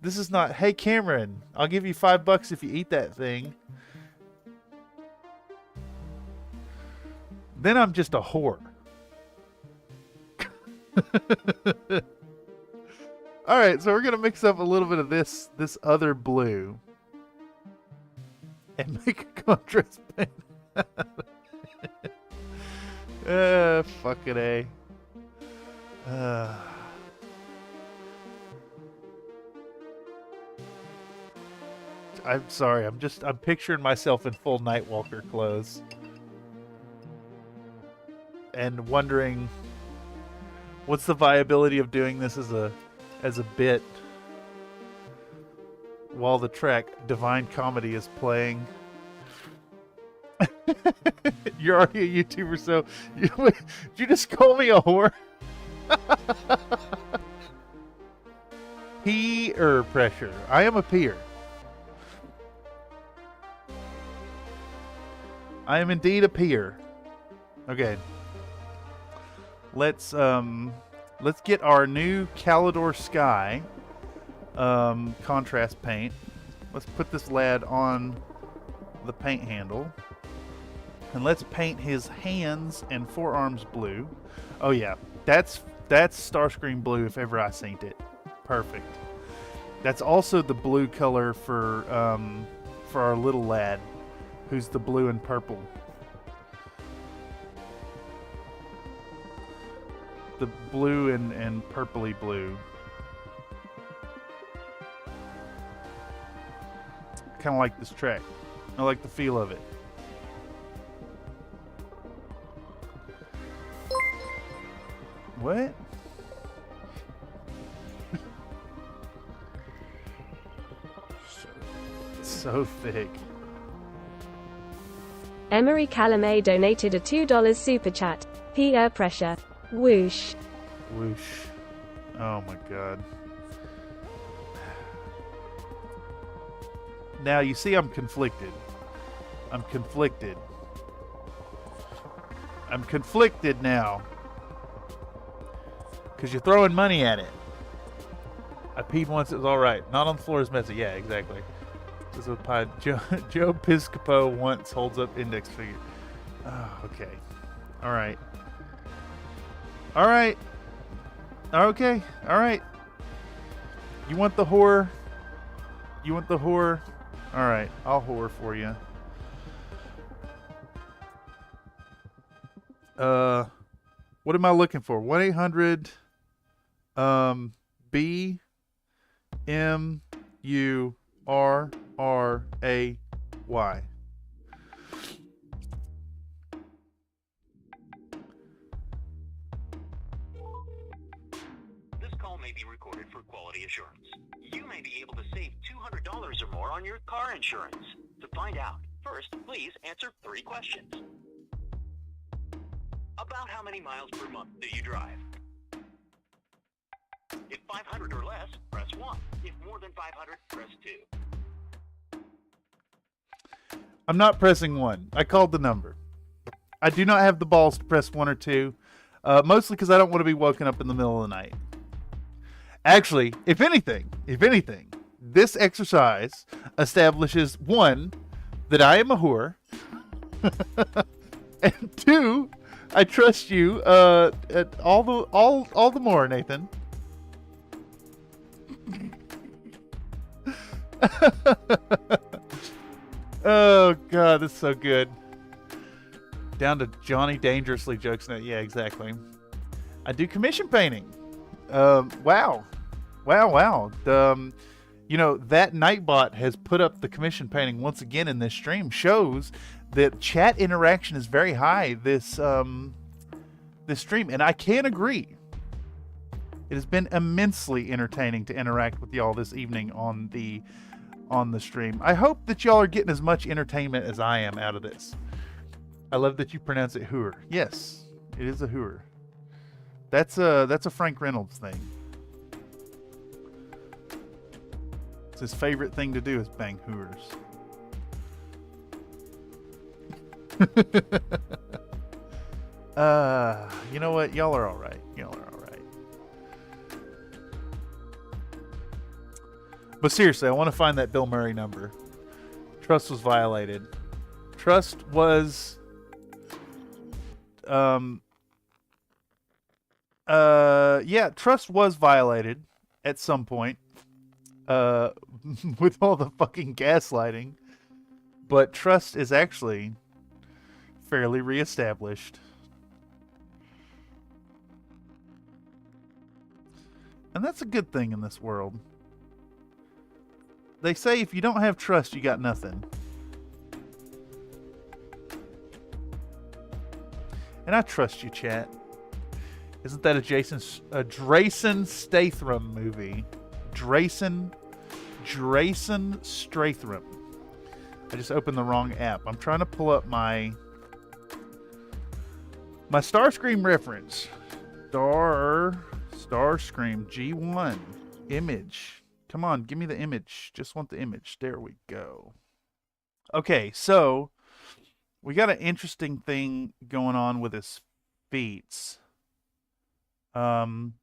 This is not, hey Cameron, I'll give you $5 if you eat that thing. then I'm just a whore. All right, so we're gonna mix up a little bit of this other blue and make a contrast paint. Fucking A. I'm sorry. I'm picturing myself in full Nightwalker clothes and wondering what's the viability of doing this as a bit while the track Divine Comedy is playing. You're already a YouTuber, so did you just call me a whore? Peer pressure. I am a peer. I am indeed a peer. Okay. Let's get our new Calidor Sky contrast paint. Let's put this lad on the paint handle. And let's paint his hands and forearms blue. Oh yeah, that's Starscream blue if ever I seen it. Perfect. That's also the blue color for our little lad, who's the blue and purple. The blue and purpley blue. Kind of like this track. I like the feel of it. What? So thick. Emery Calumet donated a $2 super chat. Peer pressure. Whoosh. Whoosh. Oh my god. Now you see I'm conflicted. I'm conflicted now. Because you're throwing money at it. I peed once, it was alright. Not on the floor is messy. Yeah, exactly. This is pie. Joe Piscopo once holds up index figure. Oh, okay. Alright. Alright. Okay. Alright. You want the whore? You want the whore? Alright. I'll whore for you. What am I looking for? 1-800 B M U R R A Y. This call may be recorded for quality assurance. You may be able to save $200 or more on your car insurance. To find out, first, please answer 3 questions. About how many miles per month do you drive? If 500 or less, press 1. If more than 500, press 2. I'm not pressing 1. I called the number. I do not have the balls to press 1 or 2. Mostly because I don't want to be woken up in the middle of the night. Actually, if anything, this exercise establishes 1, that I am a whore, and 2, I trust you all the more, Nathan. Oh god, that's so good. Down to Johnny Dangerously jokes now. Yeah, exactly. I do commission painting. Wow. You know, that Nightbot has put up the commission painting once again in this stream. Shows that chat interaction is very high this stream, and I can agree. It has been immensely entertaining to interact with y'all this evening on the stream. I hope that y'all are getting as much entertainment as I am out of this. I love that you pronounce it hooer. Yes, it is a hooer. That's a Frank Reynolds thing. It's his favorite thing to do is bang hooers. You know what? Y'all are all right. But seriously, I want to find that Bill Murray number. Trust was violated. Trust was Yeah, trust was violated at some point. With all the fucking gaslighting. But trust is actually fairly reestablished. And that's a good thing in this world. They say if you don't have trust, you got nothing. And I trust you, chat. Isn't that a Jason Statham movie? Jason Statham. I just opened the wrong app. I'm trying to pull up my Starscream reference. Starscream G1 image. Come on, give me the image. Just want the image. There we go. Okay, so we got an interesting thing going on with his feet. Starscream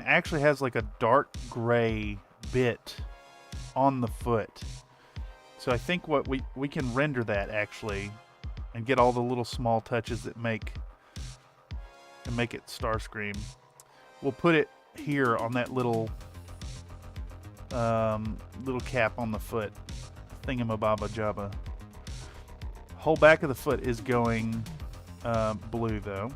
actually has like a dark gray bit on the foot. So I think what we can render that actually and get all the little small touches that make it Starscream. We'll put it here on that little cap on the foot. Thingamababa jabba. Whole back of the foot is going blue though.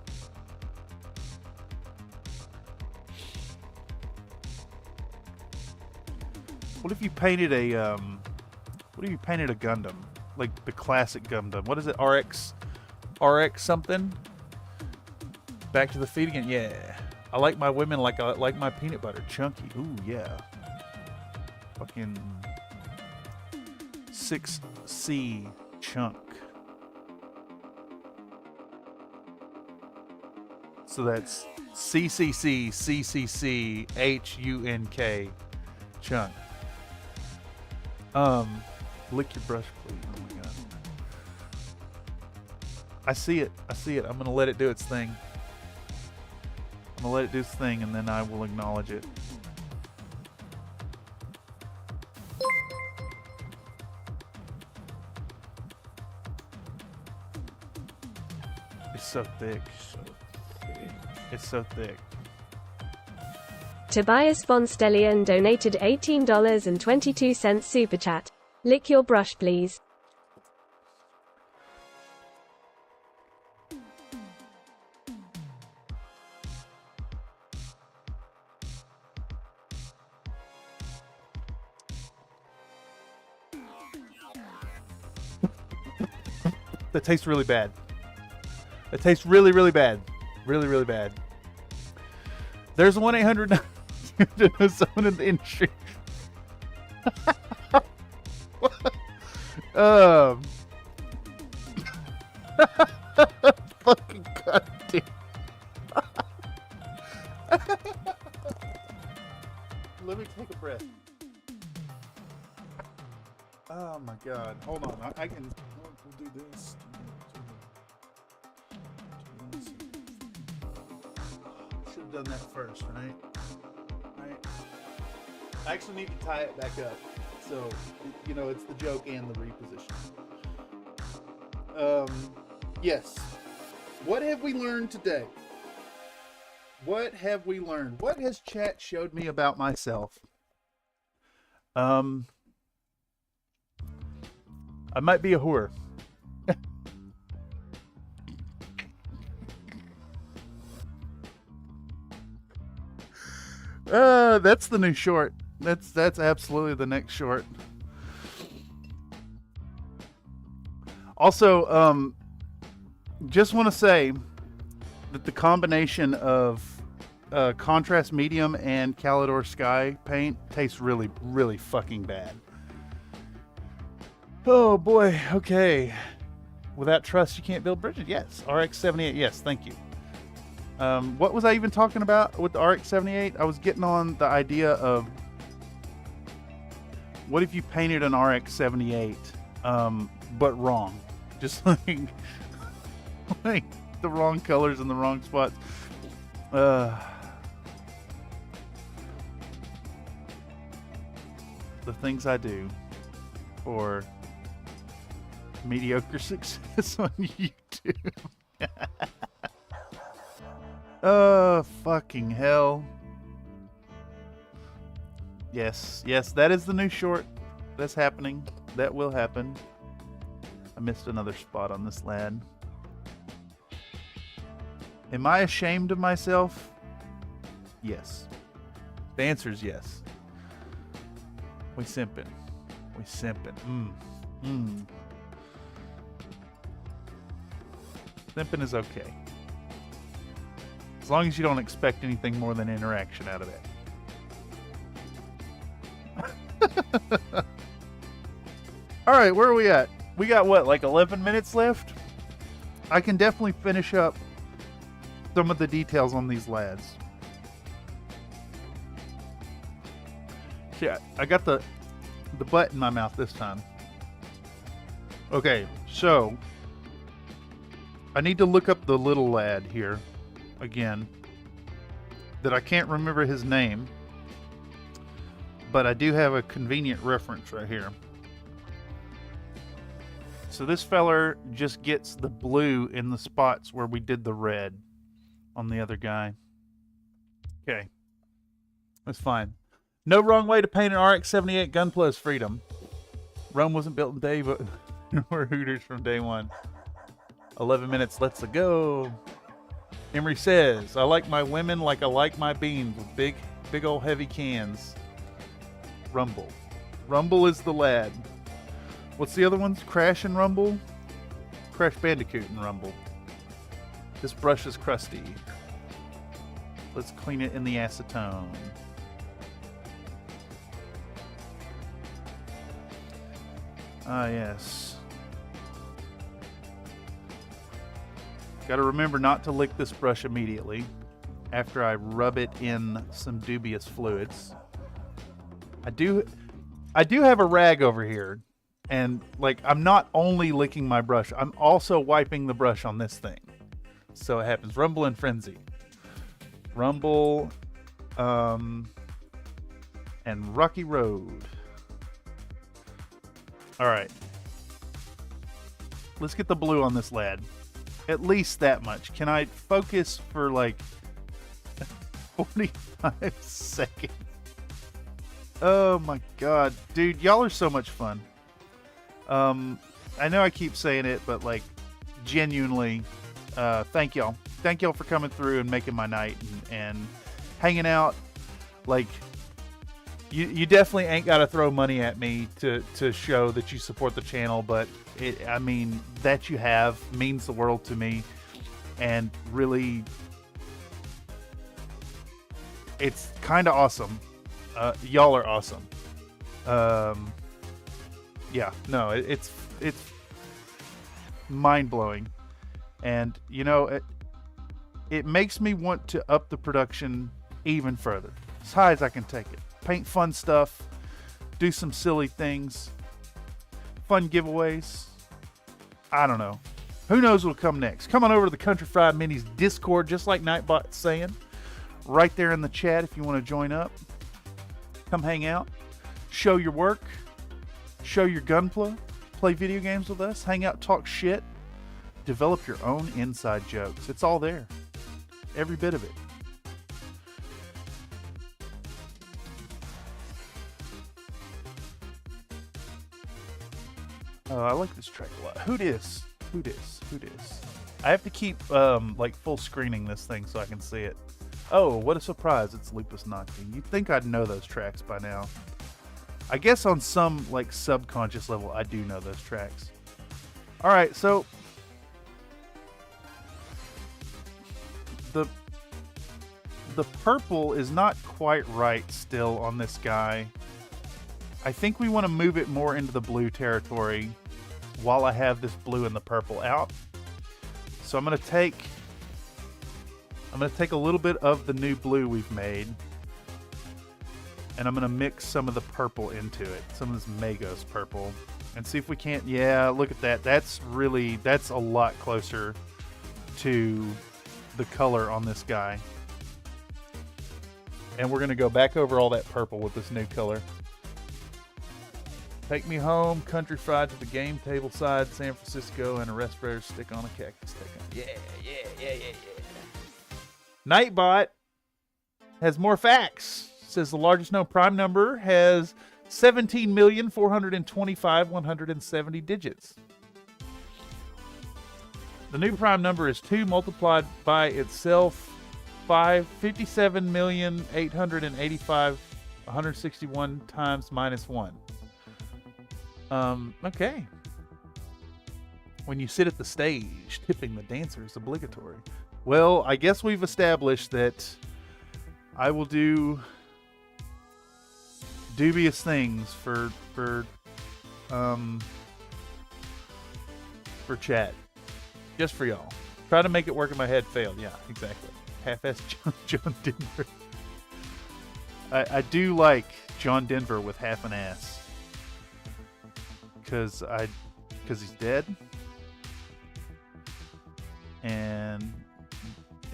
What if you painted a Gundam? Like the classic Gundam. What is it? RX something? Back to the feet again. Yeah. I like my women like I like my peanut butter. Chunky. Ooh, yeah. Fucking 6C chunk. So that's CCC chunk. Lick your brush, please. Oh my god. I see it. I'm gonna let it do its thing. And then I will acknowledge it. It's so thick. It's so thick. Tobias von Stellian donated $18.22 super chat. Lick your brush, please. That tastes really bad. That tastes really, really bad. Really, really bad. There's 1-800 to know someone in the industry. Fucking goddamn. Let me take a breath. Oh my god. Hold on. I can. We'll do this. Should have done that first, right? I actually need to tie it back up. So, you know, it's the joke and the reposition. Yes. What have we learned today? What have we learned? What has chat showed me about myself? I might be a whore. That's the new short. That's absolutely the next short. Also, just want to say that the combination of contrast medium and Calidor Sky paint tastes really, really fucking bad. Oh boy, okay. Without trust, you can't build bridges. Yes, RX-78. Yes, thank you. What was I even talking about with the RX-78? I was getting on the idea of what if you painted an RX-78, but wrong, just like the wrong colors in the wrong spots. The things I do for mediocre success on YouTube. too. Oh, fucking hell. Yes, yes, that is the new short. That's happening. That will happen. I missed another spot on this lad. Am I ashamed of myself? Yes. The answer is yes. We simping. We simping. Simping is okay. As long as you don't expect anything more than interaction out of it. Alright, where are we at? We got what, like 11 minutes left? I can definitely finish up some of the details on these lads. Yeah, I got the butt in my mouth this time. Okay, so I need to look up the little lad here again. That I can't remember his name. But I do have a convenient reference right here. So this feller just gets the blue in the spots where we did the red on the other guy. Okay. That's fine. No wrong way to paint an RX-78 Gunpla is freedom. Rome wasn't built in a day, but we're Hooters from day one. 11 minutes, let's go. Emery says, I like my women like I like my beans with big old heavy cans. Rumble. Rumble is the lad. What's the other ones? Crash and Rumble? Crash Bandicoot and Rumble. This brush is crusty. Let's clean it in the acetone. Ah, yes. Gotta remember not to lick this brush immediately after I rub it in some dubious fluids. I do have a rag over here, and like I'm not only licking my brush, I'm also wiping the brush on this thing. So it happens. Rumble and Frenzy. Rumble and Rocky Road. Alright. Let's get the blue on this lad. At least that much. Can I focus for like 45 seconds? Oh my god. Dude, y'all are so much fun. I know I keep saying it, but like genuinely, thank y'all. Thank y'all for coming through and making my night and hanging out. Like, you definitely ain't got to throw money at me to show that you support the channel, but I mean, that you have means the world to me, and really, it's kind of awesome. Y'all are awesome. Yeah, no, it's mind-blowing, and you know, it makes me want to up the production even further, as high as I can take it. Paint fun stuff, do some silly things, fun giveaways. I don't know. Who knows what'll come next? Come on over to the Country Fried Minis Discord, just like Nightbot's saying. Right there in the chat if you want to join up. Come hang out. Show your work. Show your gunpla. Play video games with us. Hang out, talk shit. Develop your own inside jokes. It's all there. Every bit of it. Oh, I like this track a lot. Who dis? Who dis? Who dis? I have to keep like full screening this thing so I can see it. Oh, what a surprise! It's Lupus Nocti. You'd think I'd know those tracks by now. I guess on some like subconscious level, I do know those tracks. All right, so the purple is not quite right still on this guy. I think we want to move it more into the blue territory while I have this blue and the purple out. So I'm going to take a little bit of the new blue we've made, and I'm going to mix some of the purple into it, some of this Magos purple, and see if we can't. Yeah, look at that. That's a lot closer to the color on this guy. And we're going to go back over all that purple with this new color. Take me home, country fried to the game table side, San Francisco, and a respirator stick on a cactus stick. Yeah. Nightbot has more facts. Says the largest known prime number has 17,425,170 digits. The new prime number is 2 multiplied by itself, 57,885,161 times minus 1. Okay. When you sit at the stage, tipping the dancer is obligatory. Well, I guess we've established that I will do dubious things for chat. Just for y'all. Try to make it work in my head, failed. Yeah, exactly. Half-ass John Denver. I do like John Denver with half an ass. Because he's dead. And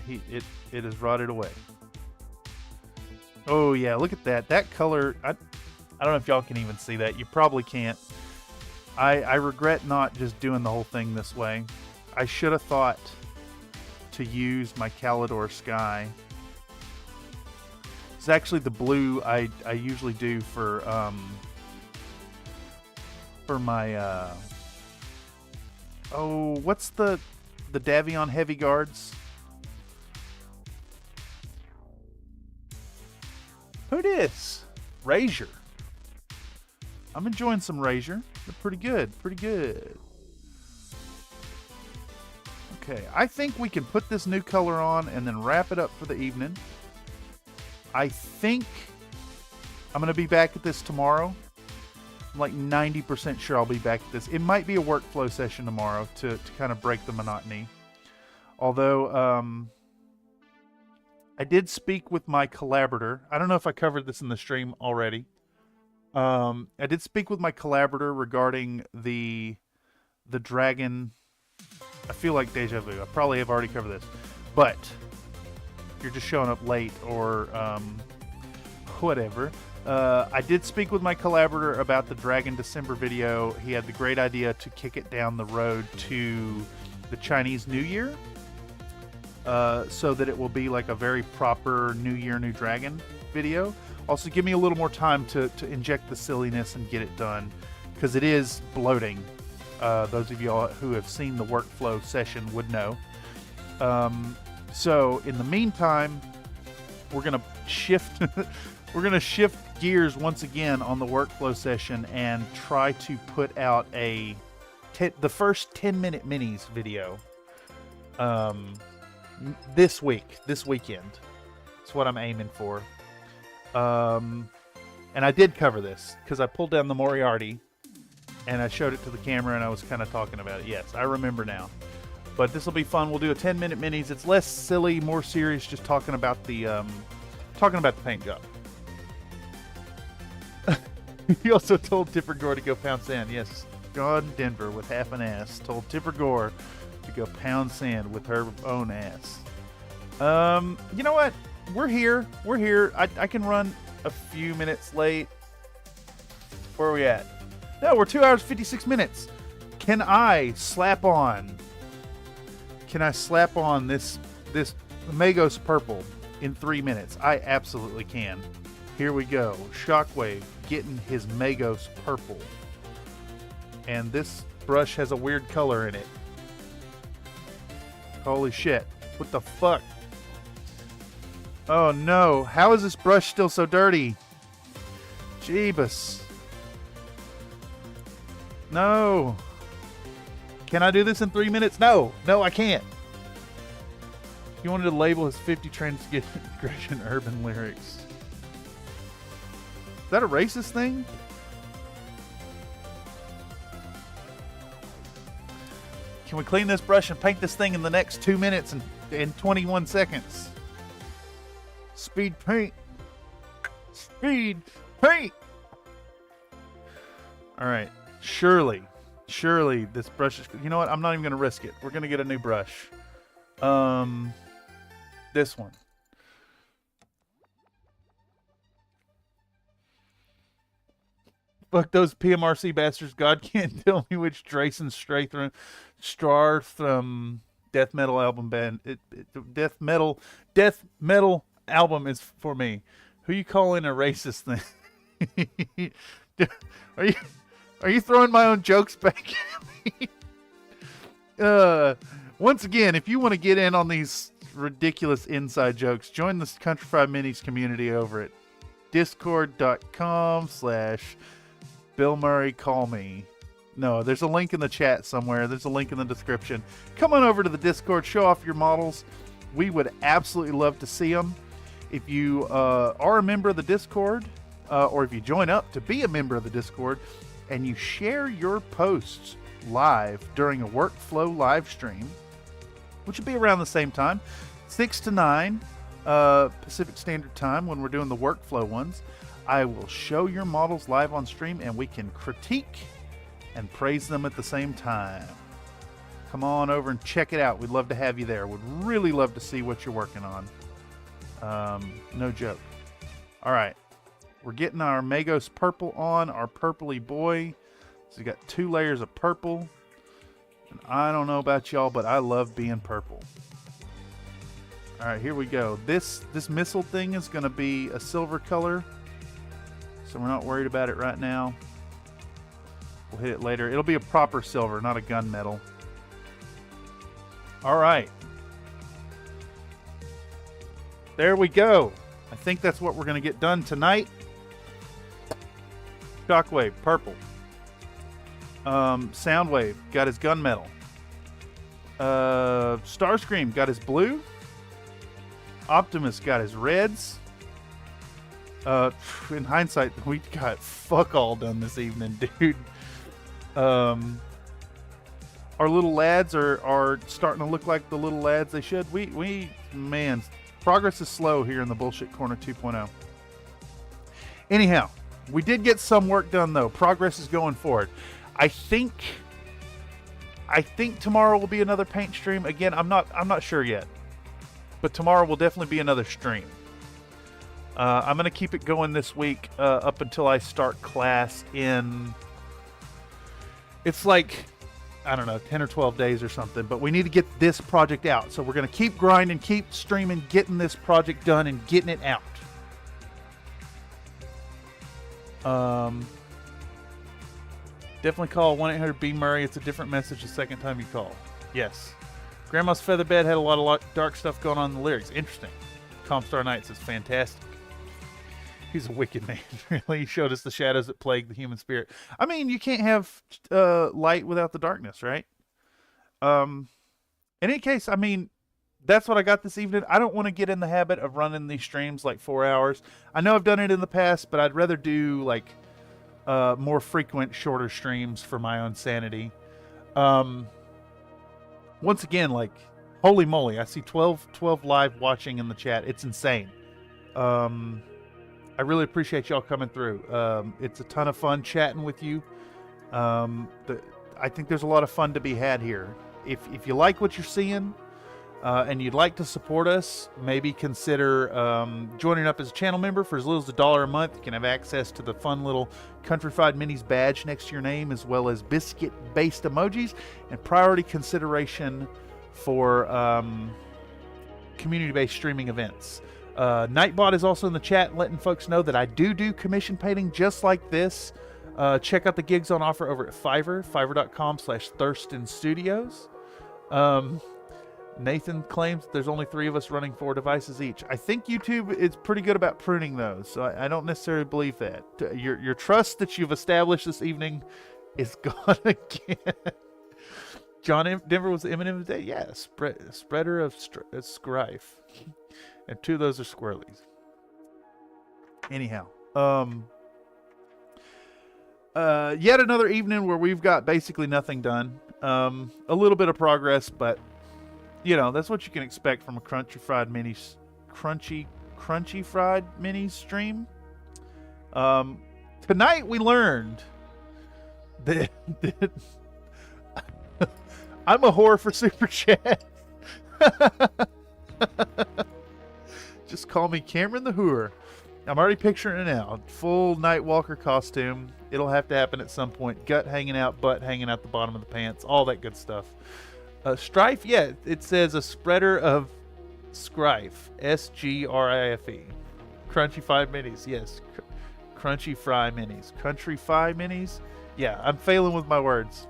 it has rotted away. Oh yeah, look at that. That color, I don't know if y'all can even see that. You probably can't. I regret not just doing the whole thing this way. I should have thought to use my Calidor Sky. It's actually the blue I usually do for my what's the Davion Heavy Guards? Who dis? Razor. I'm enjoying some Razor. They're pretty good. Okay, I think we can put this new color on and then wrap it up for the evening. I think I'm going to be back at this tomorrow. I'm like 90% sure I'll be back at this. It might be a workflow session tomorrow to kind of break the monotony. Although, I did speak with my collaborator. I don't know if I covered this in the stream already. I did speak with my collaborator regarding the dragon. I feel like deja vu. I probably have already covered this. But if you're just showing up late or whatever. I did speak with my collaborator about the Dragon December video. He had the great idea to kick it down the road to the Chinese New Year. So that it will be like a very proper New Year, New Dragon video. Also, give me a little more time to inject the silliness and get it done. Because it is bloating. Those of y'all who have seen the workflow session would know. So in the meantime, we're gonna shift gears once again on the workflow session and try to put out the first 10-minute minis video this weekend. That's what I'm aiming for. And I did cover this because I pulled down the Moriarty and I showed it to the camera and I was kind of talking about it. Yes, I remember now. But this will be fun. We'll do a 10-minute minis. It's less silly, more serious, just talking about the paint job. He also told Tipper Gore to go pound sand. Yes, John Denver with half an ass told Tipper Gore to go pound sand with her own ass. You know what? We're here. I can run a few minutes late. Where are we at? No, we're 2 hours 56 minutes. Can I slap on this Magos purple in 3 minutes? I absolutely can. Here we go. Shockwave getting his Magos purple. And this brush has a weird color in it. Holy shit. What the fuck? Oh no. How is this brush still so dirty? Jeebus. No. Can I do this in 3 minutes? No. No, I can't. He wanted to label his 50 transgression urban lyrics. Is that a racist thing? Can we clean this brush and paint this thing in the next 2 minutes and 21 seconds? Speed paint. Speed paint. All right. Surely this brush is... You know what? I'm not even going to risk it. We're going to get a new brush. This one. Fuck those PMRC bastards. God can't tell me which Drayson Starthrum death metal album band. Death metal album is for me. Who you calling a racist thing? Are you throwing my own jokes back at me? Once again, if you want to get in on these ridiculous inside jokes, join the Country Fried Minis community over at discord.com/Bill Murray Call Me. No, there's a link in the chat somewhere. There's a link in the description. Come on over to the Discord, show off your models. We would absolutely love to see them. If you are a member of the Discord, or if you join up to be a member of the Discord, and you share your posts live during a workflow live stream, which will be around the same time, 6 to 9 Pacific Standard Time when we're doing the workflow ones, I will show your models live on stream and we can critique and praise them at the same time. Come on over and check it out. We'd love to have you there. Would really love to see what you're working on. No joke. All right. We're getting our Magos purple on, our purpley boy. So we got 2 layers of purple. And I don't know about y'all, but I love being purple. All right, here we go. This missile thing is going to be a silver color. So we're not worried about it right now. We'll hit it later. It'll be a proper silver, not a gunmetal. All right. There we go. I think that's what we're going to get done tonight. Shockwave, purple. Soundwave got his gunmetal. Starscream got his blue. Optimus got his reds. In hindsight, we got fuck all done this evening, dude. Our little lads are starting to look like the little lads they should. Man, progress is slow here in the Bullshit Corner 2.0. Anyhow, we did get some work done though. Progress is going forward. I think tomorrow will be another paint stream. Again, I'm not sure yet. But tomorrow will definitely be another stream. I'm going to keep it going this week up until I start class in... It's like, I don't know, 10 or 12 days or something. But we need to get this project out. So we're going to keep grinding, keep streaming, getting this project done, and getting it out. Definitely call 1-800-B-Murray. It's a different message the second time you call. Yes. Grandma's Featherbed had a lot of dark stuff going on in the lyrics. Interesting. Comstar Knight says, fantastic. He's a wicked man, really. He showed us the shadows that plague the human spirit. I mean, you can't have light without the darkness, right? In any case, I mean, that's what I got this evening. I don't want to get in the habit of running these streams like 4 hours. I know I've done it in the past, but I'd rather do like more frequent, shorter streams for my own sanity. Once again, like, holy moly, I see 12 live watching in the chat. It's insane. I really appreciate y'all coming through. It's a ton of fun chatting with you. I think there's a lot of fun to be had here. If you like what you're seeing and you'd like to support us, maybe consider joining up as a channel member for as little as $1 a month. You can have access to the fun little Country Fried Minis badge next to your name, as well as biscuit-based emojis and priority consideration for community-based streaming events. Nightbot is also in the chat letting folks know that I do commission painting just like this. Check out the gigs on offer over at Fiverr, fiverr.com/Thurston Studios. Nathan claims there's only 3 of us running 4 devices each. I think YouTube is pretty good about pruning those, so I don't necessarily believe that. Your trust that you've established this evening is gone again. John Denver was the Eminem today? Yeah, spreader of strife. And 2 of those are squirrelies. Anyhow, yet another evening where we've got basically nothing done. A little bit of progress, but you know, that's what you can expect from a crunchy fried minis stream. Tonight we learned that I'm a whore for super chat. Just call me Cameron the Whore. I'm already picturing it now. Full Nightwalker costume. It'll have to happen at some point. Gut hanging out, butt hanging out the bottom of the pants. All that good stuff. Strife, yeah, it says a spreader of Scrife. S-G-R-I-F-E. Crunchy Fry Minis, yes. Crunchy Fry Minis. Country Fry Minis? Yeah, I'm failing with my words.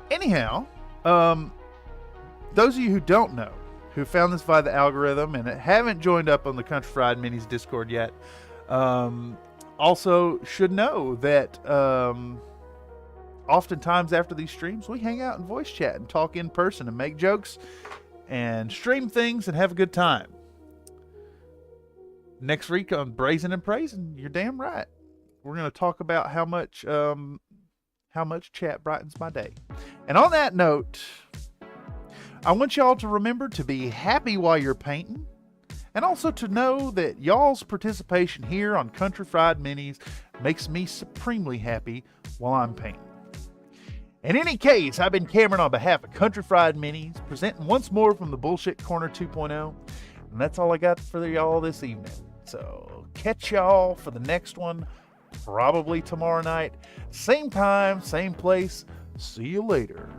Anyhow, those of you who don't know, who found this via the algorithm and haven't joined up on the Country Fried Minis Discord yet, also should know that oftentimes after these streams, we hang out and voice chat and talk in person and make jokes and stream things and have a good time. Next week on Brazen and Praising, you're damn right. We're going to talk about how much chat brightens my day. And on that note, I want y'all to remember to be happy while you're painting, and also to know that y'all's participation here on Country Fried Minis makes me supremely happy while I'm painting. In any case, I've been Cameron on behalf of Country Fried Minis, presenting once more from the Bullshit Corner 2.0, and that's all I got for y'all this evening. So catch y'all for the next one, probably tomorrow night. Same time, same place. See you later.